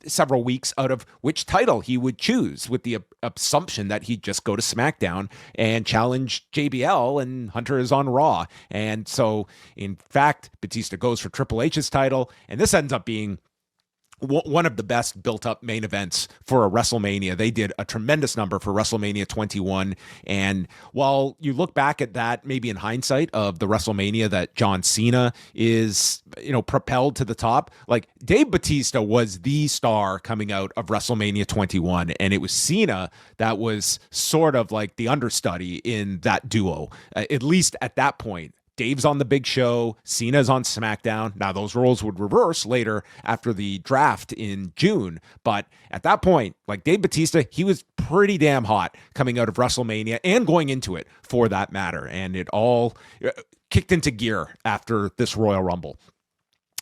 several weeks out of which title he would choose, with the assumption that he'd just go to SmackDown and challenge JBL, and Hunter is on Raw. And so, in fact, Batista goes for Triple H's title, and this ends up being one of the best built-up main events for a WrestleMania. They did a tremendous number for WrestleMania 21, and while you look back at that, maybe in hindsight, of the WrestleMania that John Cena is, propelled to the top, like, Dave Batista was the star coming out of WrestleMania 21, and it was Cena that was sort of like the understudy in that duo, at least at that point. Dave's on the Big Show, Cena's on SmackDown. Now, those roles would reverse later after the draft in June. But at that point, like, Dave Batista, he was pretty damn hot coming out of WrestleMania and going into it, for that matter. And it all kicked into gear after this Royal Rumble.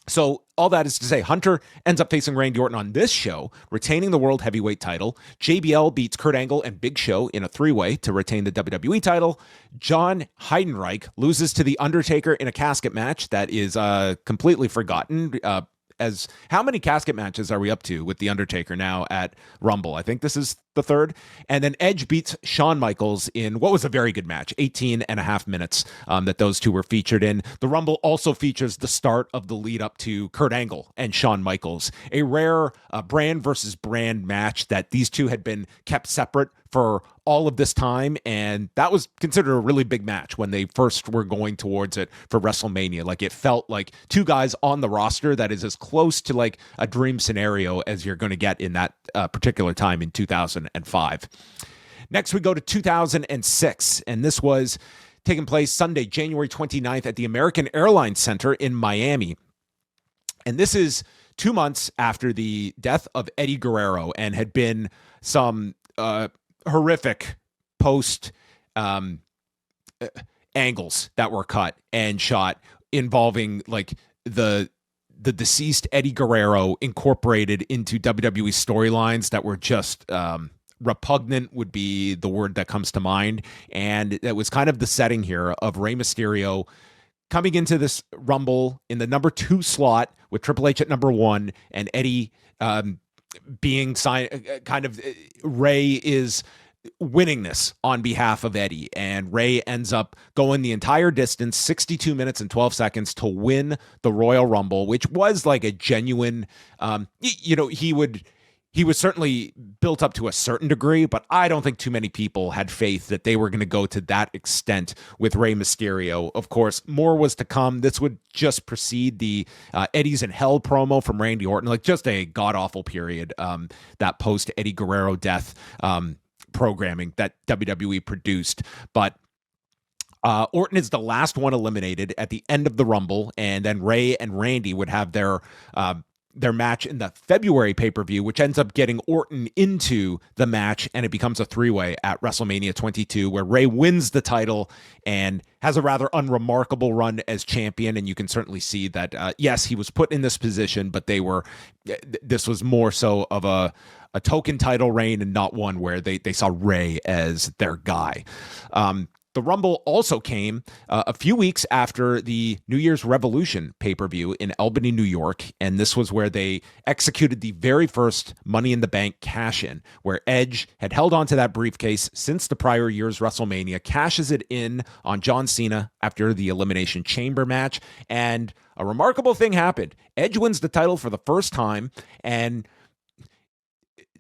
So all that is to say, Hunter ends up facing Randy Orton on this show, retaining the World Heavyweight title. JBL beats Kurt Angle and Big Show in a three-way to retain the WWE title. John Heidenreich loses to The Undertaker in a casket match that is completely forgotten. As how many casket matches are we up to with The Undertaker now at Rumble? I think this is the third. And then Edge beats Shawn Michaels in what was a very good match, 18 and a half minutes that those two were featured in. The Rumble also features the start of the lead up to Kurt Angle and Shawn Michaels, a rare brand versus brand match that these two had been kept separate for all of this time, and that was considered a really big match when they first were going towards it for WrestleMania. Like, it felt like two guys on the roster that is as close to like a dream scenario as you're going to get in that particular time in 2005. Next, we go to 2006, and this was taking place Sunday, January 29th at the American Airlines Center in Miami. And this is 2 months after the death of Eddie Guerrero, and had been some horrific post angles that were cut and shot involving like the deceased Eddie Guerrero incorporated into WWE storylines that were just repugnant, would be the word that comes to mind. And that was kind of the setting here of Rey Mysterio coming into this Rumble in the number 2 slot with Triple H at number 1, and Eddie being kind of Rey is winning this on behalf of Eddie, and Rey ends up going the entire distance, 62 minutes and 12 seconds, to win the Royal Rumble, which was like a genuine, he was certainly built up to a certain degree, but I don't think too many people had faith that they were going to go to that extent with Rey Mysterio. Of course, more was to come. This would just precede the Eddie's in Hell promo from Randy Orton, like just a god-awful period, that post-Eddie Guerrero death programming that WWE produced. But Orton is the last one eliminated at the end of the Rumble, and then Rey and Randy would have their match in the February pay-per-view, which ends up getting Orton into the match, and it becomes a three-way at WrestleMania 22, where Rey wins the title and has a rather unremarkable run as champion. And you can certainly see that, yes, he was put in this position, but this was more so of a token title reign and not one where they saw Rey as their guy. The Rumble also came a few weeks after the New Year's Revolution pay-per-view in Albany, New York, and this was where they executed the very first Money in the Bank cash-in, where Edge had held on to that briefcase since the prior year's WrestleMania, cashes it in on John Cena after the Elimination Chamber match, and a remarkable thing happened. Edge wins the title for the first time, and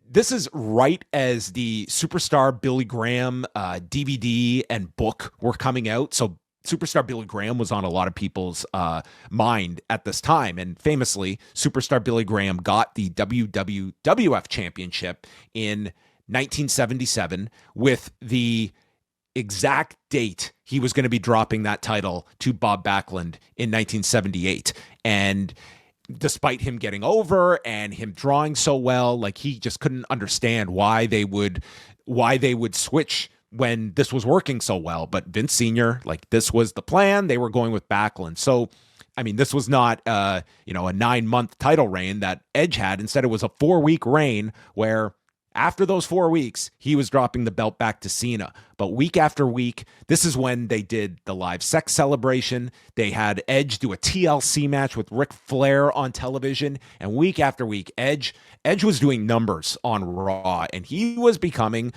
this is right as the Superstar Billy Graham DVD and book were coming out. So Superstar Billy Graham was on a lot of people's mind at this time. And famously, Superstar Billy Graham got the WWF Championship in 1977 with the exact date he was going to be dropping that title to Bob Backlund in 1978. And despite him getting over and him drawing so well, like, he just couldn't understand why they would switch when this was working so well. But Vince Sr., like, this was the plan. They were going with Backlund. So, I mean, this was not a 9-month title reign that Edge had. Instead, it was a 4-week reign where After those 4 weeks, he was dropping the belt back to Cena. But week after week, this is when they did the live sex celebration. They had Edge do a TLC match with Ric Flair on television. And week after week, Edge was doing numbers on Raw. And he was becoming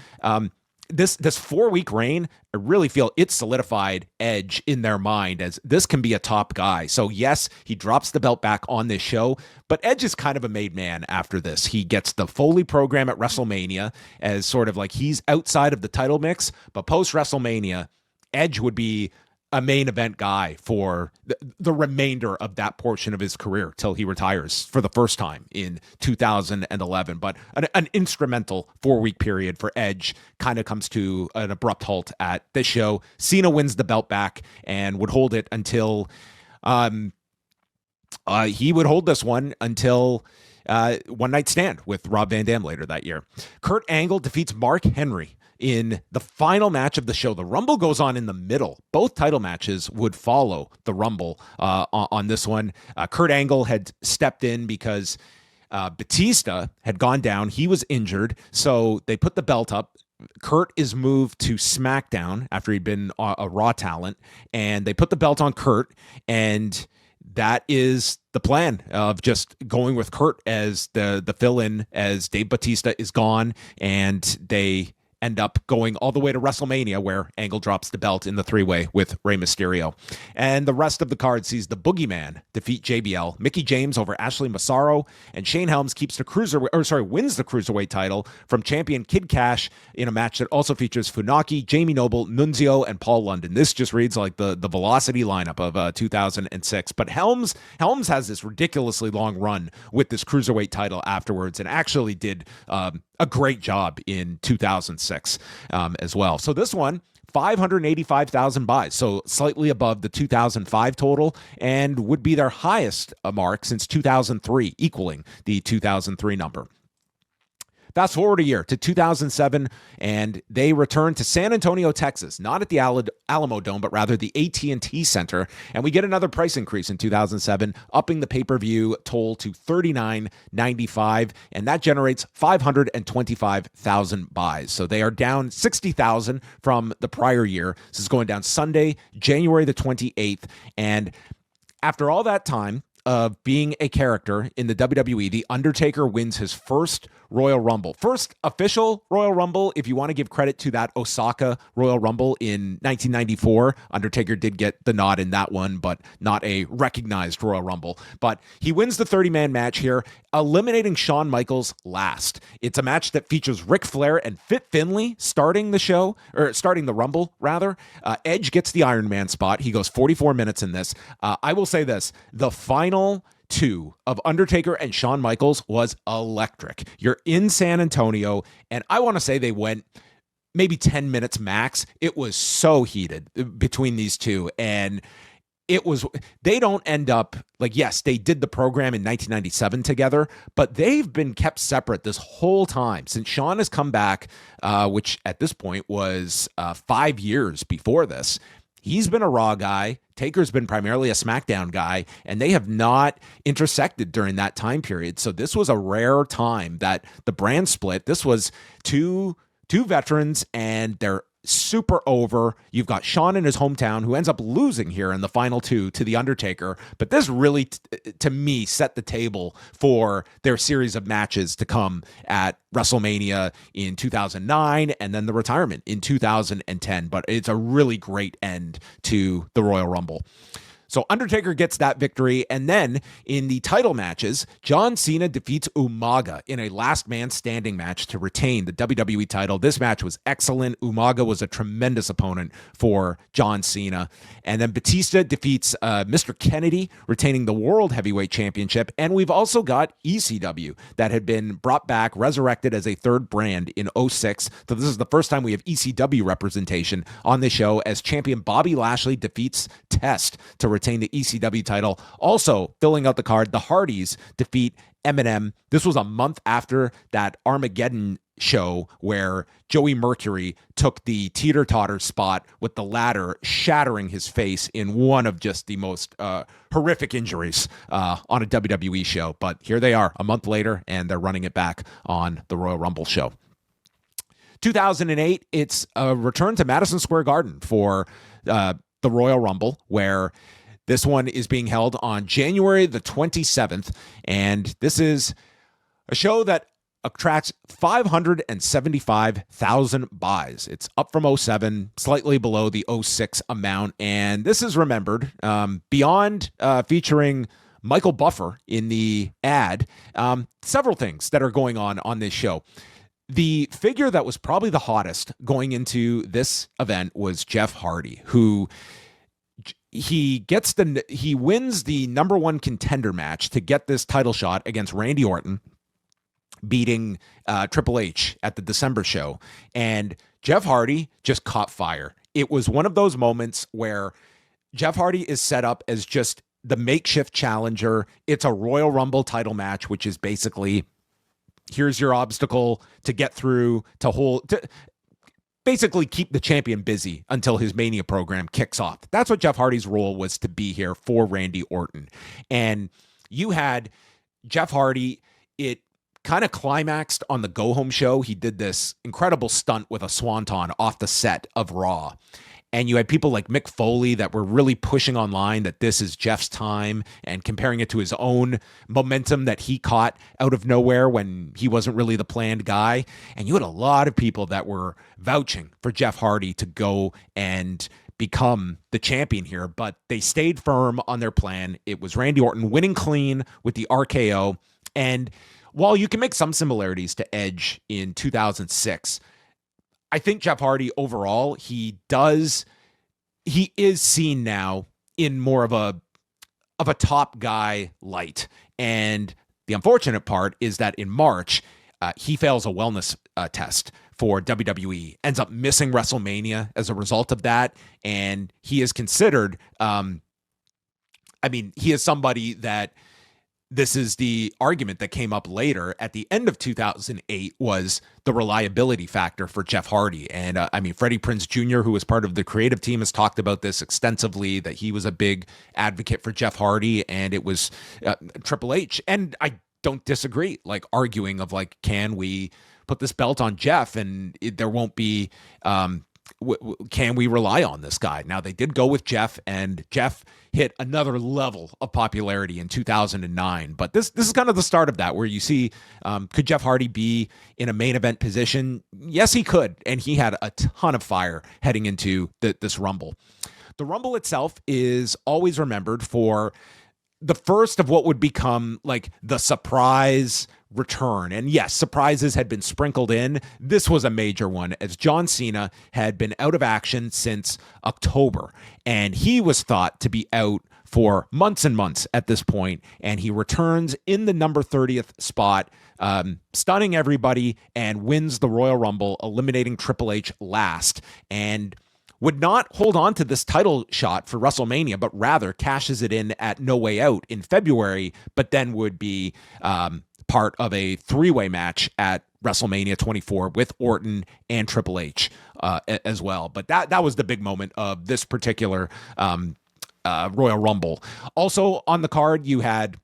this 4-week reign. I really feel it solidified Edge in their mind as this can be a top guy. So yes, he drops the belt back on this show, but Edge is kind of a made man after this. He gets the Foley program at WrestleMania as sort of like he's outside of the title mix, but post WrestleMania, Edge would be a main event guy for the remainder of that portion of his career till he retires for the first time in 2011. But an instrumental 4-week period for Edge kind of comes to an abrupt halt at this show. Cena wins the belt back and would hold it until he would hold this one until One Night Stand with Rob Van Dam later that year. Kurt Angle defeats Mark Henry in the final match of the show. The Rumble goes on in the middle. Both title matches would follow the Rumble on this one. Kurt Angle had stepped in because Batista had gone down. He was injured, so they put the belt up. Kurt is moved to SmackDown after he'd been a Raw talent, and they put the belt on Kurt, and that is the plan of just going with Kurt as the fill-in as Dave Batista is gone, and they end up going all the way to WrestleMania where Angle drops the belt in the 3-way with Rey Mysterio. And the rest of the card sees the Boogeyman defeat JBL, Mickie James over Ashley Massaro, and Shane Helms wins the Cruiserweight title from champion Kid Cash in a match that also features Funaki, Jamie Noble, Nunzio, and Paul London. This just reads like the Velocity lineup of 2006. But Helms has this ridiculously long run with this Cruiserweight title afterwards and actually did a great job in 2006 as well. So this one, 585,000 buys, so slightly above the 2005 total, and would be their highest mark since 2003, equaling the 2003 number. Fast forward a year to 2007, and they return to San Antonio, Texas, not at the Alamo Dome, but rather the AT&T Center. And we get another price increase in 2007, upping the pay-per-view toll to $39.95, and that generates 525,000 buys. So they are down 60,000 from the prior year. This is going down Sunday, January the 28th, and after all that time of being a character in the WWE, The Undertaker wins his first Royal Rumble. First official Royal Rumble, if you want to give credit to that Osaka Royal Rumble in 1994. Undertaker did get the nod in that one, but not a recognized Royal Rumble. But he wins the 30-man match here, eliminating Shawn Michaels last. It's a match that features Ric Flair and Fit Finlay starting the Rumble, rather. Edge gets the Iron Man spot. He goes 44 minutes in this. I will say this, the final two of Undertaker and Shawn Michaels was electric. You're in San Antonio, and I want to say they went maybe 10 minutes max. It was so heated between these two, and they don't end up like, yes, they did the program in 1997 together, but they've been kept separate this whole time since Shawn has come back, which at this point was 5 years before this. He's been a Raw guy. Taker's been primarily a SmackDown guy, and they have not intersected during that time period. So this was a rare time that the brand split. This was two veterans, and they're super over. You've got Shawn in his hometown, who ends up losing here in the final two to The Undertaker. But this really, to me, set the table for their series of matches to come at WrestleMania in 2009 and then the retirement in 2010. But it's a really great end to the Royal Rumble. So Undertaker gets that victory, and then in the title matches, John Cena defeats Umaga in a last man standing match to retain the WWE title. This match was excellent. Umaga was a tremendous opponent for John Cena. And then Batista defeats Mr. Kennedy, retaining the World Heavyweight Championship. And we've also got ECW that had been brought back, resurrected as a third brand in 2006. So this is the first time we have ECW representation on the show, as champion Bobby Lashley defeats Test to retain the ECW title. Also filling out the card, the Hardys defeat Eminem. This was a month after that Armageddon show where Joey Mercury took the teeter-totter spot with the ladder shattering his face in one of just the most horrific injuries on a WWE show. But here they are a month later, and they're running it back on the Royal Rumble show. 2008, it's a return to Madison Square Garden for the Royal Rumble, where this one is being held on January the 27th, and this is a show that attracts 575,000 buys. It's up from 07, slightly below the 06 amount, and this is remembered beyond featuring Michael Buffer in the ad, several things that are going on this show. The figure that was probably the hottest going into this event was Jeff Hardy, who he wins the number one contender match to get this title shot against Randy Orton, beating Triple H at the December show. And Jeff Hardy just caught fire. It was one of those moments where Jeff Hardy is set up as just the makeshift challenger. It's a Royal Rumble title match, which is basically, here's your obstacle to get through, to basically keep the champion busy until his Mania program kicks off. That's what Jeff Hardy's role was, to be here for Randy Orton. And you had Jeff Hardy, it kind of climaxed on the Go Home show. He did this incredible stunt with a swanton off the set of Raw. And you had people like Mick Foley that were really pushing online that this is Jeff's time and comparing it to his own momentum that he caught out of nowhere when he wasn't really the planned guy. And you had a lot of people that were vouching for Jeff Hardy to go and become the champion here, but they stayed firm on their plan. It was Randy Orton winning clean with the RKO. And while you can make some similarities to Edge in 2006, I think Jeff Hardy overall, he is seen now in more of a top guy light. And the unfortunate part is that in March, he fails a wellness test for WWE, ends up missing WrestleMania as a result of that. And he is considered, he is somebody that, this is the argument that came up later at the end of 2008, was the reliability factor for Jeff Hardy. And Freddie Prinze Jr., who was part of the creative team, has talked about this extensively, that he was a big advocate for Jeff Hardy, and it was Triple H. And I don't disagree, like arguing of like, can we put this belt on Jeff and there won't be, can we rely on this guy? Now, they did go with Jeff, and Jeff hit another level of popularity in 2009. But this is kind of the start of that, where you see, could Jeff Hardy be in a main event position? Yes, he could. And he had a ton of fire heading into this Rumble. The Rumble itself is always remembered for the first of what would become like the surprise return. And yes, surprises had been sprinkled in. This was a major one, as John Cena had been out of action since October, and he was thought to be out for months and months at this point, and he returns in the number 30th spot, stunning everybody, and wins the Royal Rumble, eliminating Triple H last, and would not hold on to this title shot for WrestleMania, but rather cashes it in at No Way Out in February, but then would be part of a three-way match at WrestleMania 24 with Orton and Triple H as well. But that was the big moment of this particular Royal Rumble. Also on the card, you had,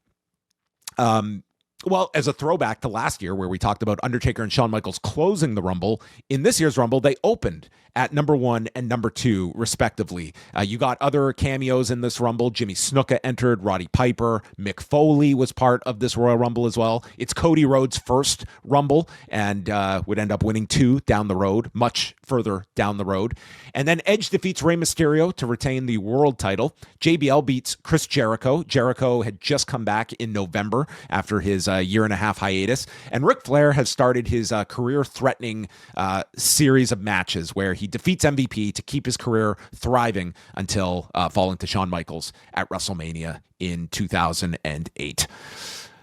as a throwback to last year where we talked about Undertaker and Shawn Michaels closing the Rumble, in this year's Rumble, they opened at number 1 and number 2, respectively. You got other cameos in this Rumble. Jimmy Snuka entered, Roddy Piper, Mick Foley was part of this Royal Rumble as well. It's Cody Rhodes' first Rumble, and would end up winning 2 down the road, much further down the road. And then Edge defeats Rey Mysterio to retain the world title. JBL beats Chris Jericho. Jericho had just come back in November after his year-and-a-half hiatus. And Ric Flair has started his career-threatening series of matches where he defeats MVP to keep his career thriving until falling to Shawn Michaels at WrestleMania in 2008.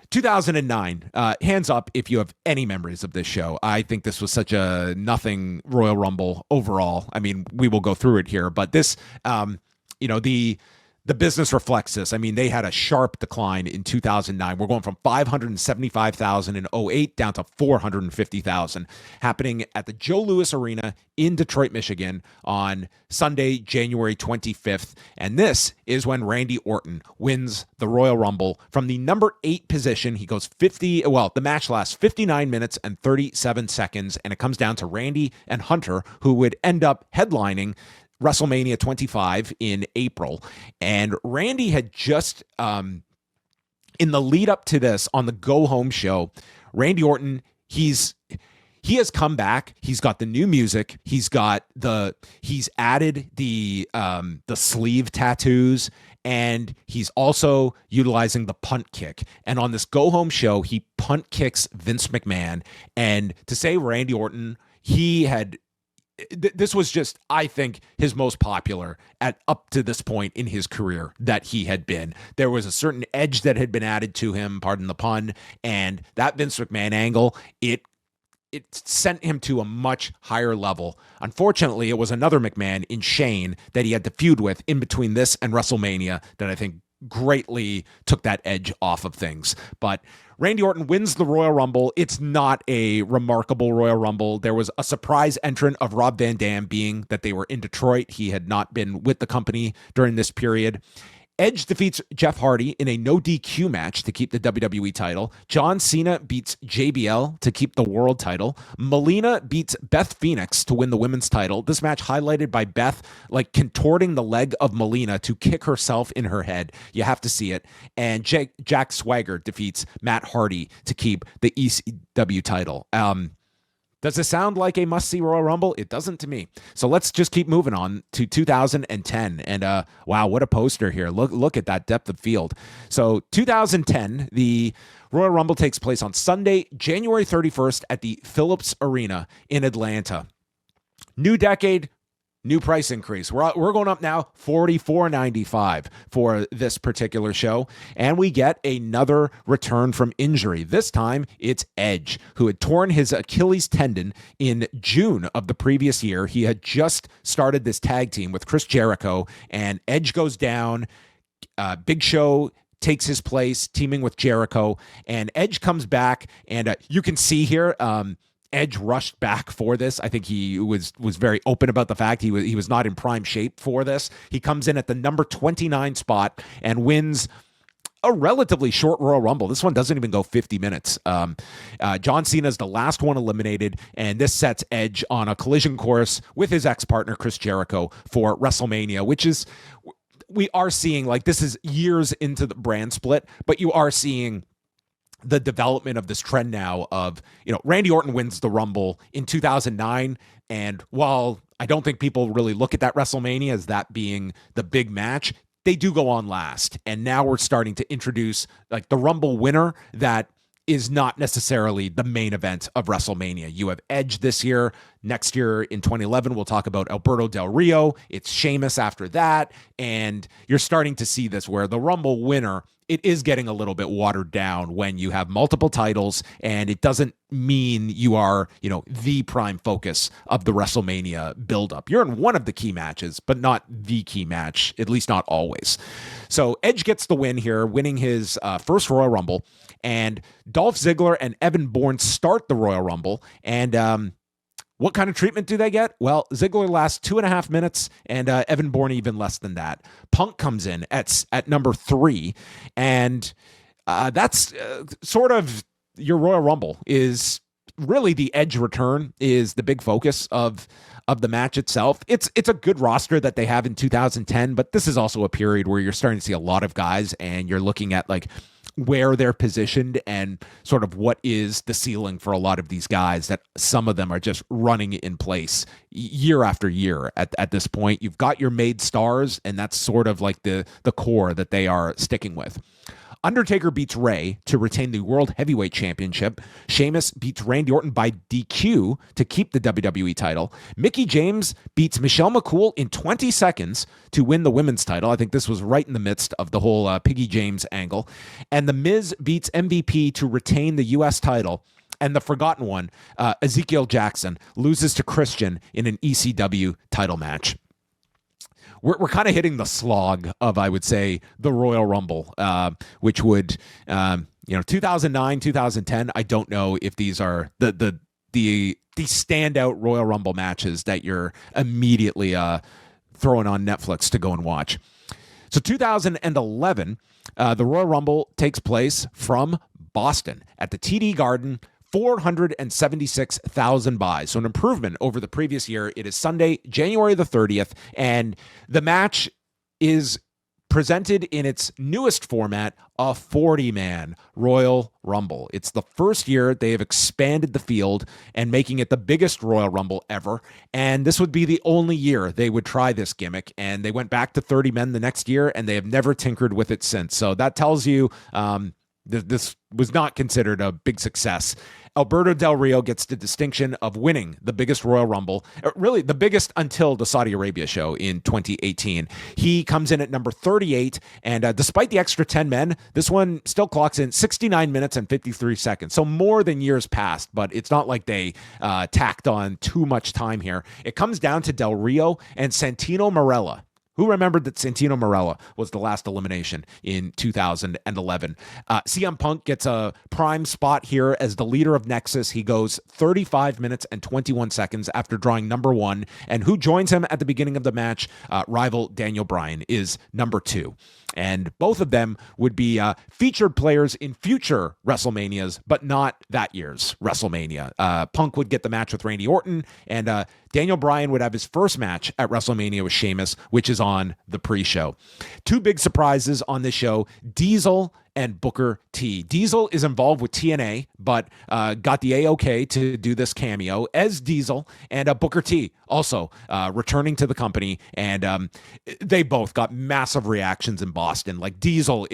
2009, hands up if you have any memories of this show. I think this was such a nothing Royal Rumble overall. I mean, we will go through it here, but this, the the business reflects this. I mean, they had a sharp decline in 2009. We're going from 575,000 in '08 down to 450,000, happening at the Joe Louis Arena in Detroit, Michigan on Sunday, January 25th. And this is when Randy Orton wins the Royal Rumble from the number 8 position. He goes the match lasts 59 minutes and 37 seconds, and it comes down to Randy and Hunter, who would end up headlining WrestleMania 25 in April. And Randy had just, in the lead up to this, on the Go Home show, Randy Orton, he has come back. He's got the new music. He's added the sleeve tattoos, and he's also utilizing the punt kick. And on this Go Home show, he punt kicks Vince McMahon. And to say Randy Orton, this was just, I think, his most popular at up to this point in his career that he had been. There was a certain edge that had been added to him, pardon the pun, and that Vince McMahon angle, it sent him to a much higher level. Unfortunately, it was another McMahon in Shane that he had to feud with in between this and WrestleMania that I think greatly took that edge off of things. But Randy Orton wins the Royal Rumble. It's not a remarkable Royal Rumble. There was a surprise entrant of Rob Van Dam, being that they were in Detroit. He had not been with the company during this period. Edge defeats Jeff Hardy in a no DQ match to keep the WWE title. John Cena beats JBL to keep the world title. Melina beats Beth Phoenix to win the women's title. This match highlighted by Beth contorting the leg of Melina to kick herself in her head. You have to see it. And Jack Swagger defeats Matt Hardy to keep the ECW title. Does it sound like a must-see Royal Rumble? It doesn't to me. So let's just keep moving on to 2010. And wow, what a poster here. Look at that depth of field. So 2010, the Royal Rumble takes place on Sunday, January 31st at the Phillips Arena in Atlanta. New decade, new price increase. We're going up now $44.95 for this particular show, and we get another return from injury. This time it's Edge, who had torn his Achilles tendon in June of the previous year. He had just started this tag team with Chris Jericho, and Edge goes down. Big Show takes his place, teaming with Jericho, and Edge comes back, and you can see here, Edge rushed back for this. I think he was very open about the fact he was not in prime shape for this. He comes in at the number 29 spot and wins a relatively short Royal Rumble. This one doesn't even go 50 minutes. John Cena is the last one eliminated, and this sets Edge on a collision course with his ex-partner Chris Jericho for WrestleMania, which is, we are seeing, this is years into the brand split, but you are seeing the development of this trend now of, Randy Orton wins the Rumble in 2009. And while I don't think people really look at that WrestleMania as that being the big match, they do go on last. And now we're starting to introduce the Rumble winner that is not necessarily the main event of WrestleMania. You have Edge this year. Next year in 2011, we'll talk about Alberto Del Rio. It's Sheamus after that. And you're starting to see this where the Rumble winner, it is getting a little bit watered down when you have multiple titles, and it doesn't mean you are, the prime focus of the WrestleMania buildup. You're in one of the key matches, but not the key match, at least not always. So Edge gets the win here, winning his first Royal Rumble, and Dolph Ziggler and Evan Bourne start the Royal Rumble, and what kind of treatment do they get? Well, Ziggler lasts 2.5 minutes, and Evan Bourne even less than that. Punk comes in at number 3, and that's sort of your Royal Rumble. Is really the Edge return is the big focus of the match itself. It's a good roster that they have in 2010, but this is also a period where you're starting to see a lot of guys, and you're looking at where they're positioned and sort of what is the ceiling for a lot of these guys, that some of them are just running in place year after year at this point. You've got your made stars, and that's sort of the core that they are sticking with. Undertaker beats Ray to retain the World Heavyweight Championship. Sheamus beats Randy Orton by DQ to keep the WWE title. Mickie James beats Michelle McCool in 20 seconds to win the women's title. I think this was right in the midst of the whole Piggy James angle. And The Miz beats MVP to retain the U.S. title. And the forgotten one, Ezekiel Jackson, loses to Christian in an ECW title match. we're kind of hitting the slog of, I would say, the Royal Rumble, which would, 2009, 2010. I don't know if these are the standout Royal Rumble matches that you're immediately throwing on Netflix to go and watch. So 2011, the Royal Rumble takes place from Boston at the TD Garden. 476,000 buys. So an improvement over the previous year. It is Sunday, January the 30th, and the match is presented in its newest format, a 40-man Royal Rumble. It's the first year they have expanded the field and making it the biggest Royal Rumble ever. And this would be the only year they would try this gimmick. And they went back to 30 men the next year, and they have never tinkered with it since. So that tells you this was not considered a big success. Alberto Del Rio gets the distinction of winning the biggest Royal Rumble, really the biggest until the Saudi Arabia show in 2018. He comes in at number 38, and despite the extra 10 men, this one still clocks in 69 minutes and 53 seconds. So more than years past, but it's not like they tacked on too much time here. It comes down to Del Rio and Santino Marella. Who remembered that Santino Marella was the last elimination in 2011? CM Punk gets a prime spot here as the leader of Nexus. He goes 35 minutes and 21 seconds after drawing number 1. And who joins him at the beginning of the match? Rival Daniel Bryan is number 2. And both of them would be featured players in future WrestleManias, but not that year's WrestleMania. Punk would get the match with Randy Orton, and Daniel Bryan would have his first match at WrestleMania with Sheamus, which is on the pre-show. Two big surprises on this show: Diesel and Booker T. Diesel is involved with TNA, but got the A-OK to do this cameo as Diesel, and Booker T also returning to the company, and they both got massive reactions in Boston. Like Diesel,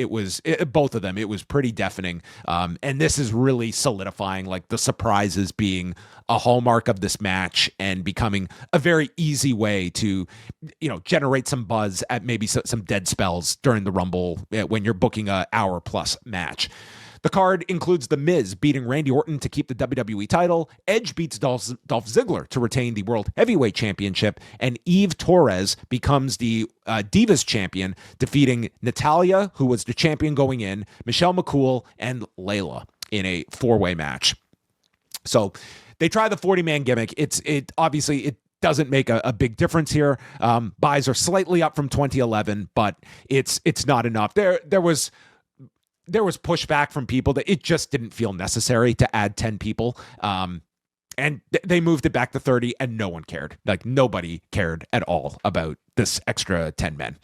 both of them, it was pretty deafening, and this is really solidifying like the surprises being a hallmark of this match and becoming a very easy way to, generate some buzz at maybe some dead spells during the Rumble when you're booking an hour-plus match. The card includes The Miz beating Randy Orton to keep the WWE title, Edge beats Dolph Ziggler to retain the World Heavyweight Championship, and Eve Torres becomes the Divas Champion, defeating Natalya, who was the champion going in, Michelle McCool, and Layla in a 4-way match. So they try the 40-man gimmick. It obviously doesn't make a big difference here. Buys are slightly up from 2011, but it's not enough. There was pushback from people that it just didn't feel necessary to add 10 people. And they moved it back to 30, and no one cared. Like nobody cared at all about this extra 10 men.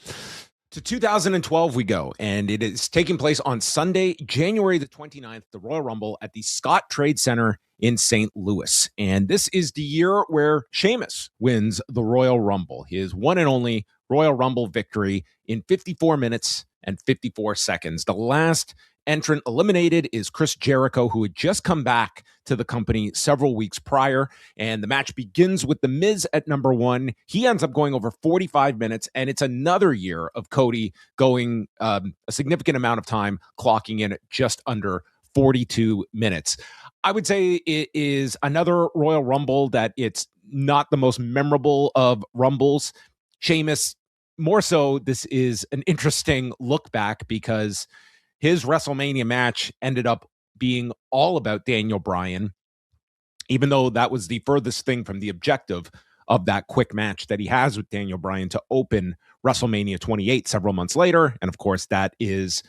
To 2012 we go, and it is taking place on Sunday, January the 29th, the Royal Rumble at the Scott Trade Center in St. Louis. And this is the year where Sheamus wins the Royal Rumble, his one and only Royal Rumble victory in 54 minutes and 54 seconds. The last entrant eliminated is Chris Jericho, who had just come back to the company several weeks prior, and the match begins with The Miz at number 1. He ends up going over 45 minutes, and it's another year of Cody going a significant amount of time, clocking in at just under 42 minutes. I would say it is another Royal Rumble that it's not the most memorable of Rumbles. Sheamus, more so, this is an interesting look back because his WrestleMania match ended up being all about Daniel Bryan, even though that was the furthest thing from the objective of that quick match that he has with Daniel Bryan to open WrestleMania 28 several months later. And of course, that is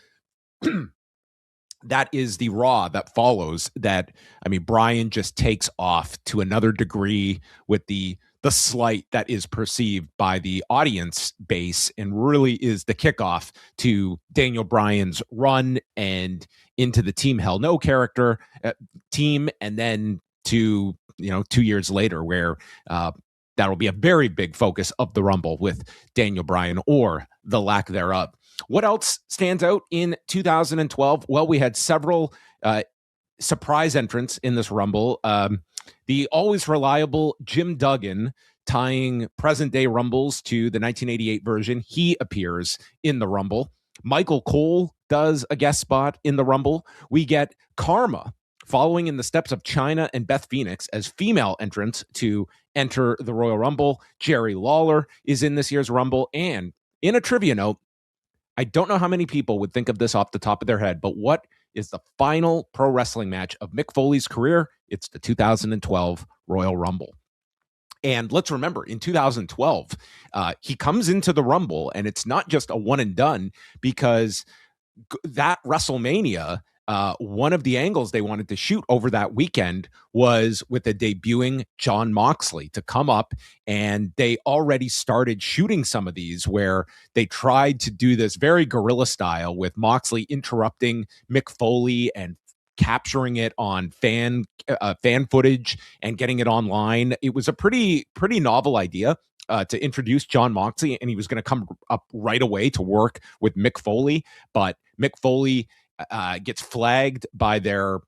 that is the Raw that follows that. I mean, Bryan just takes off to another degree with the slight that is perceived by the audience base, and really is the kickoff to Daniel Bryan's run and into the Team Hell No character team, and then to 2 years later where that'll be a very big focus of the Rumble with Daniel Bryan, or the lack thereof. What else stands out in 2012? Well, we had several surprise entrants in this Rumble. The always reliable Jim Duggan, tying present-day Rumbles to the 1988 version. He appears in the Rumble. Michael Cole does a guest spot in the Rumble. We get Karma following in the steps of Chyna and Beth Phoenix as female entrants to enter the Royal Rumble. Jerry Lawler is in this year's Rumble. And in a trivia note, I don't know how many people would think of this off the top of their head, but what is the final pro wrestling match of Mick Foley's career? It's the 2012 Royal Rumble. And let's remember, in 2012, he comes into the Rumble, and it's not just a one and done, because that WrestleMania, one of the angles they wanted to shoot over that weekend was with the debuting Jon Moxley to come up, and they already started shooting some of these where they tried to do this very guerrilla style with Moxley interrupting Mick Foley and capturing it on fan footage and getting it online. It was a pretty novel idea to introduce Jon Moxley, and he was going to come up right away to work with Mick Foley, but Mick Foley gets flagged by their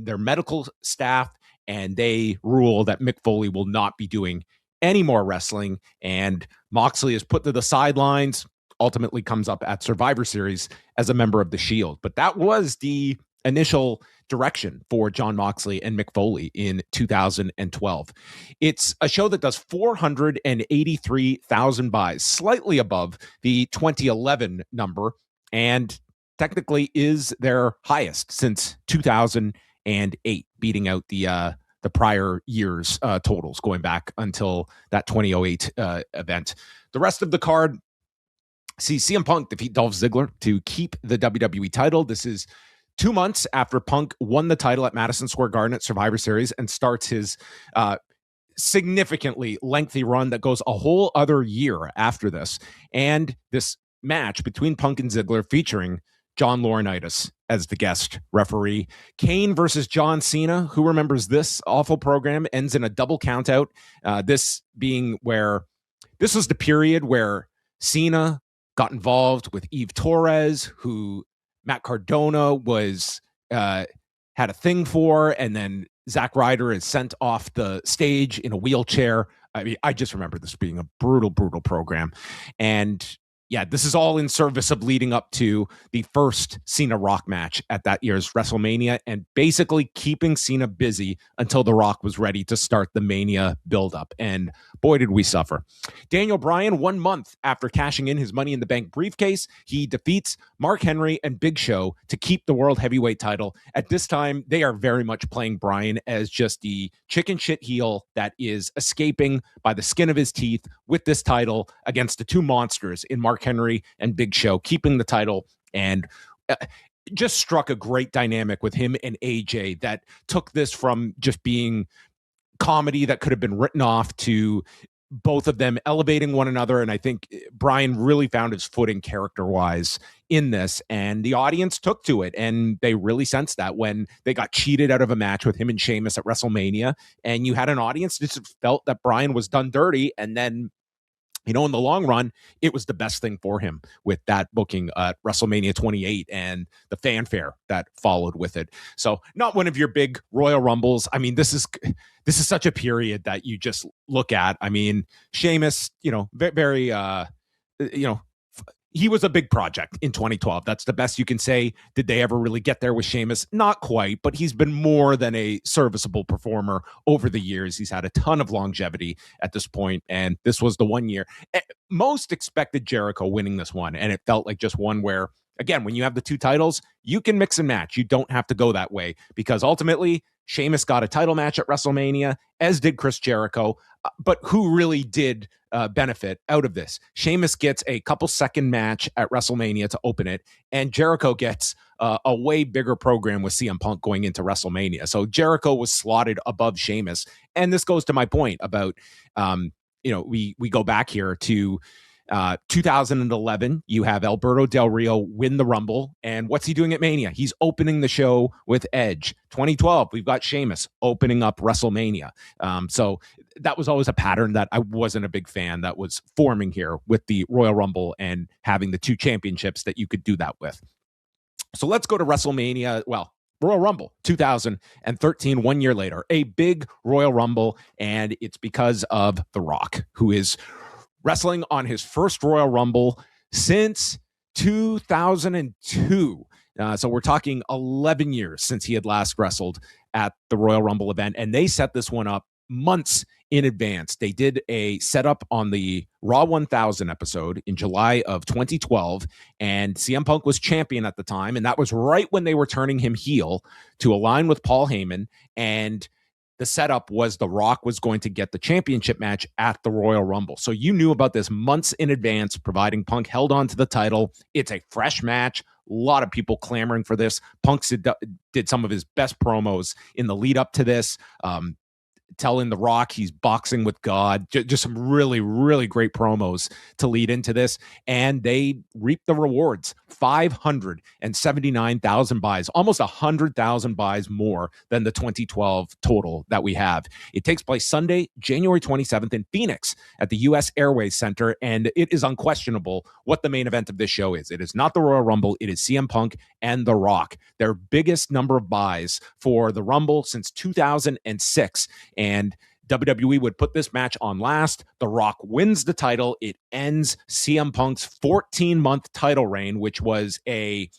medical staff, and they rule that Mick Foley will not be doing any more wrestling, and Moxley is put to the sidelines, ultimately comes up at Survivor Series as a member of the Shield. But that was the initial direction for Jon Moxley and Mick Foley in 2012. It's a show that does 483,000 buys, slightly above the 2011 number, and technically is their highest since 2008, beating out the prior year's totals going back until that 2008 event. The rest of the card sees CM Punk defeat Dolph Ziggler to keep the WWE title. This is 2 months after Punk won the title at Madison Square Garden at Survivor Series and starts his significantly lengthy run that goes a whole other year after this. And this match between Punk and Ziggler featuring John Laurinaitis as the guest referee. Kane versus John Cena. Who remembers this awful program? Ends in a double countout. This being where this was the period where Cena got involved with Eve Torres, who Matt Cardona was had a thing for, and then Zack Ryder is sent off the stage in a wheelchair. I mean, I just remember this being a brutal program. And yeah, this is all in service of leading up to the first Cena Rock match at that year's WrestleMania, and basically keeping Cena busy until The Rock was ready to start the Mania buildup. And boy, did we suffer. Daniel Bryan, 1 month after cashing in his Money in the Bank briefcase, he defeats Mark Henry and Big Show to keep the World Heavyweight title. At this time, they are very much playing Bryan as just the chicken shit heel that is escaping by the skin of his teeth with this title against the two monsters in Mark Henry and Big Show, keeping the title, and just struck a great dynamic with him and AJ that took this from just being comedy that could have been written off to both of them elevating one another. And I think Bryan really found his footing character-wise in this, and the audience took to it, and they really sensed that when they got cheated out of a match with him and Sheamus at WrestleMania, and you had an audience that just felt that Bryan was done dirty, and then in the long run, it was the best thing for him with that booking at WrestleMania 28 and the fanfare that followed with it. So not one of your big Royal Rumbles. I mean, this is such a period that you just look at. I mean, Sheamus, very, he was a big project in 2012. That's the best you can say. Did they ever really get there with Sheamus? Not quite, but he's been more than a serviceable performer over the years. He's had a ton of longevity at this point, and this was the 1 year. Most expected Jericho winning this one, and it felt like just one where, again, when you have the two titles, you can mix and match. You don't have to go that way, because ultimately, Sheamus got a title match at WrestleMania, as did Chris Jericho. But who really did benefit out of this? Sheamus gets a couple-second match at WrestleMania to open it, and Jericho gets a way bigger program with CM Punk going into WrestleMania. So Jericho was slotted above Sheamus. And this goes to my point about, we go back here to 2011, you have Alberto Del Rio win the Rumble. And what's he doing at Mania? He's opening the show with Edge. 2012, we've got Sheamus opening up WrestleMania. So that was always a pattern that I wasn't a big fan that was forming here with the Royal Rumble and having the two championships that you could do that with. So let's go to WrestleMania. Well, Royal Rumble 2013, 1 year later, a big Royal Rumble. And it's because of The Rock, who is wrestling on his first Royal Rumble since 2002. So we're talking 11 years since he had last wrestled at the Royal Rumble event, and they set this one up months in advance. They did a setup on the Raw 1000 episode in July of 2012, and CM Punk was champion at the time, and that was right when they were turning him heel to align with Paul Heyman, and the setup was The Rock was going to get the championship match at the Royal Rumble. So you knew about this months in advance, providing Punk held on to the title. It's a fresh match. A lot of people clamoring for this. Punk did some of his best promos in the lead up to this. Telling The Rock he's boxing with God. Just some really, really great promos to lead into this. And they reaped the rewards. 579,000 buys, almost 100,000 buys more than the 2012 total that we have. It takes place Sunday, January 27th in Phoenix at the U.S. Airways Center. And it is unquestionable what the main event of this show is. It is not the Royal Rumble. It is CM Punk and The Rock. Their biggest number of buys for the Rumble since 2006. And WWE would put this match on last. The Rock wins the title. It ends CM Punk's 14-month title reign, which was a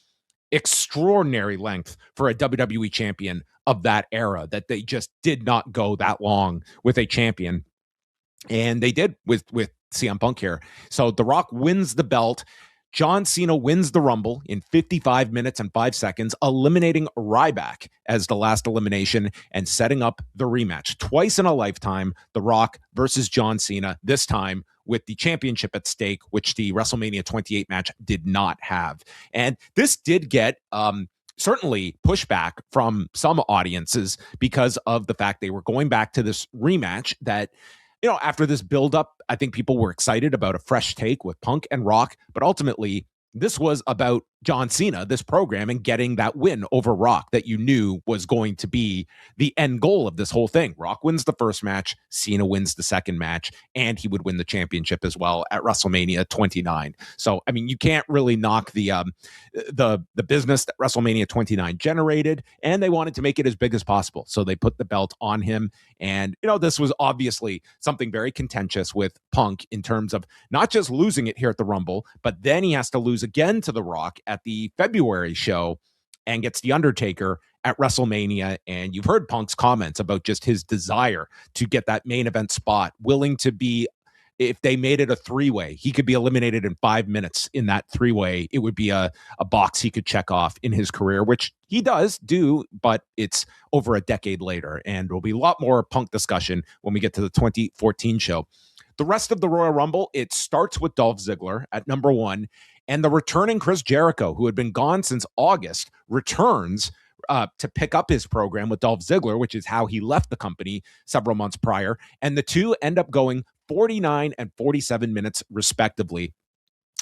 extraordinary length for a WWE champion of that era, that they just did not go that long with a champion. And they did with CM Punk here. So The Rock wins the belt. John Cena wins the Rumble in 55 minutes and 5 seconds, eliminating Ryback as the last elimination and setting up the rematch. Twice in a lifetime, The Rock versus John Cena, this time with the championship at stake, which the WrestleMania 28 match did not have. And this did get certainly pushback from some audiences because of the fact they were going back to this rematch that, after this buildup, I think people were excited about a fresh take with Punk and Rock, but ultimately this was about John Cena, this program, and getting that win over Rock that you knew was going to be the end goal of this whole thing. Rock wins the first match, Cena wins the second match, and he would win the championship as well at WrestleMania 29. So, I mean, you can't really knock the business that WrestleMania 29 generated, and they wanted to make it as big as possible. So they put the belt on him, and, this was obviously something very contentious with Punk in terms of not just losing it here at the Rumble, but then he has to lose again to The Rock at the February show and gets The Undertaker at WrestleMania. And you've heard Punk's comments about just his desire to get that main event spot, willing to be, if they made it a three-way, he could be eliminated in 5 minutes in that three-way. It would be a box he could check off in his career, which he does do, but it's over a decade later. And there'll be a lot more Punk discussion when we get to the 2014 show. The rest of the Royal Rumble, it starts with Dolph Ziggler at number 1, and the returning Chris Jericho, who had been gone since August, returns to pick up his program with Dolph Ziggler, which is how he left the company several months prior. And the two end up going 49 and 47 minutes respectively.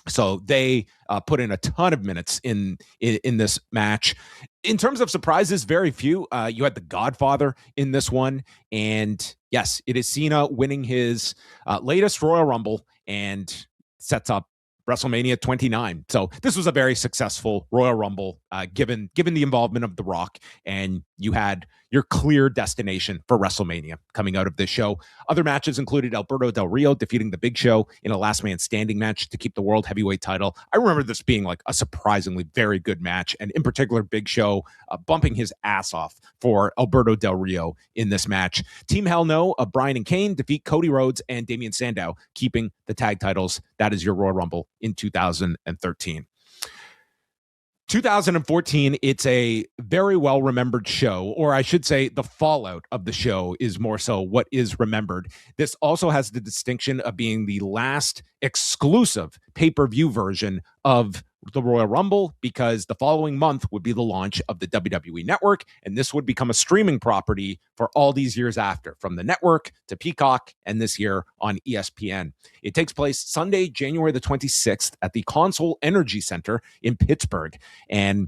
So they put in a ton of minutes in this match. In terms of surprises, very few. You had the Godfather in this one. And yes, it is Cena winning his latest Royal Rumble and sets up WrestleMania 29. So this was a very successful Royal Rumble, given the involvement of The Rock, and you had your clear destination for WrestleMania coming out of this show. Other matches included Alberto Del Rio defeating the Big Show in a last man standing match to keep the World Heavyweight title. I remember this being like a surprisingly very good match, and in particular, Big Show bumping his ass off for Alberto Del Rio in this match. Team Hell No of Bryan and Kane defeat Cody Rhodes and Damian Sandow, keeping the tag titles. That is your Royal Rumble in 2013. 2014, it's a very well-remembered show, or I should say the fallout of the show is more so what is remembered. This also has the distinction of being the last exclusive pay-per-view version of the Royal Rumble, because the following month would be the launch of the WWE Network, and this would become a streaming property for all these years after, from the network to Peacock, and this year on ESPN. It takes place Sunday, January the 26th at the Consol Energy Center in Pittsburgh. And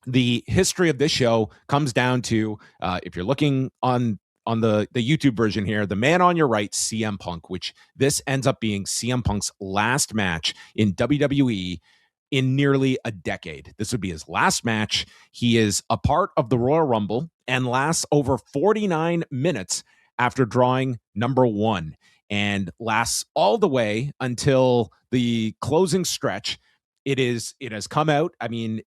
the history of this show comes down to, if you're looking on the YouTube version here, the man on your right, CM Punk, which this ends up being CM Punk's last match in WWE in nearly a decade. This would be his last match. He is a part of the Royal Rumble and lasts over 49 minutes after drawing number 1, and lasts all the way until the closing stretch. It has come out. I mean,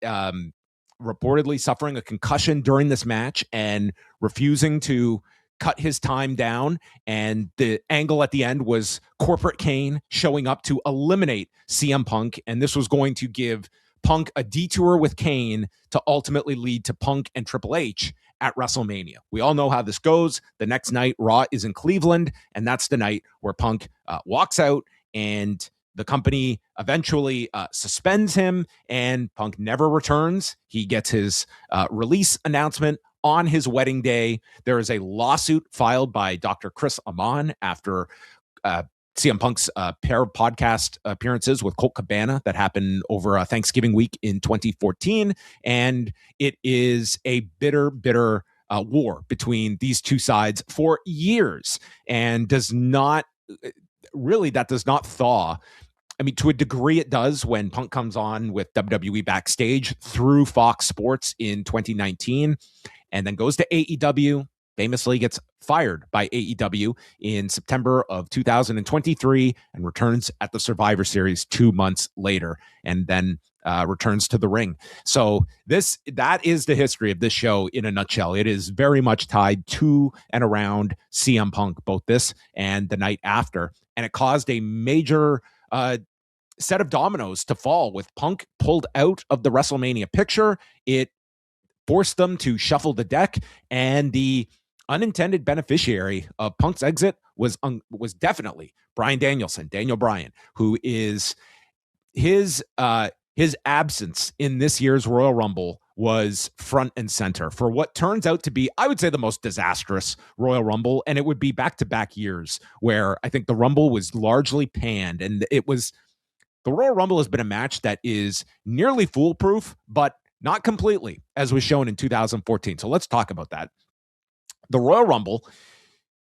reportedly suffering a concussion during this match and refusing to cut his time down. And the angle at the end was Corporate Kane showing up to eliminate CM Punk. And this was going to give Punk a detour with Kane to ultimately lead to Punk and Triple H at WrestleMania. We all know how this goes. The next night, Raw is in Cleveland, and that's the night where Punk walks out, and the company eventually suspends him, and Punk never returns. He gets his release announcement on his wedding day. There is a lawsuit filed by Dr. Chris Amon after CM Punk's pair of podcast appearances with Colt Cabana that happened over Thanksgiving week in 2014. And it is a bitter war between these two sides for years, and does not thaw. I mean, to a degree it does when Punk comes on with WWE Backstage through Fox Sports in 2019, and then goes to AEW, famously gets fired by AEW in September of 2023, and returns at the Survivor Series 2 months later, and then returns to the ring. So that is the history of this show in a nutshell. It is very much tied to and around CM Punk, both this and the night after. And it caused a major set of dominoes to fall. With Punk pulled out of the WrestleMania picture, it forced them to shuffle the deck, and the unintended beneficiary of Punk's exit was definitely Bryan Danielson, Daniel Bryan, who is his absence in this year's Royal Rumble was front and center for what turns out to be, I would say, the most disastrous Royal Rumble. And it would be back-to-back years where I think the Rumble was largely panned, and the Royal Rumble has been a match that is nearly foolproof, but not completely, as was shown in 2014. So let's talk about that. The Royal Rumble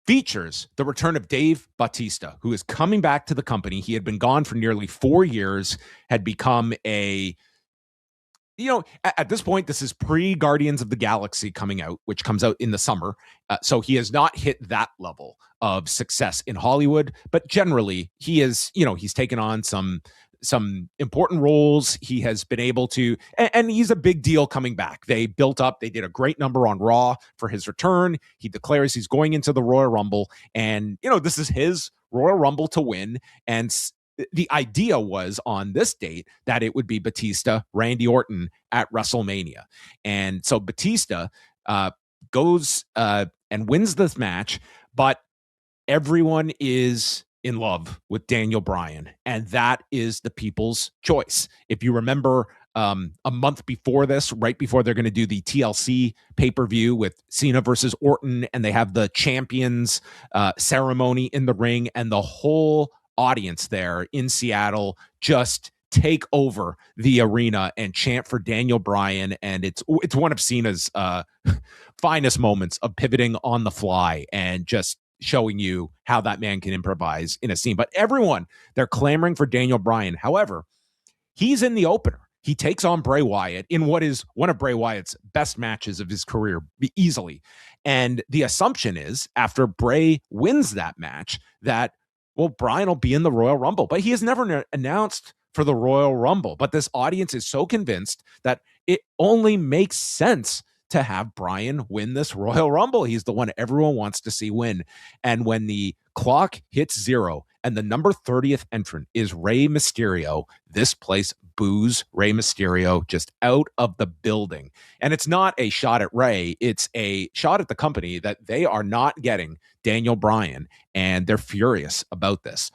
features the return of Dave Bautista, who is coming back to the company. He had been gone for nearly 4 years, had become at this point, this is pre-Guardians of the Galaxy coming out, which comes out in the summer. So he has not hit that level of success in Hollywood, but generally he is, he's taken on some important roles. He has been able to, and he's a big deal coming back. They did a great number on Raw for his return. He declares he's going into the Royal Rumble, and, this is his Royal Rumble to win. And the idea was on this date that it would be Batista, Randy Orton at WrestleMania. And so Batista goes and wins this match, but everyone is in love with Daniel Bryan, and that is the people's choice. If you remember, a month before this, right before they're going to do the TLC pay-per-view with Cena versus Orton, and they have the champions ceremony in the ring, and the whole audience there in Seattle just take over the arena and chant for Daniel Bryan. And it's one of Cena's finest moments of pivoting on the fly and just showing you how that man can improvise in a scene. But everyone, they're clamoring for Daniel Bryan. However, he's in the opener. He takes on Bray Wyatt in what is one of Bray Wyatt's best matches of his career, easily. And the assumption is, after Bray wins that match, that, well, Bryan will be in the Royal Rumble. But he has never announced for the Royal Rumble. But this audience is so convinced that it only makes sense to have Bryan win this Royal Rumble. He's the one everyone wants to see win. And when the clock hits 0 and the number 30th entrant is Rey Mysterio, this place boos Rey Mysterio just out of the building. And it's not a shot at Rey, it's a shot at the company that they are not getting Daniel Bryan, and they're furious about this.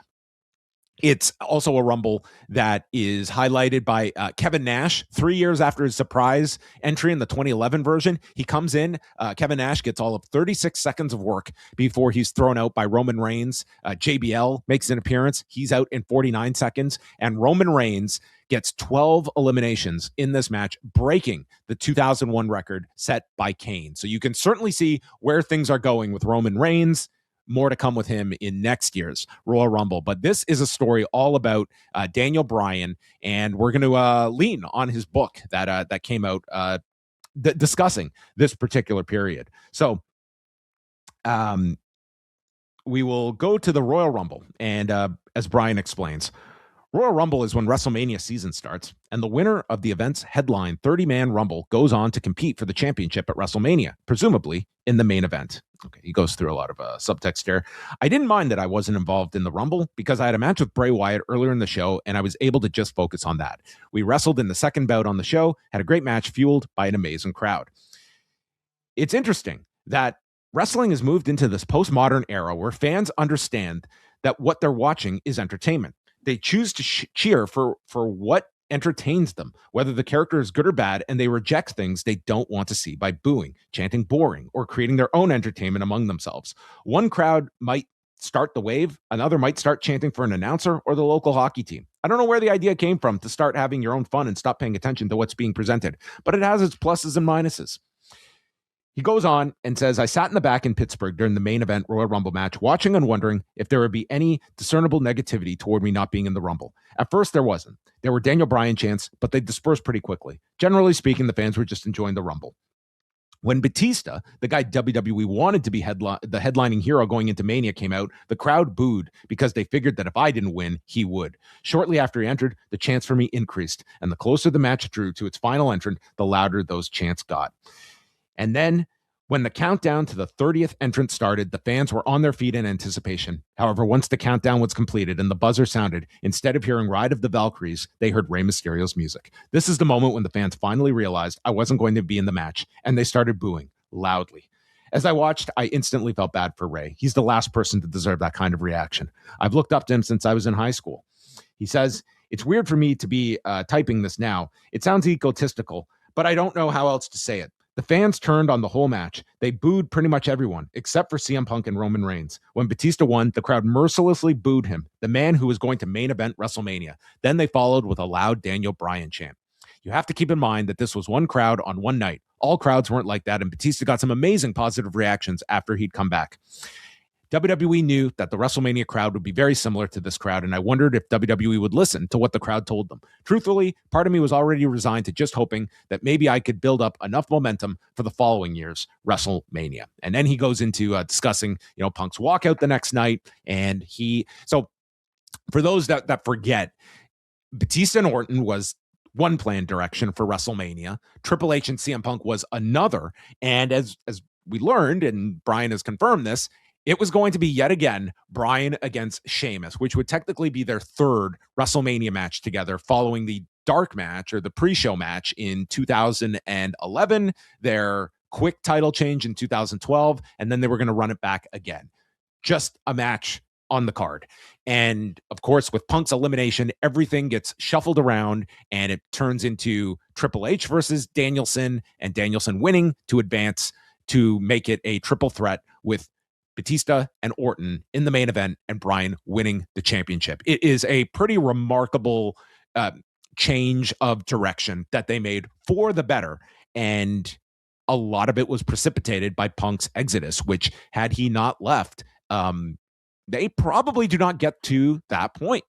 It's also a Rumble that is highlighted by Kevin Nash 3 years after his surprise entry in the 2011 version. He comes in, Kevin Nash gets all of 36 seconds of work before he's thrown out by Roman Reigns. JBL makes an appearance. He's out in 49 seconds. And Roman Reigns gets 12 eliminations in this match, breaking the 2001 record set by Kane. So you can certainly see where things are going with Roman Reigns. More to come with him in next year's Royal Rumble. But this is a story all about Daniel Bryan, and we're going to lean on his book that came out discussing this particular period. So we will go to the Royal Rumble, and as Bryan explains, Royal Rumble is when WrestleMania season starts, and the winner of the event's headline 30-man Rumble goes on to compete for the championship at WrestleMania, presumably in the main event. Okay, he goes through a lot of subtext there. I didn't mind that I wasn't involved in the Rumble because I had a match with Bray Wyatt earlier in the show, and I was able to just focus on that. We wrestled in the second bout on the show, had a great match fueled by an amazing crowd. It's interesting that wrestling has moved into this postmodern era where fans understand that what they're watching is entertainment. They choose to cheer for what entertains them, whether the character is good or bad, and they reject things they don't want to see by booing, chanting boring, or creating their own entertainment among themselves. One crowd might start the wave, another might start chanting for an announcer or the local hockey team. I don't know where the idea came from to start having your own fun and stop paying attention to what's being presented, but it has its pluses and minuses. He goes on and says, I sat in the back in Pittsburgh during the main event Royal Rumble match, watching and wondering if there would be any discernible negativity toward me not being in the Rumble. At first, there wasn't. There were Daniel Bryan chants, but they dispersed pretty quickly. Generally speaking, the fans were just enjoying the Rumble. When Batista, the guy WWE wanted to be the headlining hero going into Mania, came out, the crowd booed because they figured that if I didn't win, he would. Shortly after he entered, the chants for me increased, and the closer the match drew to its final entrant, the louder those chants got. And then when the countdown to the 30th entrance started, the fans were on their feet in anticipation. However, once the countdown was completed and the buzzer sounded, instead of hearing Ride of the Valkyries, they heard Rey Mysterio's music. This is the moment when the fans finally realized I wasn't going to be in the match, and they started booing loudly. As I watched, I instantly felt bad for Rey. He's the last person to deserve that kind of reaction. I've looked up to him since I was in high school. He says, it's weird for me to be typing this now. It sounds egotistical, but I don't know how else to say it. The fans turned on the whole match. They booed pretty much everyone, except for CM Punk and Roman Reigns. When Batista won, the crowd mercilessly booed him, the man who was going to main event WrestleMania. Then they followed with a loud Daniel Bryan chant. You have to keep in mind that this was one crowd on one night. All crowds weren't like that, and Batista got some amazing positive reactions after he'd come back. WWE knew that the WrestleMania crowd would be very similar to this crowd, and I wondered if WWE would listen to what the crowd told them. Truthfully, part of me was already resigned to just hoping that maybe I could build up enough momentum for the following year's WrestleMania. And then he goes into discussing, Punk's walkout the next night, and so for those that forget, Batista and Orton was one planned direction for WrestleMania. Triple H and CM Punk was another, and as we learned, and Brian has confirmed this, it was going to be yet again Bryan against Sheamus, which would technically be their third WrestleMania match together following the dark match or the pre-show match in 2011, their quick title change in 2012, and then they were going to run it back again. Just a match on the card. And of course, with Punk's elimination, everything gets shuffled around and it turns into Triple H versus Danielson, and Danielson winning to advance to make it a triple threat with Batista and Orton in the main event and Bryan winning the championship. It is a pretty remarkable change of direction that they made for the better. And a lot of it was precipitated by Punk's exodus, which had he not left, they probably do not get to that point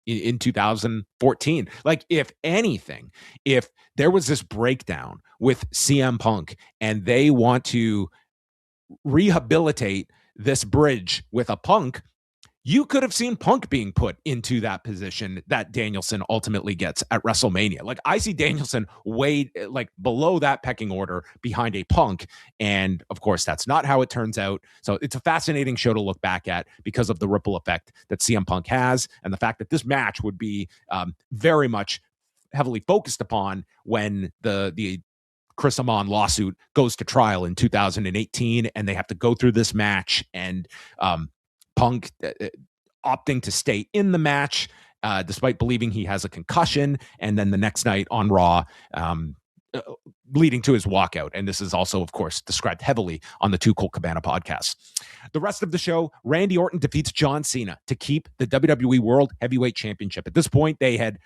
in 2014. Like, if anything, if there was this breakdown with CM Punk and they want to rehabilitate this bridge with a Punk, you could have seen Punk being put into that position that Danielson ultimately gets at WrestleMania. Like, I see Danielson way below that pecking order behind a Punk. And of course, that's not how it turns out. So it's a fascinating show to look back at because of the ripple effect that CM Punk has and the fact that this match would be very much heavily focused upon when the Chris Amon lawsuit goes to trial in 2018, and they have to go through this match, and Punk opting to stay in the match despite believing he has a concussion, and then the next night on Raw, leading to his walkout. And this is also, of course, described heavily on the Two Colt Cabana podcasts. The rest of the show, Randy Orton defeats John Cena to keep the WWE World Heavyweight Championship. At this point, they had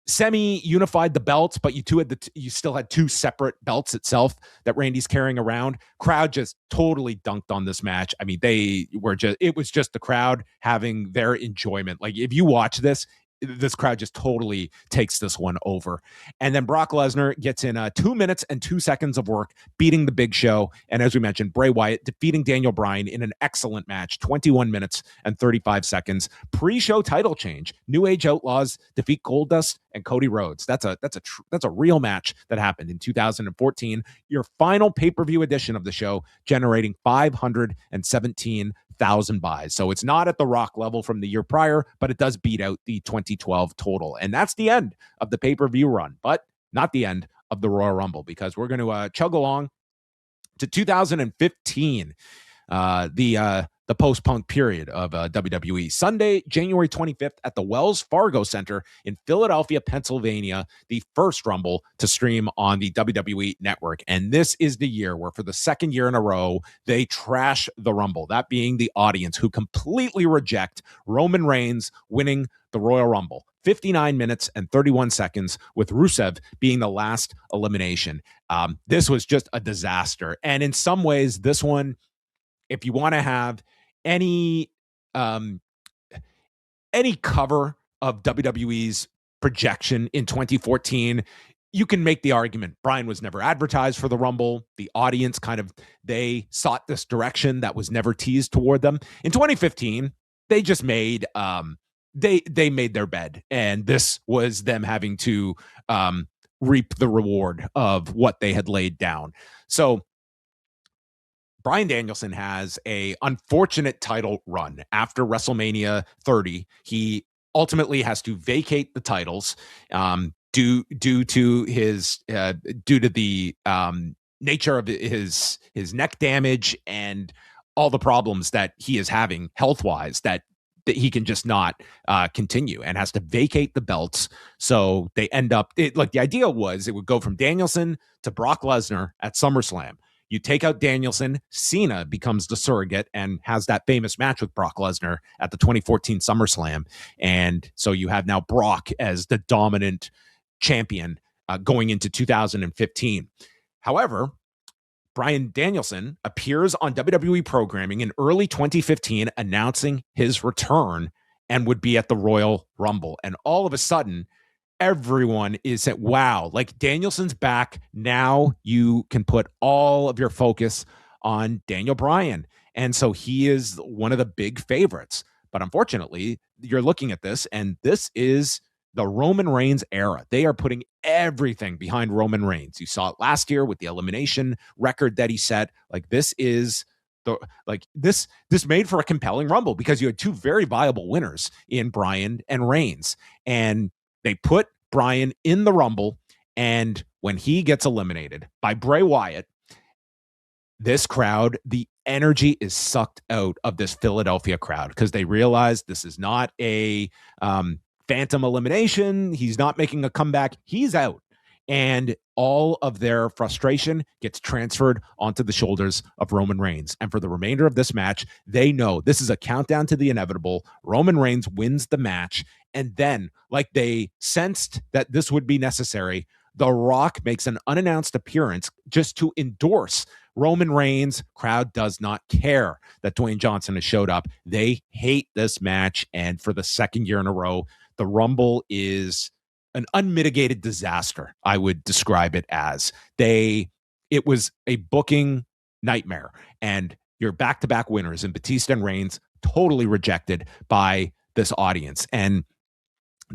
semi-unified the belts, but you still had two separate belts itself that Randy's carrying around. Crowd just totally dunked on this match. I mean, it was just the crowd having their enjoyment. Like, if you watch this, this crowd just totally takes this one over. And then Brock Lesnar gets in 2 minutes and 2 seconds of work, beating the Big Show. And as we mentioned, Bray Wyatt defeating Daniel Bryan in an excellent match, 21 minutes and 35 seconds. Pre-show title change. New Age Outlaws defeat Goldust and Cody Rhodes. That's a real match that happened in 2014. Your final pay-per-view edition of the show, generating 517,000 buys. So it's not at the Rock level from the year prior, but it does beat out the 2012 total. And that's the end of the pay-per-view run, but not the end of the Royal Rumble, because we're going to chug along to 2015, the post-punk period of WWE. Sunday, January 25th at the Wells Fargo Center in Philadelphia, Pennsylvania, the first Rumble to stream on the WWE Network. And this is the year where, for the second year in a row, they trash the Rumble, that being the audience, who completely reject Roman Reigns winning the Royal Rumble. 59 minutes and 31 seconds, with Rusev being the last elimination. This was just a disaster. And in some ways, this one, if you want to have any cover of WWE's projection in 2014, you can make the argument Bryan was never advertised for the Rumble. The audience they sought this direction that was never teased toward them. In 2015, they just made they made their bed, and this was them having to reap the reward of what they had laid down. So Bryan Danielson has a unfortunate title run after WrestleMania 30. He ultimately has to vacate the titles due to the nature of his neck damage and all the problems that he is having health-wise, that he can just not continue, and has to vacate the belts. So they end up, the idea was it would go from Danielson to Brock Lesnar at SummerSlam. You take out Danielson, Cena becomes the surrogate and has that famous match with Brock Lesnar at the 2014 SummerSlam. And so you have now Brock as the dominant champion going into 2015. However, Bryan Danielson appears on WWE programming in early 2015, announcing his return, and would be at the Royal Rumble. And all of a sudden, everyone is at, wow, Danielson's back. Now you can put all of your focus on Daniel Bryan. And so he is one of the big favorites. But unfortunately, you're looking at this, and this is the Roman Reigns era. They are putting everything behind Roman Reigns. You saw it last year with the elimination record that he set. This is this made for a compelling Rumble, because you had two very viable winners in Bryan and Reigns. And they put Bryan in the Rumble, and when he gets eliminated by Bray Wyatt, this crowd, the energy is sucked out of this Philadelphia crowd, because they realize this is not a phantom elimination. He's not making a comeback. He's out. And all of their frustration gets transferred onto the shoulders of Roman Reigns. And for the remainder of this match, they know this is a countdown to the inevitable. Roman Reigns wins the match. And then, they sensed that this would be necessary, The Rock makes an unannounced appearance just to endorse Roman Reigns. Crowd does not care that Dwayne Johnson has showed up. They hate this match. And for the second year in a row, the Rumble is an unmitigated disaster, I would describe it as. It was a booking nightmare, and your back-to-back winners in Batista and Reigns totally rejected by this audience. And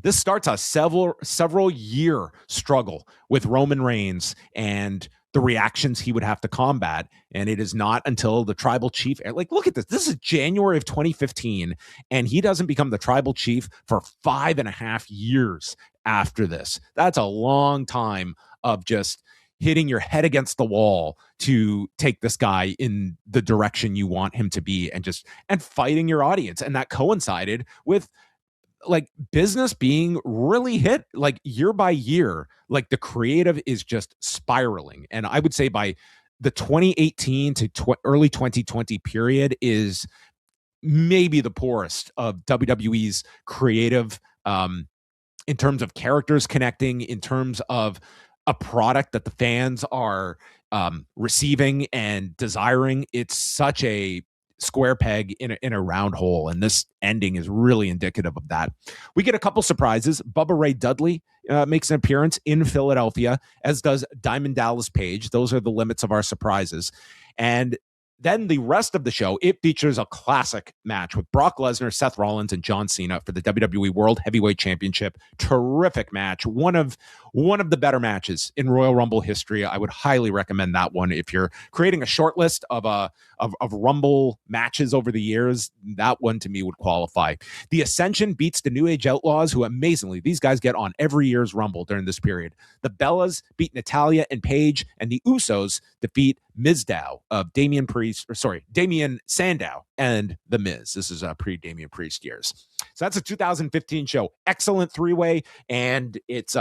this starts a several year struggle with Roman Reigns and the reactions he would have to combat. And it is not until the tribal chief, look at this. This is January of 2015, and he doesn't become the tribal chief for 5.5 years after this. That's a long time of just hitting your head against the wall to take this guy in the direction you want him to be, and fighting your audience. And that coincided with business being really hit year by year. The creative is just spiraling. And I would say by the 2018 to early 2020 period is maybe the poorest of WWE's creative, in terms of characters connecting, in terms of a product that the fans are receiving and desiring. It's such a square peg in a round hole, and this ending is really indicative of that. We get a couple surprises. Bubba Ray Dudley makes an appearance in Philadelphia, as does Diamond Dallas Page. Those are the limits of our surprises. And then the rest of the show, it features a classic match with Brock Lesnar, Seth Rollins, and John Cena for the WWE World Heavyweight Championship. Terrific match. One of the better matches in Royal Rumble history. I would highly recommend that one. If you're creating a short list of Rumble matches over the years, that one to me would qualify. The Ascension beats the New Age Outlaws, who amazingly, these guys get on every year's Rumble during this period. The Bellas beat Natalya and Paige, and the Usos defeat Mizdow of Damian Sandow and The Miz. This is pre-Damian Priest years. So that's a 2015 show. Excellent three-way, and it's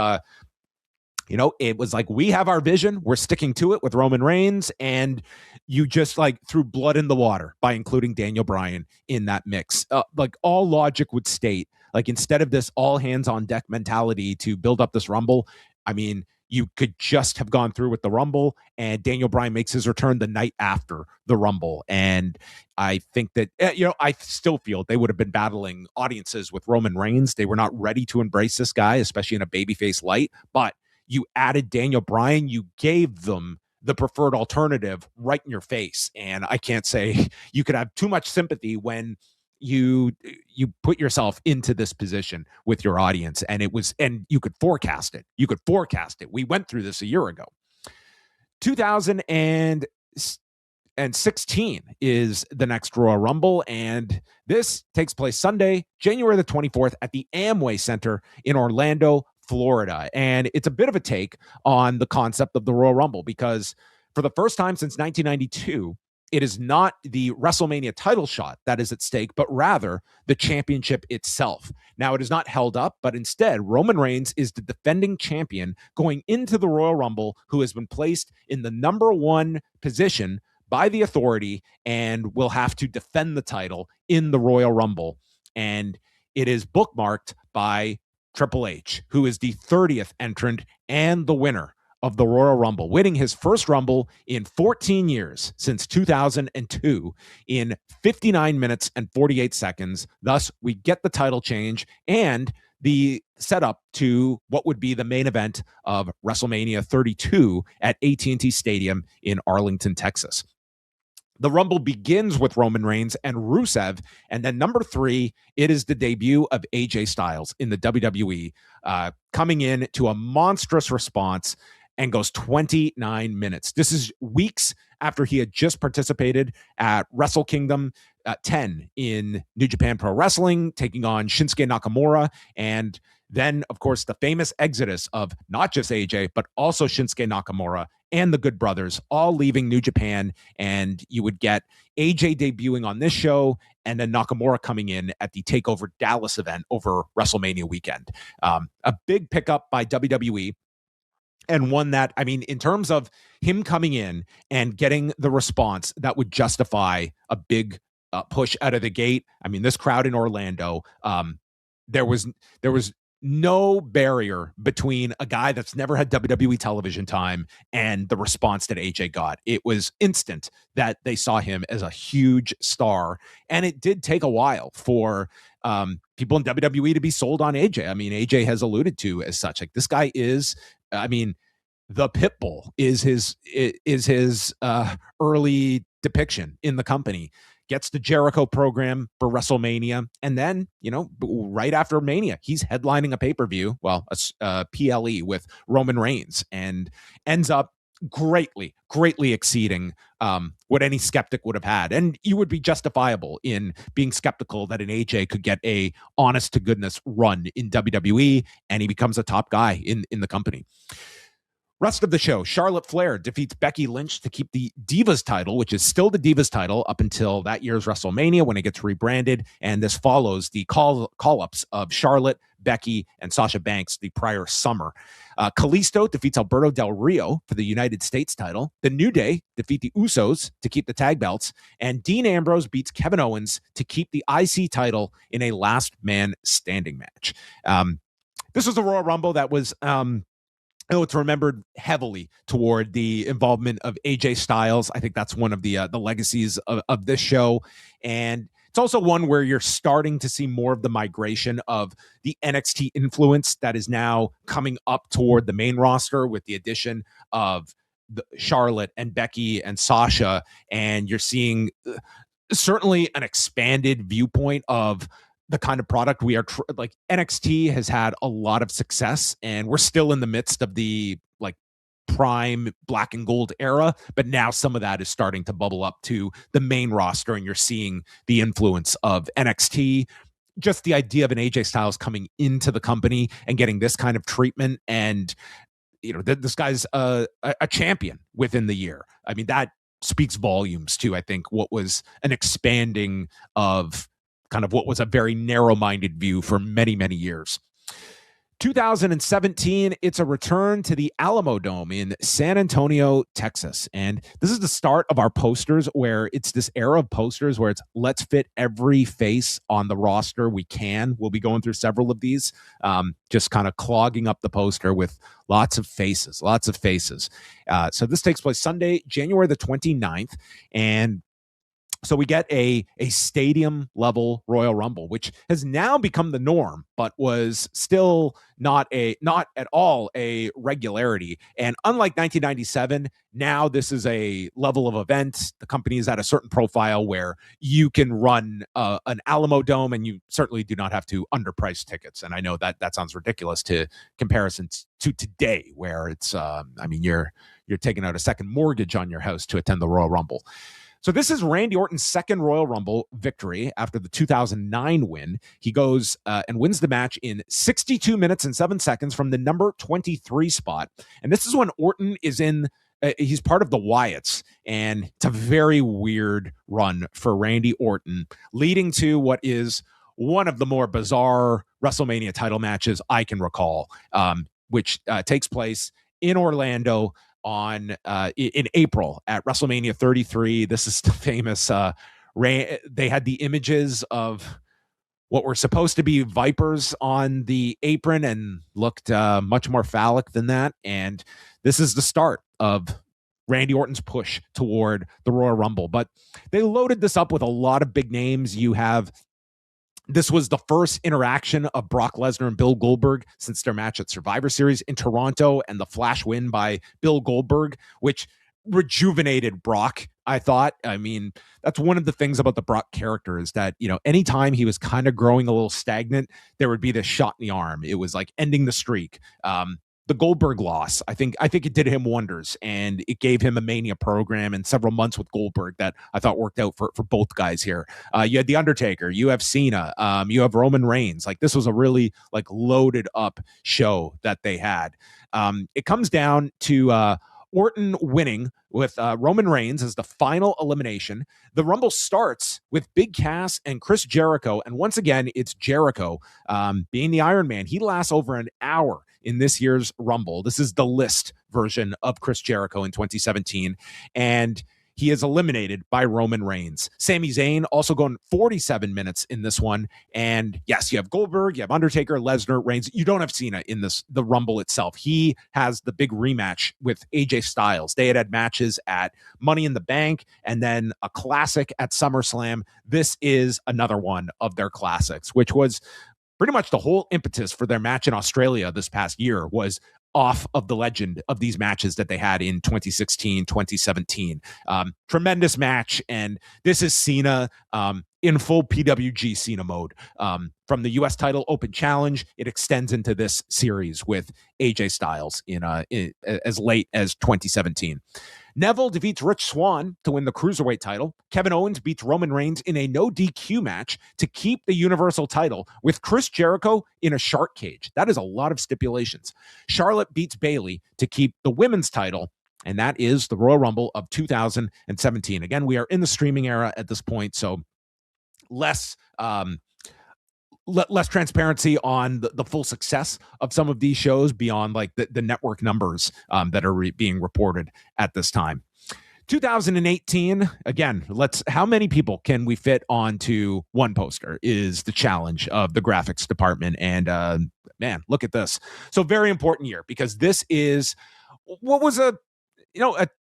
it was like, we have our vision, we're sticking to it with Roman Reigns, and you just like threw blood in the water by including Daniel Bryan in that mix. Like all logic would state, like instead of this all hands on deck mentality to build up this Rumble, I mean, you could just have gone through with the Rumble, and Daniel Bryan makes his return the night after the Rumble. And I think that, I still feel they would have been battling audiences with Roman Reigns. They were not ready to embrace this guy, especially in a babyface light, but you added Daniel Bryan, you gave them the preferred alternative right in your face. And I can't say you could have too much sympathy when you put yourself into this position with your audience. And you could forecast it. We went through this a year ago. 2016 is the next Royal Rumble, and this takes place Sunday, January the 24th at the Amway Center in Orlando, Florida. And it's a bit of a take on the concept of the Royal Rumble, because for the first time since 1992, it is not the WrestleMania title shot that is at stake, but rather the championship itself. Now, it is not held up, but instead, Roman Reigns is the defending champion going into the Royal Rumble, who has been placed in the number one position by the Authority and will have to defend the title in the Royal Rumble. And it is bookmarked by Triple H, who is the 30th entrant and the winner of the Royal Rumble, winning his first Rumble in 14 years since 2002 in 59 minutes and 48 seconds. Thus, we get the title change and the setup to what would be the main event of WrestleMania 32 at AT&T Stadium in Arlington, Texas. The Rumble begins with Roman Reigns and Rusev, and then number 3, it is the debut of AJ Styles in the WWE, coming in to a monstrous response and goes 29 minutes. This is weeks after he had just participated at Wrestle Kingdom 10 in New Japan Pro Wrestling, taking on Shinsuke Nakamura, and then, of course, the famous exodus of not just AJ, but also Shinsuke Nakamura and the Good Brothers, all leaving New Japan. And you would get AJ debuting on this show, and then Nakamura coming in at the TakeOver Dallas event over WrestleMania weekend. A big pickup by WWE. And one that, I mean, in terms of him coming in and getting the response that would justify a big push out of the gate. I mean, this crowd in Orlando, there was no barrier between a guy that's never had WWE television time and the response that AJ got. It was instant that they saw him as a huge star. And it did take a while for people in WWE to be sold on AJ. I mean, AJ has alluded to as such, like, this guy is, I mean, the Pitbull is his early depiction in the company. Gets the Jericho program for WrestleMania. And then, right after Mania, he's headlining a pay-per-view, a PLE with Roman Reigns, and ends up greatly exceeding what any skeptic would have had. And you would be justifiable in being skeptical that an AJ could get a honest-to-goodness run in WWE, and he becomes a top guy in the company. Rest of the show, Charlotte Flair defeats Becky Lynch to keep the Divas title, which is still the Divas title up until that year's WrestleMania when it gets rebranded. And this follows the call-ups of Charlotte, Becky, and Sasha Banks the prior summer. Kalisto defeats Alberto Del Rio for the United States title. The New Day defeat the Usos to keep the tag belts. And Dean Ambrose beats Kevin Owens to keep the IC title in a last man standing match. This was a Royal Rumble that was Oh, it's remembered heavily toward the involvement of AJ Styles. I think that's one of the legacies of this show, and it's also one where you're starting to see more of the migration of the NXT influence that is now coming up toward the main roster with the addition of Charlotte and Becky and Sasha, and you're seeing certainly an expanded viewpoint of the kind of product we are like. NXT has had a lot of success, and we're still in the midst of the like prime black and gold era, but now some of that is starting to bubble up to the main roster, and you're seeing the influence of NXT. Just the idea of an AJ Styles coming into the company and getting this kind of treatment, and this guy's a champion within the year. I mean, that speaks volumes to, I think, what was an expanding of kind of what was a very narrow-minded view for many, many years. 2017, it's a return to the Alamo Dome in San Antonio, Texas. And this is the start of our posters, where it's this era of posters where it's let's fit every face on the roster we can. We'll be going through several of these, just kind of clogging up the poster with lots of faces. So this takes place Sunday, January the 29th. And so we get a stadium level Royal Rumble, which has now become the norm, but was still not at all a regularity. And unlike 1997, now this is a level of event. The company is at a certain profile where you can run an Alamo Dome, and you certainly do not have to underprice tickets. And I know that sounds ridiculous to comparisons to today, where it's you're taking out a second mortgage on your house to attend the Royal Rumble. So this is Randy Orton's second Royal Rumble victory after the 2009 win. He goes and wins the match in 62 minutes and 7 seconds from the number 23 spot. And this is when Orton is he's part of the Wyatts. And it's a very weird run for Randy Orton, leading to what is one of the more bizarre WrestleMania title matches I can recall, which takes place in Orlando in April at WrestleMania 33. This is the famous they had the images of what were supposed to be vipers on the apron and looked much more phallic than that. And this is the start of Randy Orton's push toward the Royal Rumble. But they loaded this up with a lot of big names. This was the first interaction of Brock Lesnar and Bill Goldberg since their match at Survivor Series in Toronto, and the flash win by Bill Goldberg, which rejuvenated Brock, I thought. I mean, that's one of the things about the Brock character, is that, anytime he was kind of growing a little stagnant, there would be this shot in the arm. It was like ending the streak. The Goldberg loss, I think it did him wonders, and it gave him a Mania program and several months with Goldberg that I thought worked out for both guys here. You had The Undertaker, you have Cena, you have Roman Reigns. Like, this was a really loaded up show that they had. It comes down to Orton winning with Roman Reigns as the final elimination. The Rumble starts with Big Cass and Chris Jericho, and once again, it's Jericho being the Iron Man. He lasts over an hour in this year's Rumble. This is the list version of Chris Jericho in 2017, and he is eliminated by Roman Reigns. Sami Zayn also going 47 minutes in this one. And yes, you have Goldberg, you have Undertaker, Lesnar, Reigns. You don't have Cena in the Rumble itself. He has the big rematch with AJ Styles. They had matches at Money in the Bank and then a classic at SummerSlam. This is another one of their classics, which was pretty much the whole impetus for their match in Australia this past year, was off of the legend of these matches that they had in 2016, 2017. Tremendous match. And this is Cena in full PWG Cena mode. From the U.S. title open challenge, it extends into this series with AJ Styles in as late as 2017. Neville defeats Rich Swann to win the Cruiserweight title. Kevin Owens beats Roman Reigns in a no DQ match to keep the Universal title, with Chris Jericho in a shark cage. That is a lot of stipulations. Charlotte beats Bayley to keep the women's title, and that is the Royal Rumble of 2017. Again, we are in the streaming era at this point, so less transparency on the full success of some of these shows beyond the network numbers that are being reported at this time. 2018, again, how many people can we fit onto one poster is the challenge of the graphics department. And man, look at this. So very important year, because this is what was a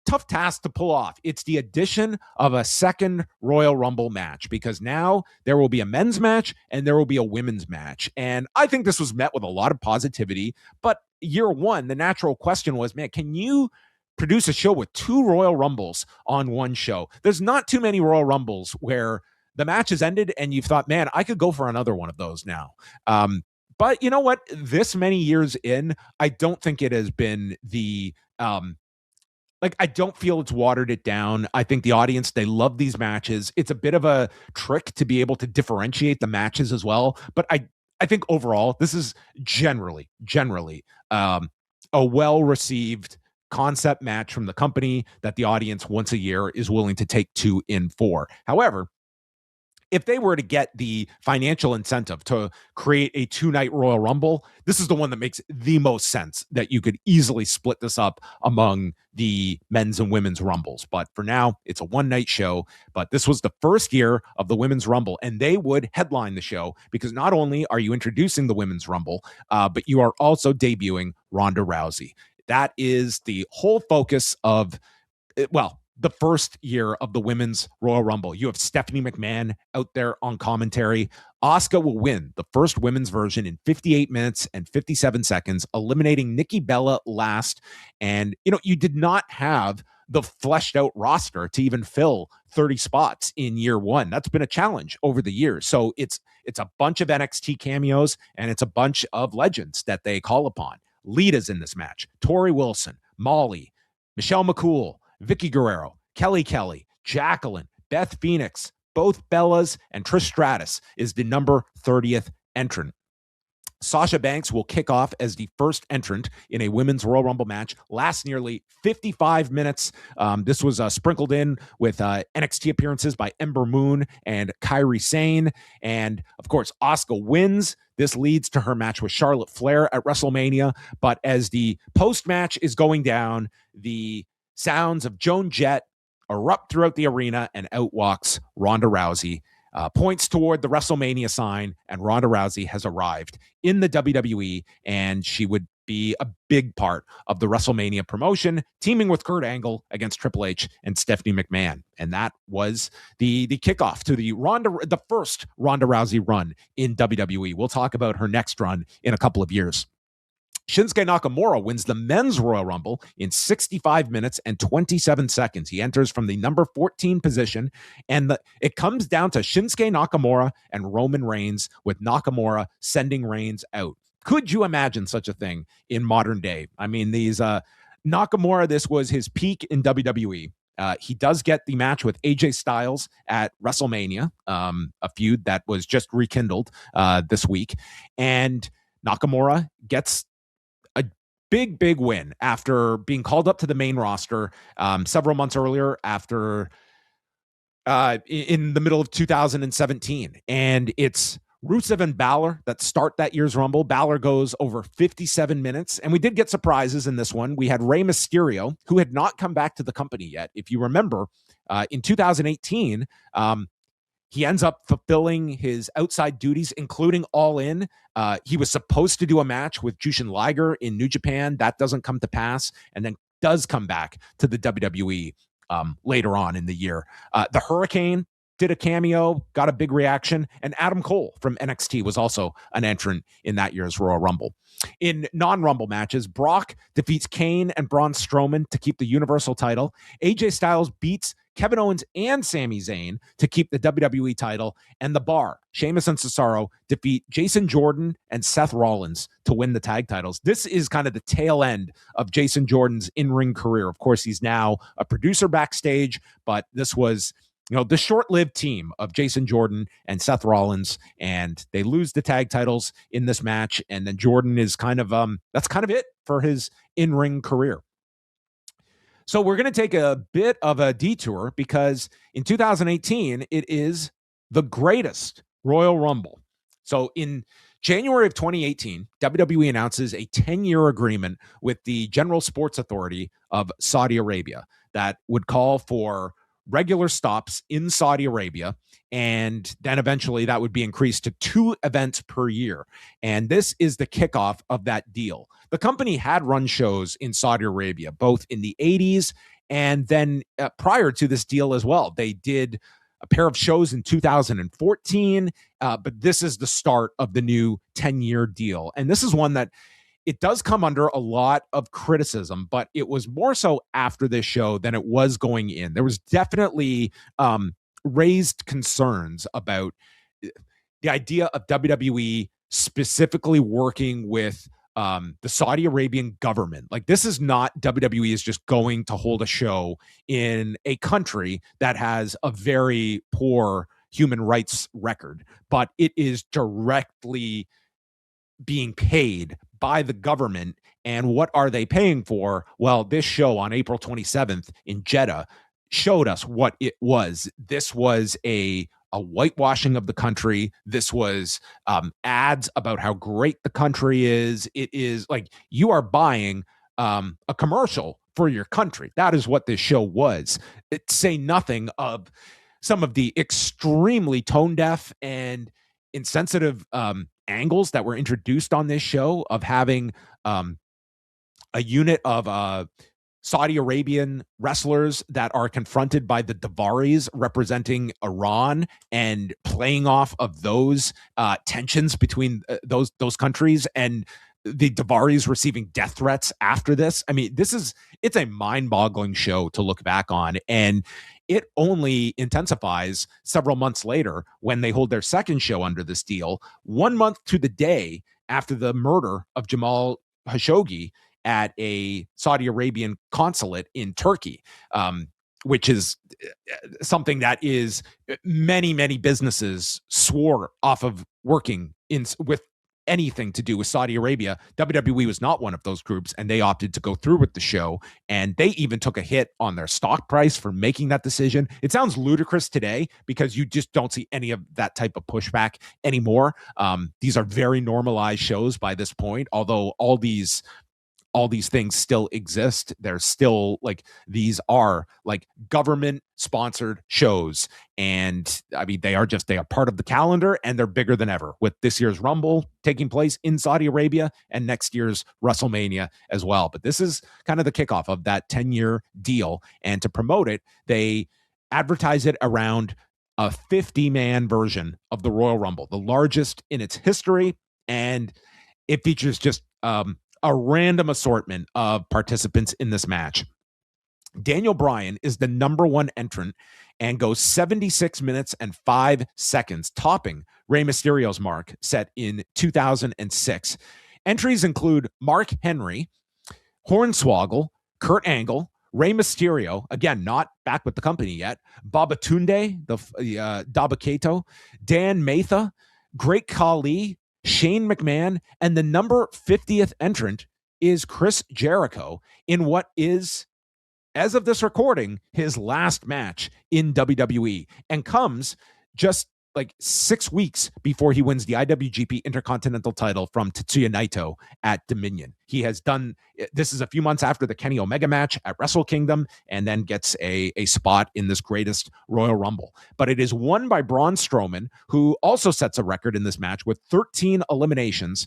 tough task to pull off. It's the addition of a second Royal Rumble match, because now there will be a men's match and there will be a women's match. And I think this was met with a lot of positivity. But year one, the natural question was, man, can you produce a show with two Royal Rumbles on one show? There's not too many Royal Rumbles where the match has ended and you've thought, man, I could go for another one of those now. But you know what? This many years in, I don't think it has been the I don't feel it's watered it down. I think the audience, they love these matches. It's a bit of a trick to be able to differentiate the matches as well. But I think overall, this is generally a well-received concept match from the company that the audience once a year is willing to take two in for. However, if they were to get the financial incentive to create a two-night Royal Rumble, this is the one that makes the most sense, that you could easily split this up among the men's and women's Rumbles. But for now, it's a one-night show. But this was the first year of the Women's Rumble, and they would headline the show, because not only are you introducing the Women's Rumble, but you are also debuting Ronda Rousey. That is the whole focus of, the first year of the Women's Royal Rumble. You have Stephanie McMahon out there on commentary. Asuka will win the first women's version in 58 minutes and 57 seconds, eliminating Nikki Bella last. And, you did not have the fleshed out roster to even fill 30 spots in year one. That's been a challenge over the years. So it's a bunch of NXT cameos, and it's a bunch of legends that they call upon. Lita's in this match. Tori Wilson, Molly, Michelle McCool, Vicky Guerrero, Kelly Kelly, Jacqueline, Beth Phoenix, both Bellas, and Trish Stratus is the number 30th entrant. Sasha Banks will kick off as the first entrant in a women's Royal Rumble match, lasts nearly 55 minutes. This was sprinkled in with NXT appearances by Ember Moon and Kairi Sane. And, of course, Asuka wins. This leads to her match with Charlotte Flair at WrestleMania. But as the post-match is going down, the sounds of Joan Jett erupt throughout the arena, and out walks Ronda Rousey, points toward the WrestleMania sign, and Ronda Rousey has arrived in the WWE, and she would be a big part of the WrestleMania promotion, teaming with Kurt Angle against Triple H and Stephanie McMahon. And that was the kickoff to the first Ronda Rousey run in WWE. We'll talk about her next run in a couple of years. Shinsuke Nakamura wins the men's Royal Rumble in 65 minutes and 27 seconds. He enters from the number 14 position, and it comes down to Shinsuke Nakamura and Roman Reigns, with Nakamura sending Reigns out. Could you imagine such a thing in modern day? I mean, Nakamura, this was his peak in WWE. He does get the match with AJ Styles at WrestleMania, a feud that was just rekindled this week. And Nakamura gets big win after being called up to the main roster several months earlier, after in the middle of 2017. And it's Rusev and Balor that start that year's Rumble. Balor goes over 57 minutes, and we did get surprises in this one. We had Rey Mysterio, who had not come back to the company yet. If you remember, in 2018, he ends up fulfilling his outside duties, including All In. He was supposed to do a match with Jushin Liger in New Japan. That doesn't come to pass, and then does come back to the WWE later on in the year. The Hurricane did a cameo, got a big reaction, and Adam Cole from NXT was also an entrant in that year's Royal Rumble. In non-Rumble matches, Brock defeats Kane and Braun Strowman to keep the Universal title. AJ Styles beats Kevin Owens and Sami Zayn to keep the WWE title, and The Bar, Sheamus and Cesaro, defeat Jason Jordan and Seth Rollins to win the tag titles. This is kind of the tail end of Jason Jordan's in-ring career. Of course, he's now a producer backstage, but this was the short-lived team of Jason Jordan and Seth Rollins, and they lose the tag titles in this match, and then Jordan is that's kind of it for his in-ring career. So we're going to take a bit of a detour, because in 2018, it is the greatest Royal Rumble. So in January of 2018, WWE announces a 10-year agreement with the General Sports Authority of Saudi Arabia. that would call for regular stops in Saudi Arabia. And then eventually that would be increased to 2 events per year. And this is the kickoff of that deal. The company had run shows in Saudi Arabia, both in the 80s and then prior to this deal as well. They did a pair of shows in 2014, but this is the start of the new 10-year deal. And this is one that it does come under a lot of criticism, but it was more so after this show than it was going in. There was definitely raised concerns about the idea of WWE specifically working with the Saudi Arabian government. Like, this is not WWE is just going to hold a show in a country that has a very poor human rights record, but it is directly being paid by the government. And what are they paying for? Well, this show on April 27th in Jeddah showed us what it was. This was a whitewashing of the country. This was ads about how great the country is. It is like you are buying a commercial for your country. That is what this show was. Say nothing of some of the extremely tone deaf and insensitive angles that were introduced on this show, of having a unit of Saudi Arabian wrestlers that are confronted by the Davaris representing Iran, and playing off of those tensions between those countries, and the Davaris receiving death threats after this. I mean, it's a mind-boggling show to look back on, and it only intensifies several months later when they hold their second show under this deal, 1 month to the day after the murder of Jamal Khashoggi at a Saudi Arabian consulate in Turkey, which is something that is many businesses swore off of working with anything to do with Saudi Arabia. WWE was not one of those groups, and they opted to go through with the show, and they even took a hit on their stock price for making that decision. It sounds ludicrous today because you just don't see any of that type of pushback anymore. These are very normalized shows by this point, although all these things still exist. They're still like, these are like government sponsored shows. And I mean, they are part of the calendar, and they're bigger than ever, with this year's Rumble taking place in Saudi Arabia and next year's WrestleMania as well. But this is kind of the kickoff of that 10-year deal. And to promote it, they advertise it around a 50-man version of the Royal Rumble, the largest in its history. And it features just a random assortment of participants in this match. Daniel Bryan is the number 1 entrant and goes 76 minutes and 5 seconds, topping Rey Mysterio's mark set in 2006. Entries include Mark Henry, Hornswoggle, Kurt Angle, Rey Mysterio, again, not back with the company yet, Babatunde, Dabba-Kato, Dan Matha, Great Khali, Shane McMahon, and the number 50th entrant is Chris Jericho in what is, as of this recording, his last match in WWE, and comes just like 6 weeks before he wins the IWGP Intercontinental title from Tetsuya Naito at Dominion. He has done, this is a few months after the Kenny Omega match at Wrestle Kingdom, and then gets a spot in this greatest Royal Rumble. But it is won by Braun Strowman, who also sets a record in this match with 13 eliminations,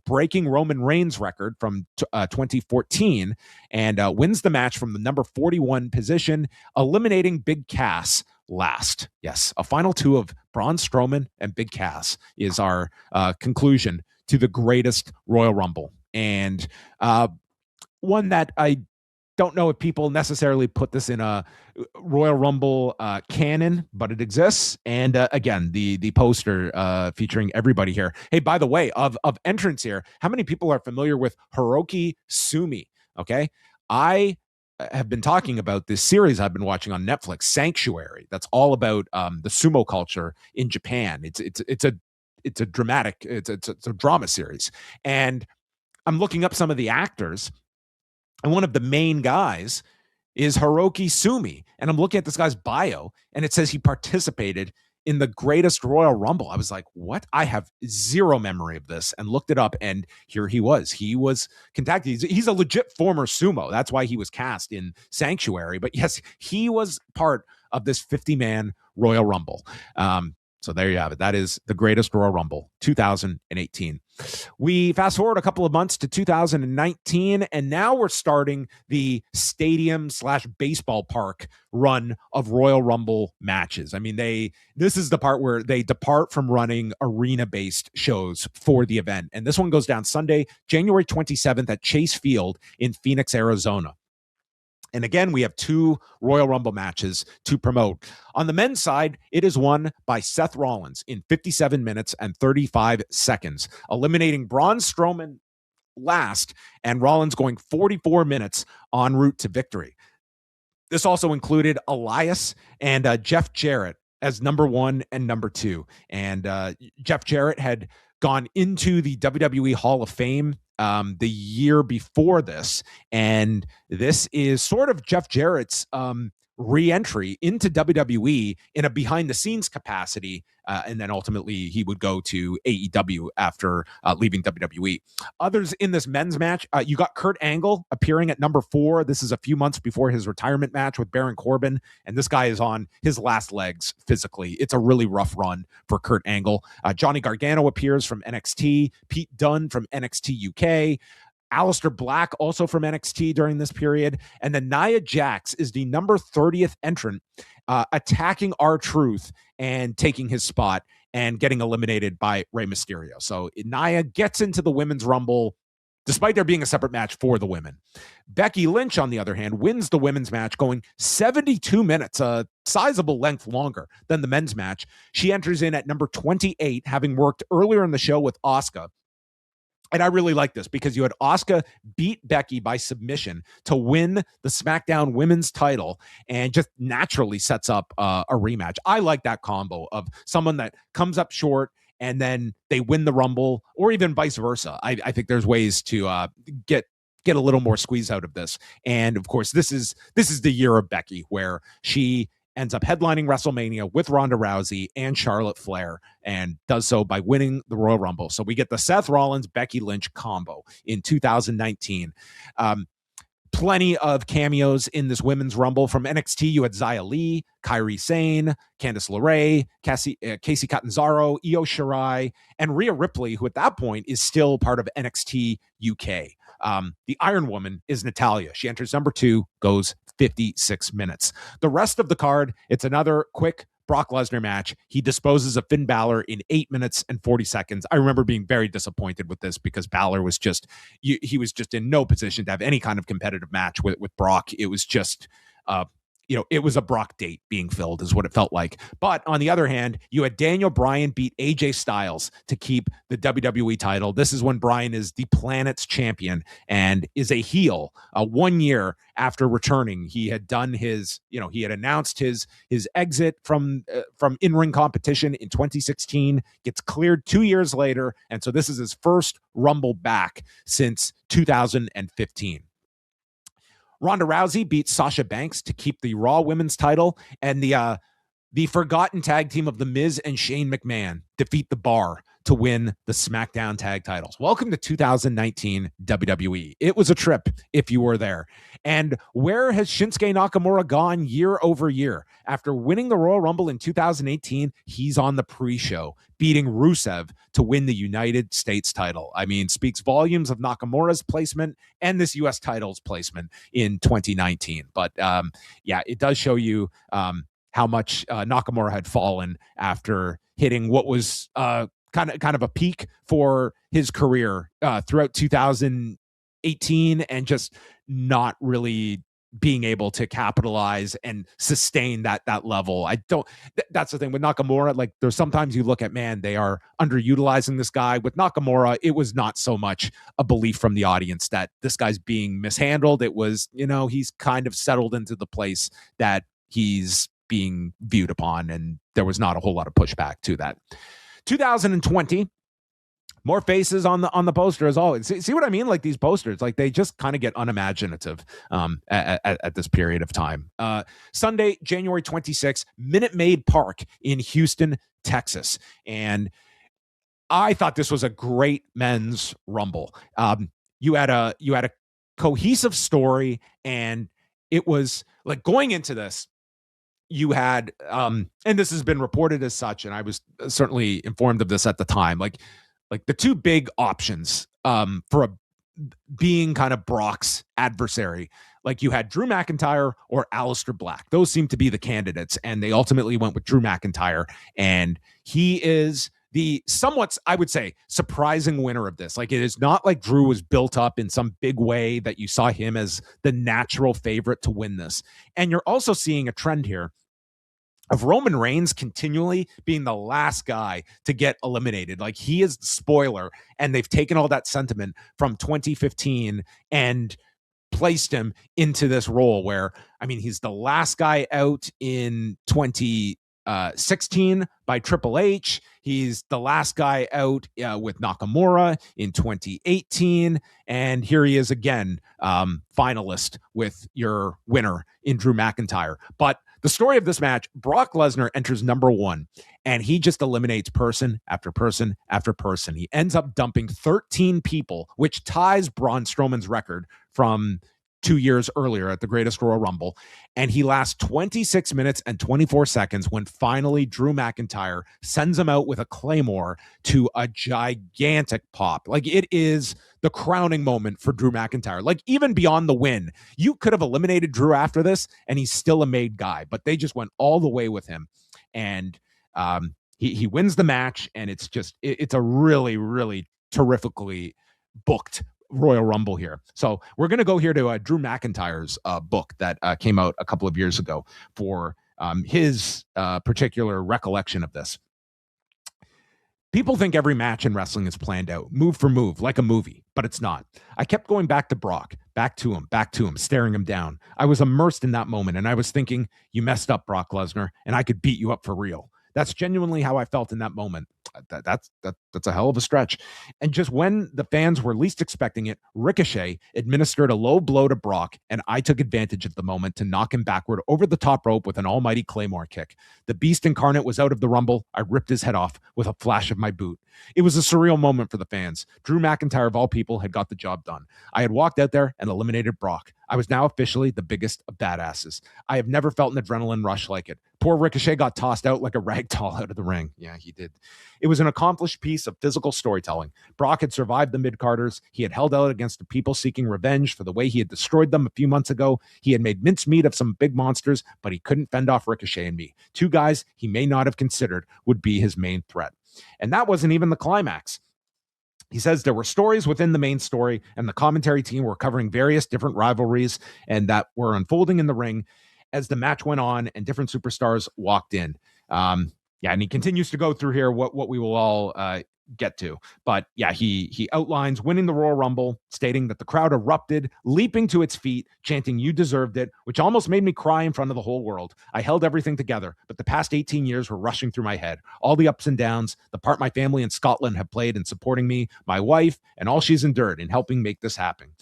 breaking Roman Reigns' record from 2014, and wins the match from the number 41 position, eliminating Big Cass last. Yes, a final 2 of Braun Strowman and Big Cass is our conclusion to the greatest Royal Rumble. And one that I don't know if people necessarily put this in a Royal Rumble canon, but it exists. And again, the poster featuring everybody here. Hey, by the way, of entrants here, how many people are familiar with Hiroki Sumi? Okay, I have been talking about this series I've been watching on Netflix, Sanctuary. That's all about the sumo culture in Japan. It's a dramatic, it's a drama series. And I'm looking up some of the actors, and one of the main guys is Hiroki Sumi. And I'm looking at this guy's bio, and it says he participated in the greatest Royal Rumble. I was like, what? I have zero memory of this, and looked it up, and here he was. He was contacted. He's a legit former sumo. That's why he was cast in Sanctuary. But yes, he was part of this 50-man Royal Rumble. So there you have it. That is the greatest Royal Rumble, 2018. We fast forward a couple of months to 2019, and now we're starting the stadium/baseball park run of Royal Rumble matches. I mean, this is the part where they depart from running arena-based shows for the event. And this one goes down Sunday, January 27th at Chase Field in Phoenix, Arizona. And again, we have 2 Royal Rumble matches to promote. On the men's side, it is won by Seth Rollins in 57 minutes and 35 seconds, eliminating Braun Strowman last, and Rollins going 44 minutes en route to victory. This also included Elias and Jeff Jarrett as number 1 and number 2. And Jeff Jarrett had gone into the WWE Hall of Fame the year before this, and this is sort of Jeff Jarrett's re-entry into WWE in a behind-the-scenes capacity, and then ultimately he would go to AEW after leaving WWE. Others in this men's match, you got Kurt Angle appearing at number 4. This is a few months before his retirement match with Baron Corbin, and this guy is on his last legs physically. It's a really rough run for Kurt Angle. Johnny Gargano appears from NXT, Pete Dunne from NXT UK, Aleister Black also from NXT during this period, and then Nia Jax is the number 30th entrant, attacking R-Truth and taking his spot and getting eliminated by Rey Mysterio. So Nia gets into the Women's Rumble despite there being a separate match for the women. Becky Lynch, on the other hand, wins the women's match going 72 minutes, a sizable length longer than the men's match. She enters in at number 28, having worked earlier in the show with Asuka. And I really like this because you had Asuka beat Becky by submission to win the SmackDown women's title, and just naturally sets up a rematch. I like that combo of someone that comes up short and then they win the Rumble, or even vice versa. I think there's ways to get a little more squeeze out of this. And of course, this is the year of Becky, where she ends up headlining WrestleMania with Ronda Rousey and Charlotte Flair, and does so by winning the Royal Rumble. So we get the Seth Rollins, Becky Lynch combo in 2019. Plenty of cameos in this women's Rumble. From NXT, you had Xia Li, Kairi Sane, Candice LeRae, Casey Catanzaro, Io Shirai, and Rhea Ripley, who at that point is still part of NXT UK. The Iron Woman is Natalya. She enters number 2, goes 56 minutes. The rest of the card, it's another quick Brock Lesnar match. He disposes of Finn Balor in 8 minutes and 40 seconds. I remember being very disappointed with this because Balor was he was just in no position to have any kind of competitive match with Brock. It was just, it was a Brock date being filled is what it felt like. But on the other hand, you had Daniel Bryan beat AJ Styles to keep the WWE title. This is when Bryan is the planet's champion and is a heel. 1 year after returning, he had done he had announced his exit from in-ring competition in 2016, gets cleared 2 years later. And so this is his first Rumble back since 2015. Ronda Rousey beats Sasha Banks to keep the Raw Women's title, and the forgotten tag team of The Miz and Shane McMahon defeat The Bar to win the SmackDown tag titles. Welcome to 2019 WWE. It was a trip if you were there. And where has Shinsuke Nakamura gone year over year? After winning the Royal Rumble in 2018, he's on the pre-show, beating Rusev to win the United States title. I mean, speaks volumes of Nakamura's placement and this U.S. title's placement in 2019. But it does show you how much Nakamura had fallen after hitting what was kind of a peak for his career throughout 2018, and just not really being able to capitalize and sustain that level. That's the thing with Nakamura. Like, there's sometimes you look at, man, they are underutilizing this guy. With Nakamura, it was not so much a belief from the audience that this guy's being mishandled. It was, he's kind of settled into the place that he's being viewed upon, and there was not a whole lot of pushback to that. 2020 More faces on the poster as always. See what I mean? Like these posters, like they just kind of get unimaginative at this period of time. Sunday, January 26th, Minute Maid Park in Houston, Texas. And I thought this was a great men's rumble. You had a cohesive story, and it was like going into this, you had and this has been reported as such, and I was certainly informed of this at the time, like the two big options being kind of Brock's adversary. Like you had Drew McIntyre or Aleister Black. Those seem to be the candidates, and they ultimately went with Drew McIntyre, and he is the somewhat, I would say, surprising winner of this. Like it is not like Drew was built up in some big way that you saw him as the natural favorite to win this. And you're also seeing a trend here of Roman Reigns continually being the last guy to get eliminated. Like he is the spoiler, and they've taken all that sentiment from 2015 and placed him into this role where, I mean, he's the last guy out in 2016 by Triple H. He's the last guy out with Nakamura in 2018. And here he is again, finalist with your winner in Drew McIntyre. But the story of this match, Brock Lesnar enters number one, and he just eliminates person after person after person. He ends up dumping 13 people, which ties Braun Strowman's record from 2 years earlier at the Greatest Royal Rumble. And he lasts 26 minutes and 24 seconds when finally Drew McIntyre sends him out with a Claymore to a gigantic pop. Like it is the crowning moment for Drew McIntyre. Like even beyond the win, you could have eliminated Drew after this and he's still a made guy, but they just went all the way with him. And he wins the match, and it's a really, really terrifically booked Royal Rumble here. So we're going to go here to Drew McIntyre's book that came out a couple of years ago for his particular recollection of this. People think every match in wrestling is planned out, move for move, like a movie, but it's not. I kept going back to Brock, back to him, staring him down. I was immersed in that moment, and I was thinking, you messed up, Brock Lesnar, and I could beat you up for real. That's genuinely how I felt in that moment. That's a hell of a stretch. And just when the fans were least expecting it, Ricochet administered a low blow to Brock, and I took advantage of the moment to knock him backward over the top rope with an almighty Claymore kick. The Beast Incarnate was out of the Rumble. I ripped his head off with a flash of my boot. It was a surreal moment for the fans. Drew McIntyre, of all people, had got the job done. I had walked out there and eliminated Brock. I was now officially the biggest of badasses. I have never felt an adrenaline rush like it. Poor Ricochet got tossed out like a rag doll out of the ring. Yeah, he did. It was an accomplished piece of physical storytelling. Brock had survived the mid-carders. He had held out against the people seeking revenge for the way he had destroyed them a few months ago. He had made mincemeat of some big monsters, but he couldn't fend off Ricochet and me. Two guys he may not have considered would be his main threat. And that wasn't even the climax. He says there were stories within the main story, and the commentary team were covering various different rivalries and that were unfolding in the ring as the match went on and different superstars walked in. And he continues to go through here what we will all get to. But yeah, he outlines winning the Royal Rumble, stating that the crowd erupted, leaping to its feet, chanting, "You deserved it," which almost made me cry in front of the whole world. I held everything together, but the past 18 years were rushing through my head. All the ups and downs, the part my family in Scotland have played in supporting me, my wife, and all she's endured in helping make this happen.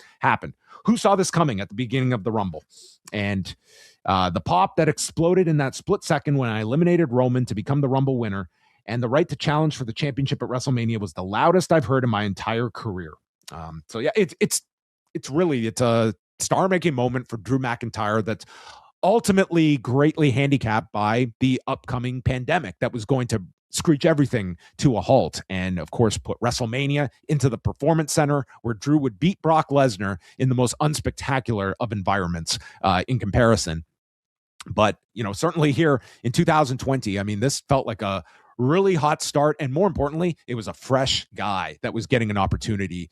Who saw this coming at the beginning of the Rumble? And the pop that exploded in that split second when I eliminated Roman to become the Rumble winner and the right to challenge for the championship at WrestleMania was the loudest I've heard in my entire career. So yeah, it's a star-making moment for Drew McIntyre that's ultimately greatly handicapped by the upcoming pandemic that was going to screech everything to a halt and, of course, put WrestleMania into the Performance Center where Drew would beat Brock Lesnar in the most unspectacular of environments in comparison. But, certainly here in 2020, I mean, this felt like a really hot start. And more importantly, it was a fresh guy that was getting an opportunity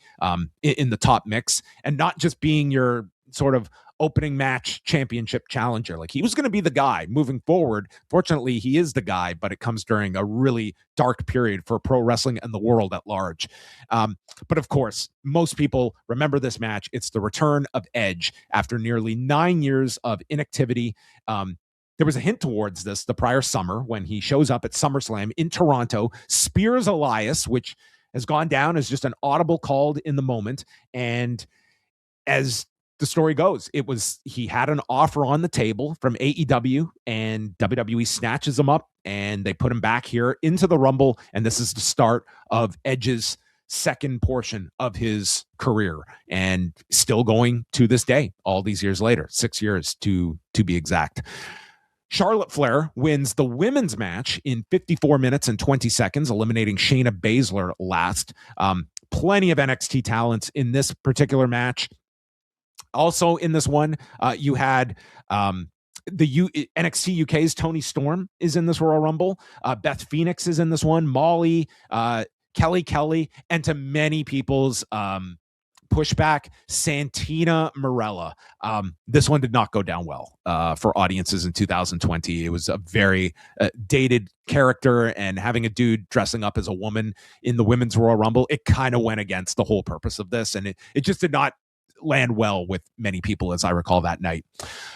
in the top mix and not just being your sort of opening match championship challenger. Like he was going to be the guy moving forward. Fortunately, he is the guy, but it comes during a really dark period for pro wrestling and the world at large. But of course, most people remember this match. It's the return of Edge after nearly 9 years of inactivity. There was a hint towards this the prior summer when he shows up at SummerSlam in Toronto, spears Elias, which has gone down as just an audible called in the moment. And as the story goes, he had an offer on the table from AEW, and WWE snatches him up and they put him back here into the Rumble. And this is the start of Edge's second portion of his career, and still going to this day, all these years later, 6 years to be exact. Charlotte Flair wins the women's match in 54 minutes and 20 seconds, eliminating Shayna Baszler last. Plenty of NXT talents in this particular match. Also in this one, you had NXT UK's Toni Storm is in this Royal Rumble. Beth Phoenix is in this one. Molly, Kelly, and to many people's pushback, Santina Marella. This one did not go down well for audiences in 2020. It was a very dated character, and having a dude dressing up as a woman in the Women's Royal Rumble, it kind of went against the whole purpose of this, and it just did not land well with many people, as I recall that night.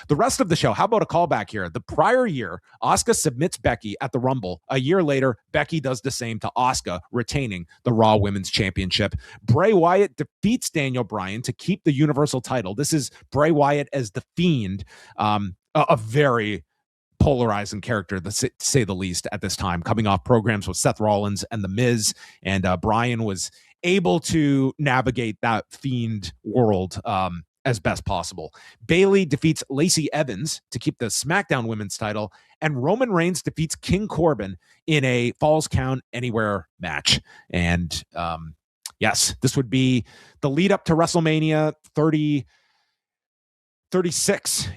The rest of the show, how about a callback here? The prior year, Asuka submits Becky at the Rumble. A year later, Becky does the same to Asuka, retaining the Raw Women's Championship. Bray Wyatt defeats Daniel Bryan to keep the Universal title. This is Bray Wyatt as the Fiend, a very polarizing character, to say the least, at this time, coming off programs with Seth Rollins and The Miz, and Bryan was able to navigate that Fiend world as best possible. Bayley defeats Lacey Evans to keep the SmackDown Women's title, and Roman Reigns defeats King Corbin in a Falls Count Anywhere match. And yes, this would be the lead up to WrestleMania 36,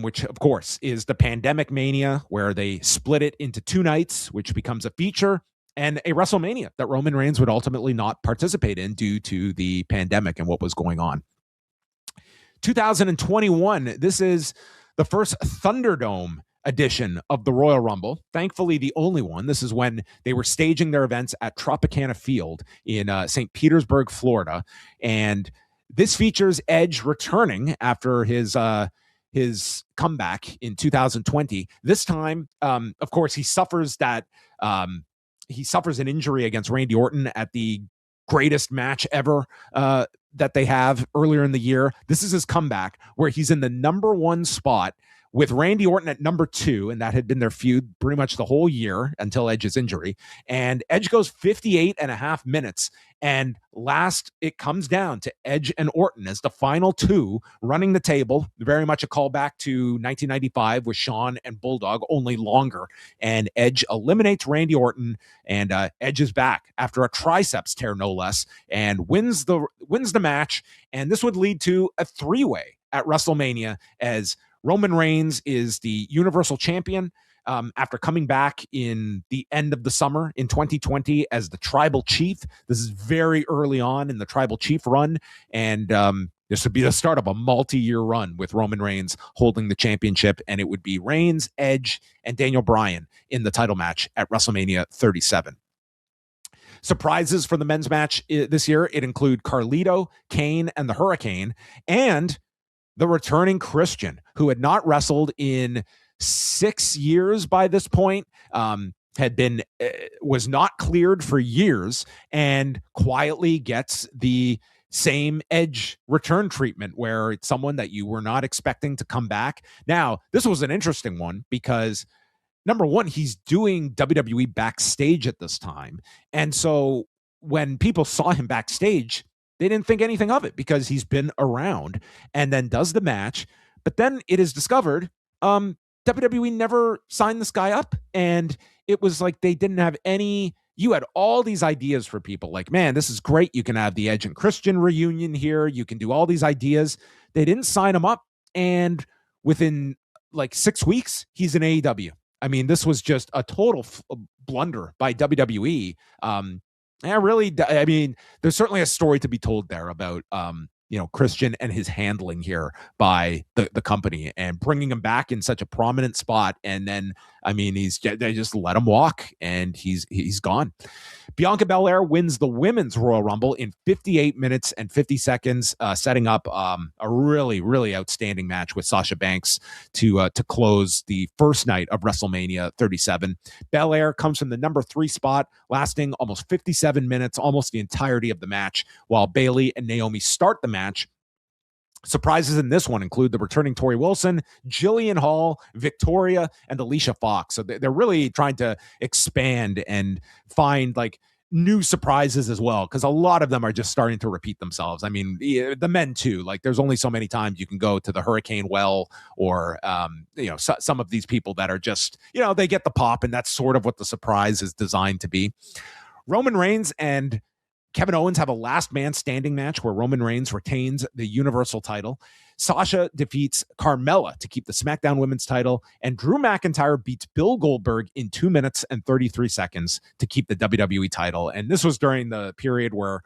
which of course is the Pandemic Mania, where they split it into 2 nights, which becomes a feature, and a WrestleMania that Roman Reigns would ultimately not participate in due to the pandemic and what was going on. 2021, this is the first Thunderdome edition of the Royal Rumble. Thankfully, the only one. This is when they were staging their events at Tropicana Field in St. Petersburg, Florida. And this features Edge returning after his comeback in 2020. This time, of course, he suffers an injury against Randy Orton at the greatest match ever that they have earlier in the year. This is his comeback, where he's in the number 1 spot with Randy Orton at number 2, and that had been their feud pretty much the whole year until Edge's injury. And Edge goes 58 and a half minutes, and last it comes down to Edge and Orton as the final 2 running the table. Very much a callback to 1995 with Shawn and Bulldog, only longer. And Edge eliminates Randy Orton, and Edge is back after a triceps tear, no less, and wins the match. And this would lead to a 3-way at WrestleMania, as Roman Reigns is the Universal Champion after coming back in the end of the summer in 2020 as the Tribal Chief. This is very early on in the Tribal Chief run, and this would be the start of a multi-year run with Roman Reigns holding the championship, and it would be Reigns, Edge, and Daniel Bryan in the title match at WrestleMania 37. Surprises for the men's match this year, it include Carlito, Kane, and the Hurricane, and the returning Christian, who had not wrestled in 6 years by this point, was not cleared for years, and quietly gets the same Edge return treatment, where it's someone that you were not expecting to come back. Now, this was an interesting one because, number one, he's doing WWE backstage at this time. And so when people saw him backstage, they didn't think anything of it because he's been around, and then does the match. But then it is discovered WWE never signed this guy up, and it was like they didn't have any. You had all these ideas for people like, man, this is great. You can have the Edge and Christian reunion here. You can do all these ideas. They didn't sign him up, and within like 6 weeks, he's in AEW. I mean, this was just a total blunder by WWE. I mean, there's certainly a story to be told there about, Christian and his handling here by the company and bringing him back in such a prominent spot. And then, I mean, they just let him walk, and he's gone. Bianca Belair wins the Women's Royal Rumble in 58 minutes and 50 seconds, setting up a really, really outstanding match with Sasha Banks to close the first night of WrestleMania 37. Belair comes from the number 3 spot, lasting almost 57 minutes, almost the entirety of the match, while Bayley and Naomi start the match. Surprises in this one include the returning Tori Wilson, Jillian Hall, Victoria, and Alicia Fox. So they're really trying to expand and find like new surprises as well, because a lot of them are just starting to repeat themselves. I mean, the men too. Like, there's only so many times you can go to the Hurricane Well or some of these people that are just, they get the pop, and that's sort of what the surprise is designed to be. Roman Reigns and Kevin Owens have a last man standing match where Roman Reigns retains the Universal title. Sasha defeats Carmella to keep the SmackDown Women's title, and Drew McIntyre beats Bill Goldberg in 2 minutes and 33 seconds to keep the WWE title. And this was during the period where,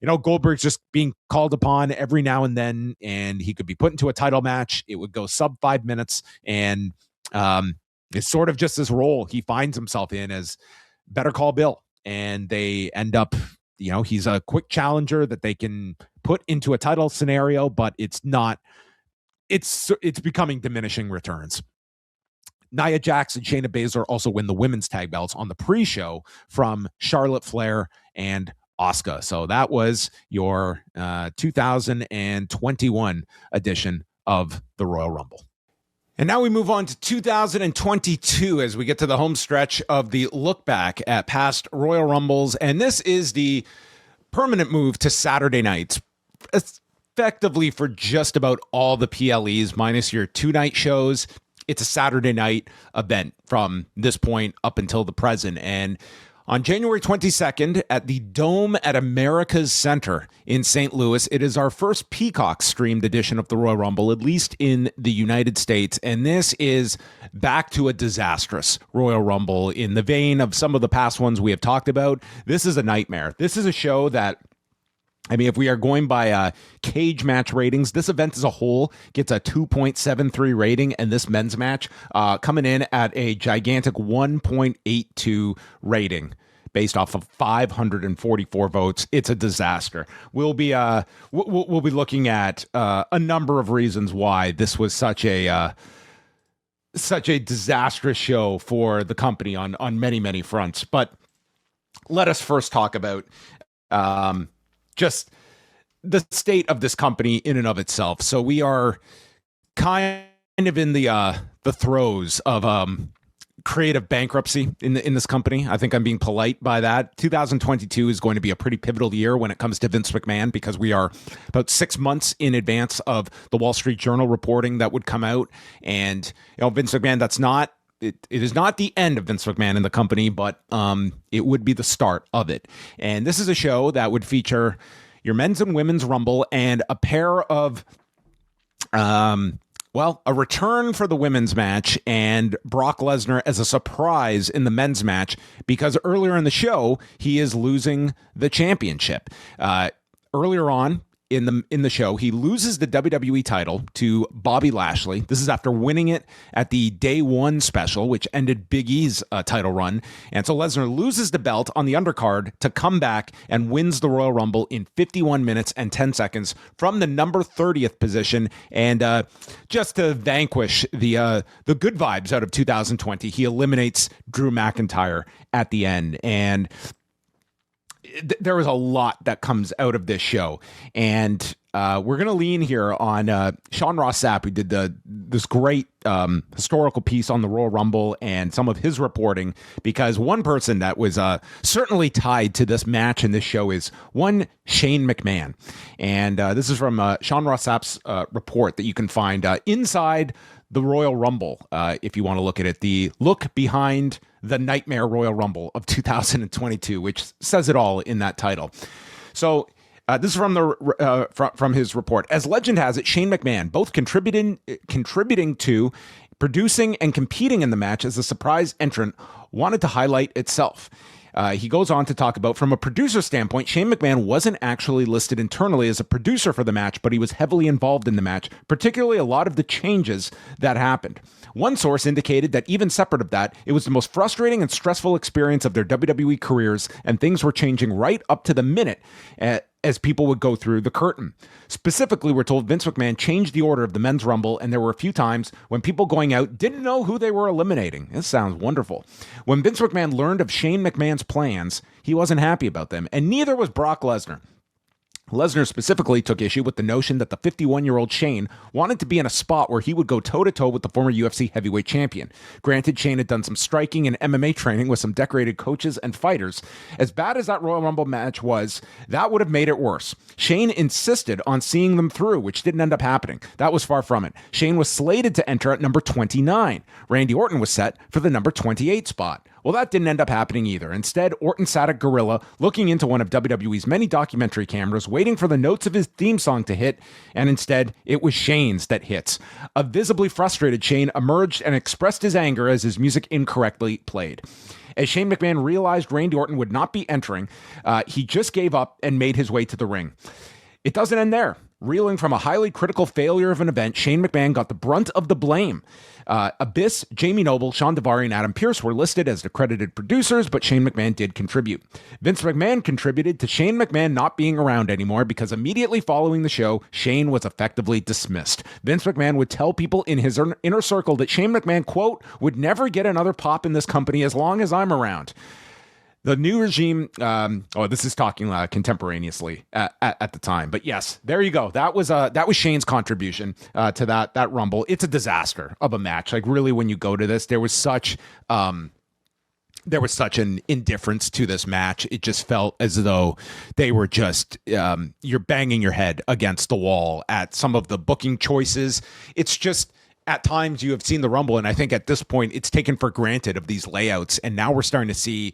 Goldberg's just being called upon every now and then, and he could be put into a title match. It would go sub 5 minutes, and it's sort of just this role he finds himself in as Better Call Bill. And they end up, he's a quick challenger that they can put into a title scenario, but it's becoming diminishing returns. Nia Jax and Shayna Baszler also win the women's tag belts on the pre-show from Charlotte Flair and Asuka. So that was your 2021 edition of the Royal Rumble. And now we move on to 2022 as we get to the home stretch of the look back at past Royal Rumbles. And this is the permanent move to Saturday nights, effectively for just about all the PLEs, minus your 2-night shows. It's a Saturday night event from this point up until the present. And on January 22nd at the Dome at America's Center in St. Louis, it is our first Peacock streamed edition of the Royal Rumble, at least in the United States. And this is back to a disastrous Royal Rumble in the vein of some of the past ones we have talked about. This is a nightmare. This is a show that, if we are going by cage match ratings, this event as a whole gets a 2.73 rating, and this men's match coming in at a gigantic 1.82 rating based off of 544 votes. It's a disaster. We'll be looking at a number of reasons why this was such a disastrous show for the company on many, many fronts. But let us first talk about just the state of this company in and of itself. So we are kind of in the throes of creative bankruptcy in this company. I think I'm being polite by that. 2022 is going to be a pretty pivotal year when it comes to Vince McMahon, because we are about 6 months in advance of the Wall Street Journal reporting that would come out. And Vince McMahon, it is not the end of Vince McMahon in the company, but it would be the start of it. And this is a show that would feature your men's and women's Rumble and a pair of, a return for the women's match and Brock Lesnar as a surprise in the men's match, because earlier in the show, he is losing the championship. Earlier on, in the show, he loses the WWE title to Bobby Lashley. This is after winning it at the Day 1 special, which ended Big E's title run. And so Lesnar loses the belt on the undercard to come back and wins the Royal Rumble in 51 minutes and 10 seconds from the number 30th position. And just to vanquish the good vibes out of 2020, he eliminates Drew McIntyre at the end. And there was a lot that comes out of this show, and we're going to lean here on Sean Ross Sapp, who did this great historical piece on the Royal Rumble and some of his reporting, because one person that was certainly tied to this match and this show is one Shane McMahon. And this is from Sean Ross Sapp's report that you can find inside the Royal Rumble, if you want to look at it, the look behind the Nightmare Royal Rumble of 2022, which says it all in that title. So this is from his report. As legend has it, Shane McMahon, both contributing to, producing, and competing in the match as a surprise entrant, wanted to highlight itself. He goes on to talk about, from a producer standpoint, Shane McMahon wasn't actually listed internally as a producer for the match, but he was heavily involved in the match, particularly a lot of the changes that happened. One source indicated that even separate of that, it was the most frustrating and stressful experience of their WWE careers, and things were changing right up to the minute as people would go through the curtain. Specifically, we're told Vince McMahon changed the order of the men's rumble, and there were a few times when people going out didn't know who they were eliminating. This sounds wonderful. When Vince McMahon learned of Shane McMahon's plans, he wasn't happy about them, and neither was Brock Lesnar. Lesnar specifically took issue with the notion that the 51-year-old Shane wanted to be in a spot where he would go toe-to-toe with the former UFC heavyweight champion. Granted, Shane had done some striking and MMA training with some decorated coaches and fighters. As bad as that Royal Rumble match was, that would have made it worse. Shane insisted on seeing them through, which didn't end up happening. That was far from it. Shane was slated to enter at number 29. Randy Orton was set for the number 28 spot. Well, that didn't end up happening either. Instead, Orton sat at Gorilla, looking into one of WWE's many documentary cameras, waiting for the notes of his theme song to hit, and instead, it was Shane's that hits. A visibly frustrated Shane emerged and expressed his anger as his music incorrectly played. As Shane McMahon realized Randy Orton would not be entering, he just gave up and made his way to the ring. It doesn't end there. Reeling from a highly critical failure of an event, Shane McMahon got the brunt of the blame. Abyss, Jamie Noble, Sean Devari, and Adam Pearce were listed as accredited producers, but Shane McMahon did contribute. Vince McMahon contributed to Shane McMahon not being around anymore because immediately following the show, Shane was effectively dismissed. Vince McMahon would tell people in his inner circle that Shane McMahon, quote, would never get another pop in this company as long as I'm around. The new regime, this is talking contemporaneously at the time, but yes, there you go. That was Shane's contribution to that Rumble. It's a disaster of a match. Like, really, when you go to this, there was such an indifference to this match. It just felt as though they were just you're banging your head against the wall at some of the booking choices. It's just, at times you have seen the Rumble, and I think at this point it's taken for granted of these layouts, and now we're starting to see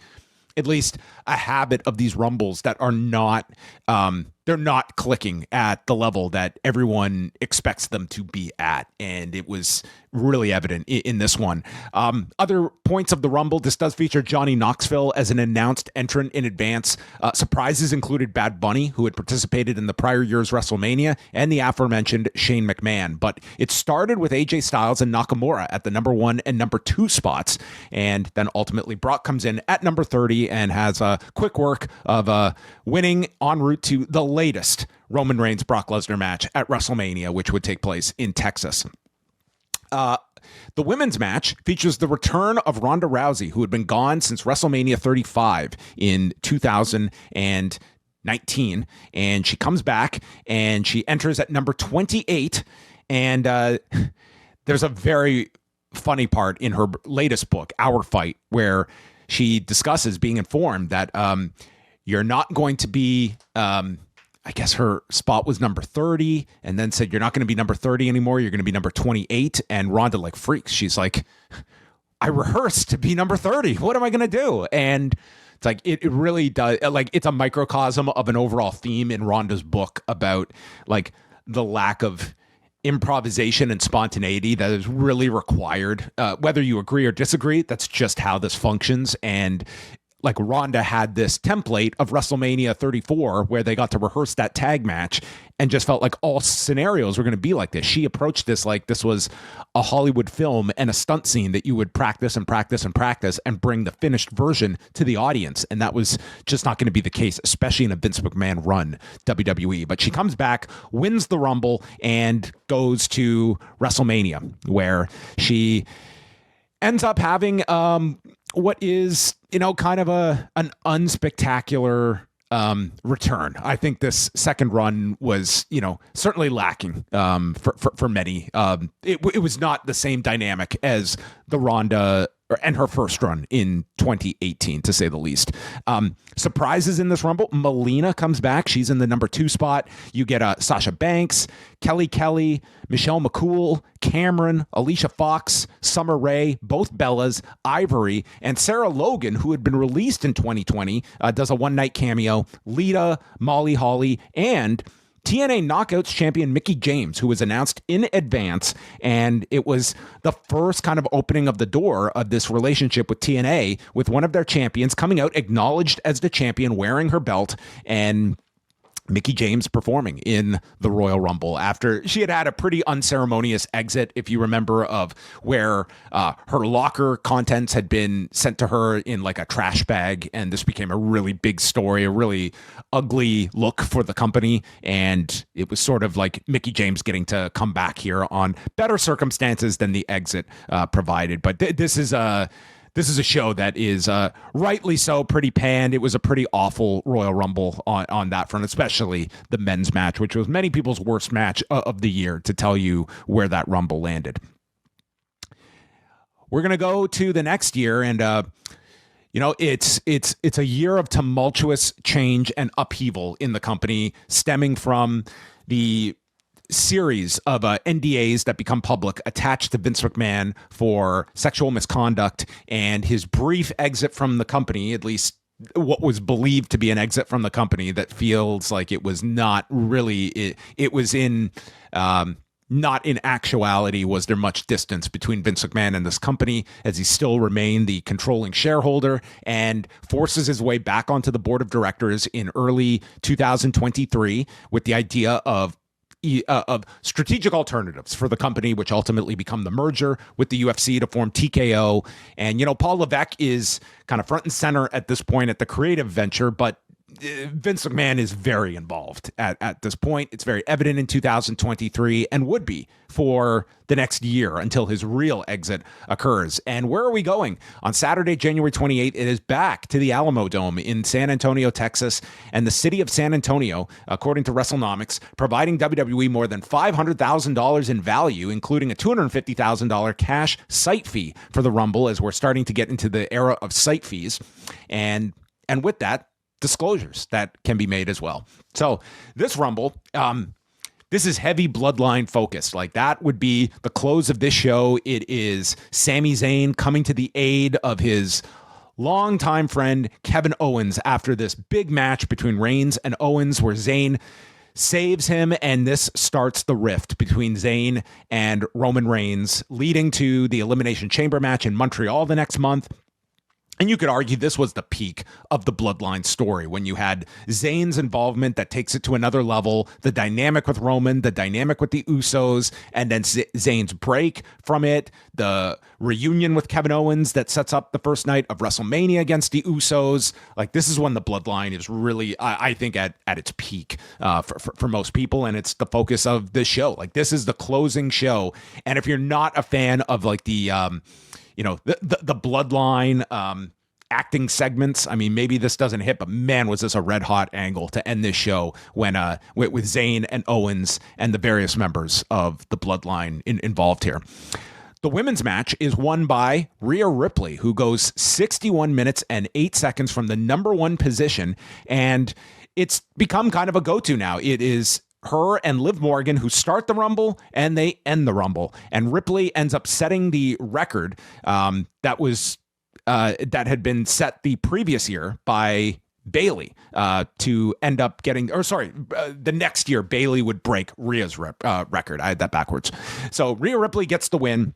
at least a habit of these Rumbles that are not, they're not clicking at the level that everyone expects them to be at. And it was really evident in this one. Other points of the Rumble, this does feature Johnny Knoxville as an announced entrant in advance. Surprises included Bad Bunny, who had participated in the prior year's WrestleMania, and the aforementioned Shane McMahon. But it started with AJ Styles and Nakamura at the number 1 and number 2 spots. And then ultimately Brock comes in at number 30 and has a quick work of winning en route to the latest Roman Reigns Brock Lesnar match at WrestleMania, which would take place in Texas. The women's match features the return of Ronda Rousey, who had been gone since WrestleMania 35 in 2019, and she comes back and she enters at number 28, and there's a very funny part in her latest book, Our Fight, where she discusses being informed that you're not going to be, I guess her spot was number 30, and then said, you're not going to be number 30 anymore. You're going to be number 28. And Rhonda like freaks. She's like, I rehearsed to be number 30. What am I going to do? And it's like, it really does. Like, it's a microcosm of an overall theme in Rhonda's book about like the lack of improvisation and spontaneity that is really required. Whether you agree or disagree, that's just how this functions. And like, Ronda had this template of WrestleMania 34 where they got to rehearse that tag match and just felt like all scenarios were going to be like this. She approached this like this was a Hollywood film and a stunt scene that you would practice and practice and practice and bring the finished version to the audience. And that was just not going to be the case, especially in a Vince McMahon run WWE. But she comes back, wins the Rumble, and goes to WrestleMania, where she ends up having what is, kind of an unspectacular return. I think this second run was, certainly lacking for many. It was not the same dynamic as the Ronda and her first run in 2018, to say the least. Surprises in this Rumble. Melina comes back. She's in the number 2 spot. You get Sasha Banks, Kelly, Michelle McCool, Cameron, Alicia Fox, Summer Rae, both Bellas, Ivory, and Sarah Logan, who had been released in 2020, does a one-night cameo. Lita, Molly Holly, and TNA Knockouts champion Mickie James, who was announced in advance, and it was the first kind of opening of the door of this relationship with TNA, with one of their champions coming out acknowledged as the champion, wearing her belt, and Mickie James performing in the Royal Rumble after she had a pretty unceremonious exit, if you remember, of where her locker contents had been sent to her in like a trash bag. And this became a really big story, a really ugly look for the company. And it was sort of like Mickie James getting to come back here on better circumstances than the exit provided. But this is a show that is rightly so pretty panned. It was a pretty awful Royal Rumble on that front, especially the men's match, which was many people's worst match of the year, to tell you where that Rumble landed. We're going to go to the next year, and it's a year of tumultuous change and upheaval in the company, stemming from the series of NDAs that become public attached to Vince McMahon for sexual misconduct, and his brief exit from the company, at least what was believed to be an exit from the company that feels like it was not really, it was in, not in actuality was there much distance between Vince McMahon and this company, as he still remained the controlling shareholder, and forces his way back onto the board of directors in early 2023 with the idea of strategic alternatives for the company, which ultimately become the merger with the UFC to form TKO. And, Paul Levesque is kind of front and center at this point at the creative venture, but Vince McMahon is very involved at this point. It's very evident in 2023 and would be for the next year until his real exit occurs. And where are we going? On Saturday, January 28th, it is back to the Alamo Dome in San Antonio, Texas, and the city of San Antonio, according to WrestleNomics, providing WWE more than $500,000 in value, including a $250,000 cash site fee for the Rumble, as we're starting to get into the era of site fees. And with that, disclosures that can be made as well. So this Rumble, this is heavy bloodline focused. Like, that would be the close of this show. It is Sami Zayn coming to the aid of his longtime friend Kevin Owens after this big match between Reigns and Owens, where Zayn saves him, and this starts the rift between Zayn and Roman Reigns, leading to the Elimination Chamber match in Montreal the next month. And you could argue this was the peak of the Bloodline story, when you had Zayn's involvement that takes it to another level, the dynamic with Roman, the dynamic with the Usos, and then Zayn's break from it, the reunion with Kevin Owens that sets up the first night of WrestleMania against the Usos. Like, this is when the Bloodline is really, I think, at its peak for most people, and it's the focus of this show. Like, this is the closing show, and if you're not a fan of like the Bloodline acting segments, I mean, maybe this doesn't hit, but man, was this a red hot angle to end this show when with Zayn and Owens and the various members of the Bloodline involved here. The women's match is won by Rhea Ripley, who goes 61 minutes and 8 seconds from the number one position, and it's become kind of a go-to now. It is her and Liv Morgan who start the Rumble, and they end the Rumble. And Ripley ends up setting the record that had been set the previous year by Bayley to end up getting, the next year Bayley would break Rhea's record. I had that backwards. So Rhea Ripley gets the win.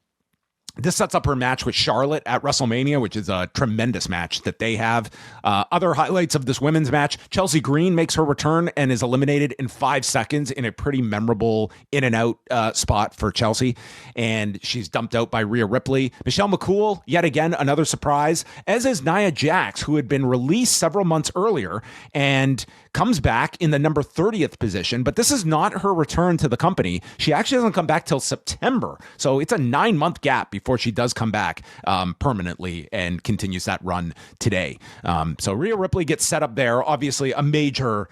This sets up her match with Charlotte at WrestleMania, which is a tremendous match that they have. Other highlights of this women's match: Chelsea Green makes her return and is eliminated in 5 seconds in a pretty memorable in and out spot for Chelsea. And she's dumped out by Rhea Ripley. Michelle McCool, yet again, another surprise, as is Nia Jax, who had been released several months earlier and comes back in the number 30th position. But this is not her return to the company. She actually doesn't come back till September. So it's a 9-month gap before she does come back permanently and continues that run today. So Rhea Ripley gets set up there. Obviously, a major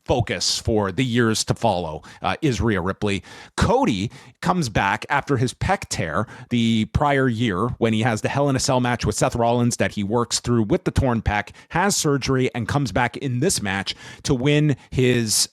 focus for the years to follow is Rhea Ripley. Cody comes back after his pec tear the prior year, when he has the Hell in a Cell match with Seth Rollins that he works through with the torn pec, has surgery, and comes back in this match to win his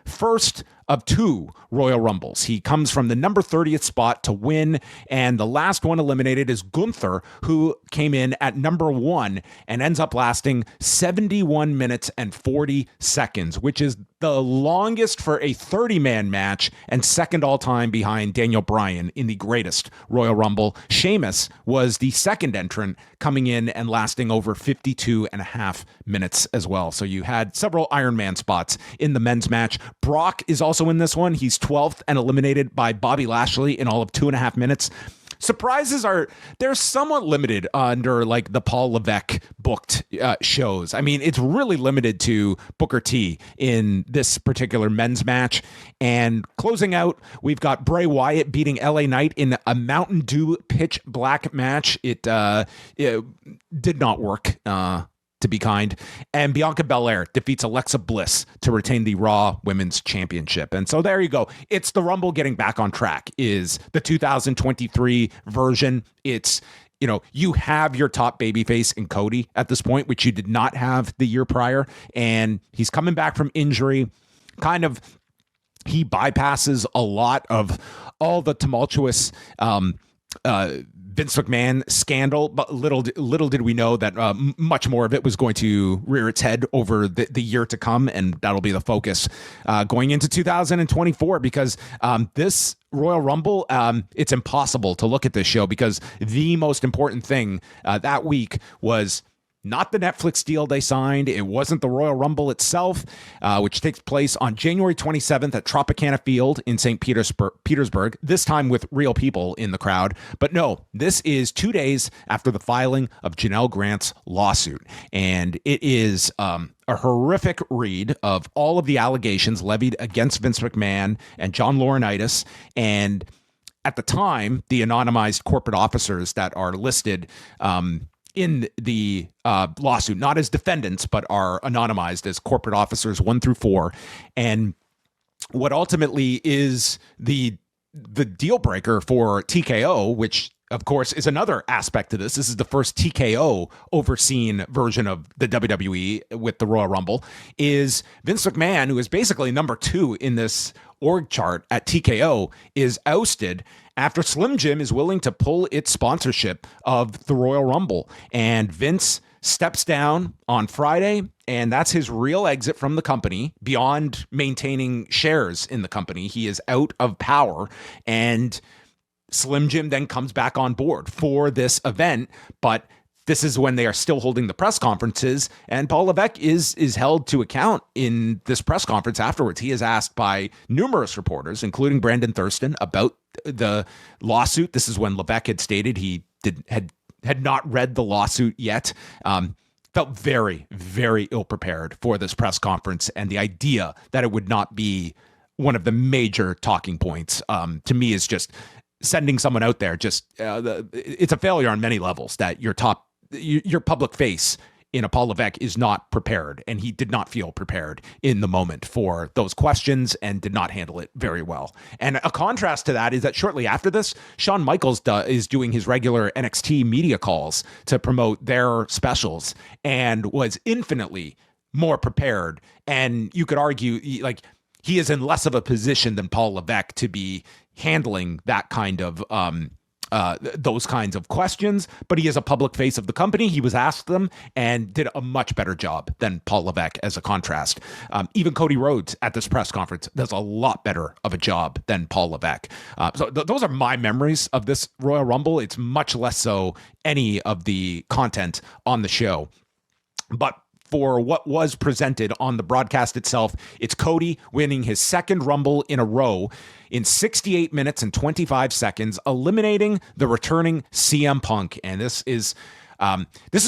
first of 2 Royal Rumbles. He comes from the number 30th spot to win, and the last one eliminated is Gunther, who came in at number 1 and ends up lasting 71 minutes and 40 seconds, which is the longest for a 30-man match, and second all-time behind Daniel Bryan in the greatest Royal Rumble. Sheamus was the second entrant, coming in and lasting over 52 and a half minutes as well. So you had several Iron Man spots in the men's match. Brock is also in this one. He's 12th and eliminated by Bobby Lashley in all of 2.5 minutes. Surprises they're somewhat limited under like the Paul Levesque booked shows. I mean, it's really limited to Booker T in this particular men's match. And closing out, we've got Bray Wyatt beating LA Knight in a Mountain Dew pitch black match. It did not work, to be kind. And Bianca Belair defeats Alexa Bliss to retain the Raw Women's Championship. And so there you go. It's the Rumble getting back on track is the 2023 version. It's, you have your top babyface in Cody at this point, which you did not have the year prior. And he's coming back from injury. He bypasses a lot of all the tumultuous, Vince McMahon scandal, but little did we know that much more of it was going to rear its head over the year to come, and that'll be the focus going into 2024, because this Royal Rumble, it's impossible to look at this show, because the most important thing that week was not the Netflix deal they signed. It wasn't the Royal Rumble itself, which takes place on January 27th at Tropicana Field in St. Petersburg, this time with real people in the crowd. But no, this is 2 days after the filing of Janelle Grant's lawsuit. And it is a horrific read of all of the allegations levied against Vince McMahon and John Laurinaitis. And at the time, the anonymized corporate officers that are listed in the lawsuit, not as defendants, but are anonymized as corporate officers 1 through 4. And what ultimately is the deal breaker for TKO, which of course is another aspect to this. This is the first TKO overseen version of the WWE with the Royal Rumble, is Vince McMahon, who is basically number 2 in this org chart at TKO, is ousted after Slim Jim is willing to pull its sponsorship of the Royal Rumble. And Vince steps down on Friday, and that's his real exit from the company. Beyond maintaining shares in the company, he is out of power, and Slim Jim then comes back on board for this event. But this is when they are still holding the press conferences, and Paul Levesque is held to account in this press conference afterwards. He is asked by numerous reporters, including Brandon Thurston, about the lawsuit. This is when Levesque had stated he had not read the lawsuit yet. Felt very, very ill prepared for this press conference, and the idea that it would not be one of the major talking points to me is just sending someone out there. It's a failure on many levels that your public face in a Paul Levesque is not prepared, and he did not feel prepared in the moment for those questions and did not handle it very well. And a contrast to that is that shortly after this, Shawn Michaels is doing his regular NXT media calls to promote their specials and was infinitely more prepared. And you could argue like he is in less of a position than Paul Levesque to be handling that kind of those kinds of questions, but he is a public face of the company. He was asked them and did a much better job than Paul Levesque as a contrast. Even Cody Rhodes at this press conference does a lot better of a job than Paul Levesque. So those are my memories of this Royal Rumble. It's much less so any of the content on the show. But for what was presented on the broadcast itself, it's Cody winning his second Rumble in a row in 68 minutes and 25 seconds, eliminating the returning CM Punk. And this is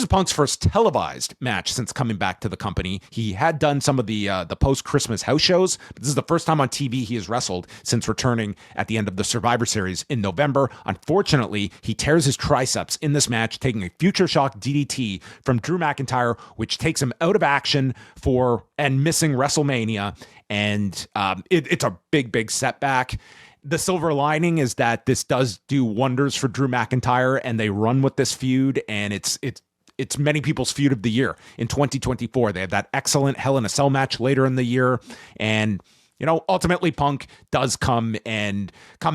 Punk's first televised match since coming back to the company. He had done some of the post-Christmas house shows, but this is the first time on TV he has wrestled since returning at the end of the Survivor Series in November. Unfortunately, he tears his triceps in this match, taking a Future Shock DDT from Drew McIntyre, which takes him out of action and missing WrestleMania. And it's a big setback. The silver lining is that this does do wonders for Drew McIntyre, and they run with this feud, and it's many people's feud of the year in 2024. They have that excellent Hell in a Cell match later in the year, and ultimately Punk does come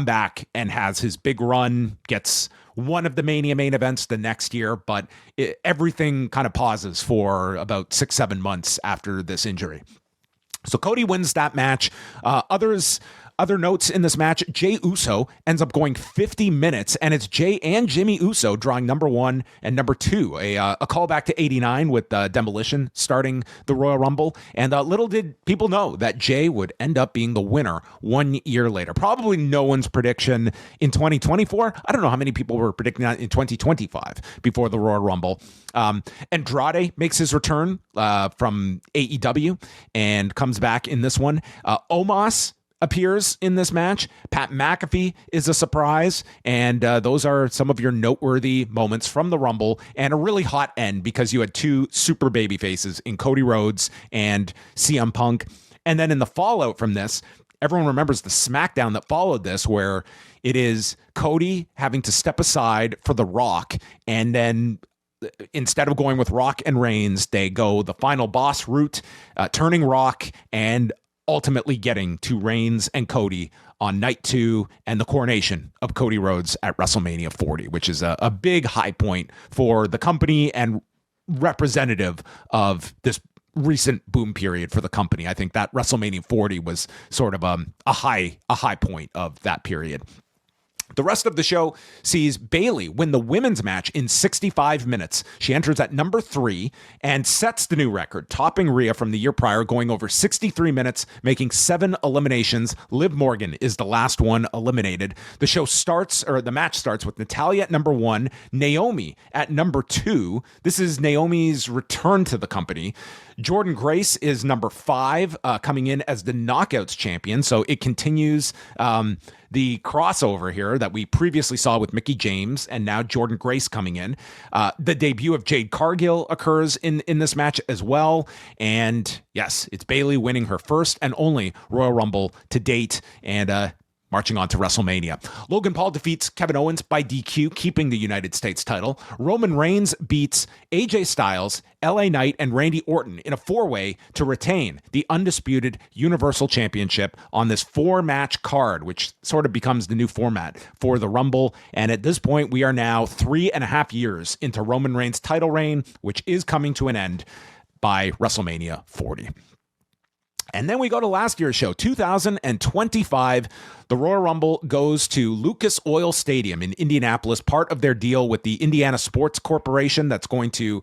back and has his big run, gets one of the Mania main events the next year, but everything kind of pauses for about 6-7 months after this injury. So Cody wins that match. Other notes in this match, Jey Uso ends up going 50 minutes, and it's Jey and Jimmy Uso drawing number 1 and number 2. A callback to 89 with Demolition starting the Royal Rumble. And little did people know that Jey would end up being the winner 1 year later. Probably no one's prediction in 2024. I don't know how many people were predicting that in 2025 before the Royal Rumble. Andrade makes his return from AEW and comes back in this one. Omos appears in this match. Pat McAfee is a surprise, and those are some of your noteworthy moments from the Rumble, and a really hot end because you had 2 super baby faces in Cody Rhodes and CM Punk. And then in the fallout from this, everyone remembers the SmackDown that followed this, where it is Cody having to step aside for The Rock, and then instead of going with Rock and Reigns, they go the final boss route, turning Rock and ultimately getting to Reigns and Cody on night 2 and the coronation of Cody Rhodes at WrestleMania 40, which is a big high point for the company and representative of this recent boom period for the company. I think that WrestleMania 40 was sort of a high point of that period. The rest of the show sees Bayley win the women's match in 65 minutes. She enters at number 3 and sets the new record, topping Rhea from the year prior, going over 63 minutes, making 7 eliminations. Liv Morgan is the last one eliminated. The match starts with Natalya at number 1, Naomi at number 2. This is Naomi's return to the company. Jordynne Grace is number 5, coming in as the Knockouts champion. So it continues the crossover here that we previously saw with Mickie James, and now Jordynne Grace coming in. The debut of Jade Cargill occurs in this match as well. And yes, it's Bayley winning her first and only Royal Rumble to date, and marching on to WrestleMania. Logan Paul defeats Kevin Owens by DQ, keeping the United States title. Roman Reigns beats AJ Styles, LA Knight, and Randy Orton in a 4-way to retain the undisputed Universal Championship on this 4-match card, which sort of becomes the new format for the Rumble. And at this point, we are now 3.5 years into Roman Reigns' title reign, which is coming to an end by WrestleMania 40. And then we go to last year's show, 2025. The Royal Rumble goes to Lucas Oil Stadium in Indianapolis, part of their deal with the Indiana Sports Corporation that's going to,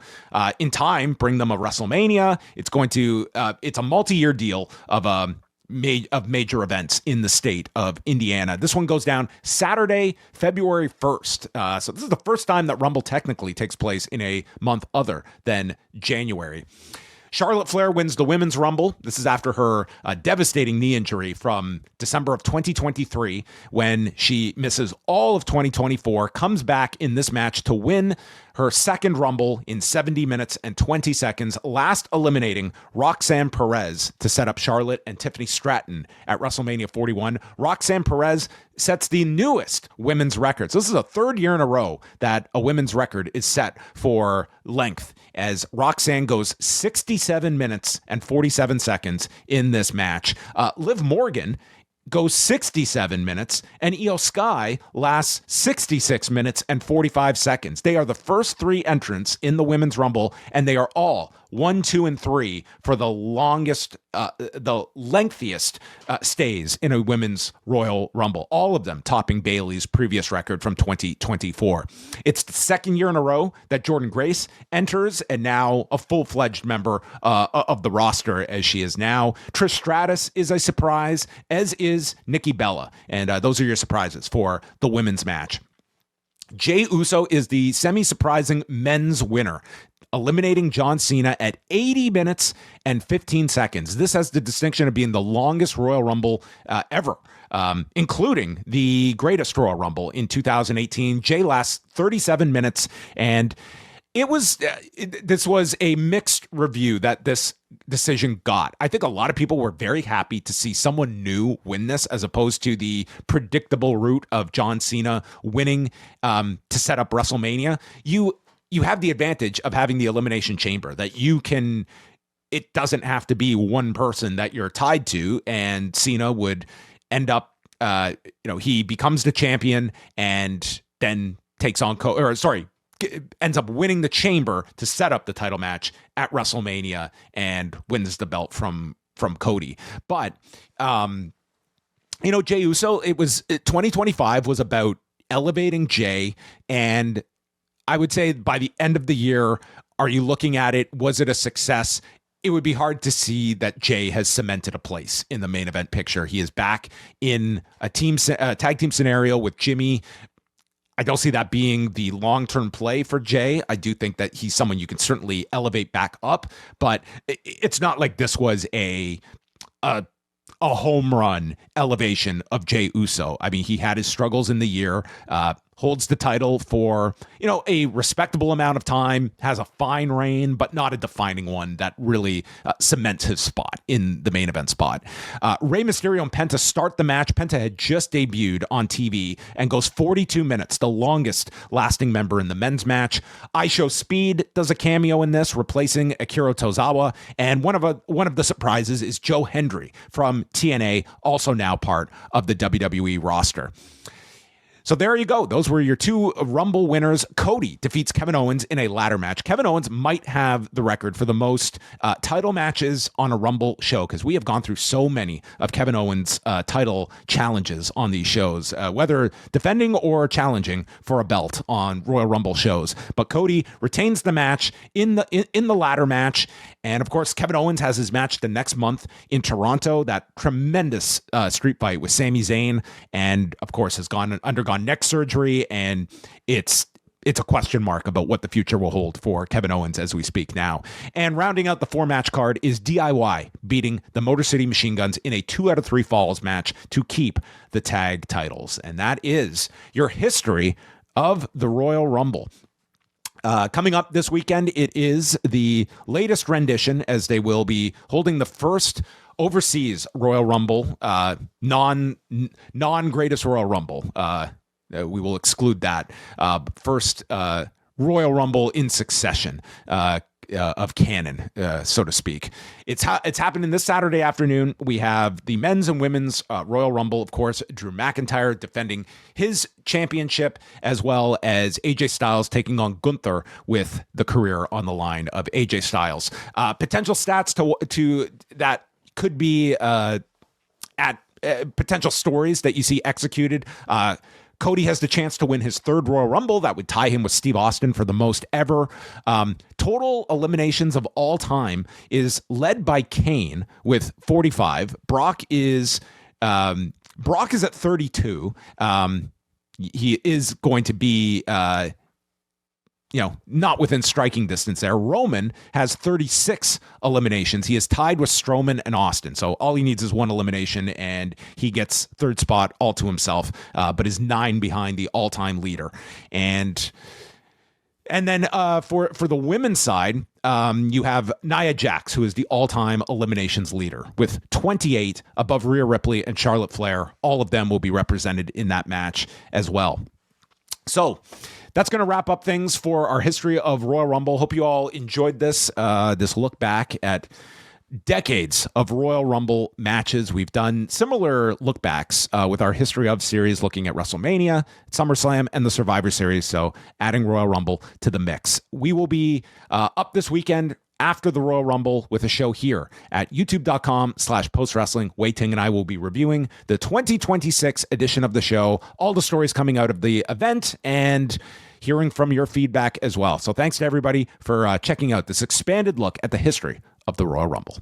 in time, bring them a WrestleMania. It's a multi-year deal of major events in the state of Indiana. This one goes down Saturday, February 1st. So this is the first time that Rumble technically takes place in a month other than January. Charlotte Flair wins the Women's Rumble. This is after her devastating knee injury from December of 2023, when she misses all of 2024, comes back in this match to win her second Rumble in 70 minutes and 20 seconds, last eliminating Roxanne Perez to set up Charlotte and Tiffany Stratton at WrestleMania 41. Roxanne Perez sets the newest women's record. So this is a 3rd year in a row that a women's record is set for length, as Roxanne goes 67 minutes and 47 seconds in this match. Liv Morgan goes 67 minutes, and Io Sky lasts 66 minutes and 45 seconds. They are the first 3 entrants in the Women's Rumble, and they are all 1, 2, and 3 for the lengthiest stays in a Women's Royal Rumble. All of them topping Bayley's previous record from 2024. It's the 2nd year in a row that Jordynne Grace enters, and now a full-fledged member of the roster as she is now. Trish Stratus is a surprise, as is Nikki Bella. And those are your surprises for the women's match. Jey Uso is the semi-surprising men's winner, eliminating John Cena at 80 minutes and 15 seconds. This has the distinction of being the longest Royal Rumble ever, including the greatest Royal Rumble in 2018. Jey lasts 37 minutes, and this was a mixed review that this decision got. I think a lot of people were very happy to see someone new win this, as opposed to the predictable route of John Cena winning to set up WrestleMania. You have the advantage of having the Elimination Chamber, that it doesn't have to be one person that you're tied to, and Cena would end up, he becomes the champion and then ends up winning the Chamber to set up the title match at WrestleMania and wins the belt from from Cody. But, Jey Uso, 2025 was about elevating Jey. And I would say by the end of the year, are you looking at it? Was it a success? It would be hard to see that Jey has cemented a place in the main event picture. He is back in a tag team scenario with Jimmy. I don't see that being the long-term play for Jey. I do think that he's someone you can certainly elevate back up, but it's not like this was a home run elevation of Jey Uso. I mean, he had his struggles in the year, holds the title for, a respectable amount of time, has a fine reign, but not a defining one that really cements his spot in the main event spot. Rey Mysterio and Penta start the match. Penta had just debuted on TV and goes 42 minutes, the longest lasting member in the men's match. I Show Speed does a cameo in this, replacing Akira Tozawa. And one of the surprises is Joe Hendry from TNA, also now part of the WWE roster. So there you go. Those were your two Rumble winners. Cody defeats Kevin Owens in a ladder match. Kevin Owens might have the record for the most title matches on a Rumble show, because we have gone through so many of Kevin Owens' title challenges on these shows, whether defending or challenging for a belt on Royal Rumble shows. But Cody retains the match in the ladder match. And of course, Kevin Owens has his match the next month in Toronto, that tremendous street fight with Sami Zayn, and of course has undergone neck surgery, and it's a question mark about what the future will hold for Kevin Owens as we speak now. And rounding out the 4-match card is DIY beating the Motor City Machine Guns in a 2 out of 3 falls match to keep the tag titles. And that is your history of the Royal Rumble. Coming up this weekend, it is the latest rendition, as they will be holding the first overseas Royal Rumble, non-greatest Royal Rumble. We will exclude that. First Royal Rumble in succession of canon, so to speak. It's happening this Saturday afternoon. We have the men's and women's Royal Rumble, of course. Drew McIntyre defending his championship, as well as AJ Styles taking on Gunther with the career on the line of AJ Styles. Potential stats to that could be at potential stories that you see executed. Cody has the chance to win his 3rd Royal Rumble. That would tie him with Steve Austin for the most ever. Total eliminations of all time is led by Kane with 45. Brock is at 32. He is going to be not within striking distance there. Roman has 36 eliminations. He is tied with Strowman and Austin. So all he needs is 1 elimination, and he gets 3rd spot all to himself, but is 9 behind the all-time leader. And then for the women's side, you have Nia Jax, who is the all-time eliminations leader with 28, above Rhea Ripley and Charlotte Flair. All of them will be represented in that match as well. So that's going to wrap up things for our history of Royal Rumble. Hope you all enjoyed this look back at decades of Royal Rumble matches. We've done similar look backs with our History of series, looking at WrestleMania, SummerSlam, and the Survivor Series. So adding Royal Rumble to the mix. We will be up this weekend after the Royal Rumble with a show here at youtube.com/postwrestling. Wei Ting and I will be reviewing the 2026 edition of the show, all the stories coming out of the event, and hearing from your feedback as well. So thanks to everybody for checking out this expanded look at the history of the Royal Rumble.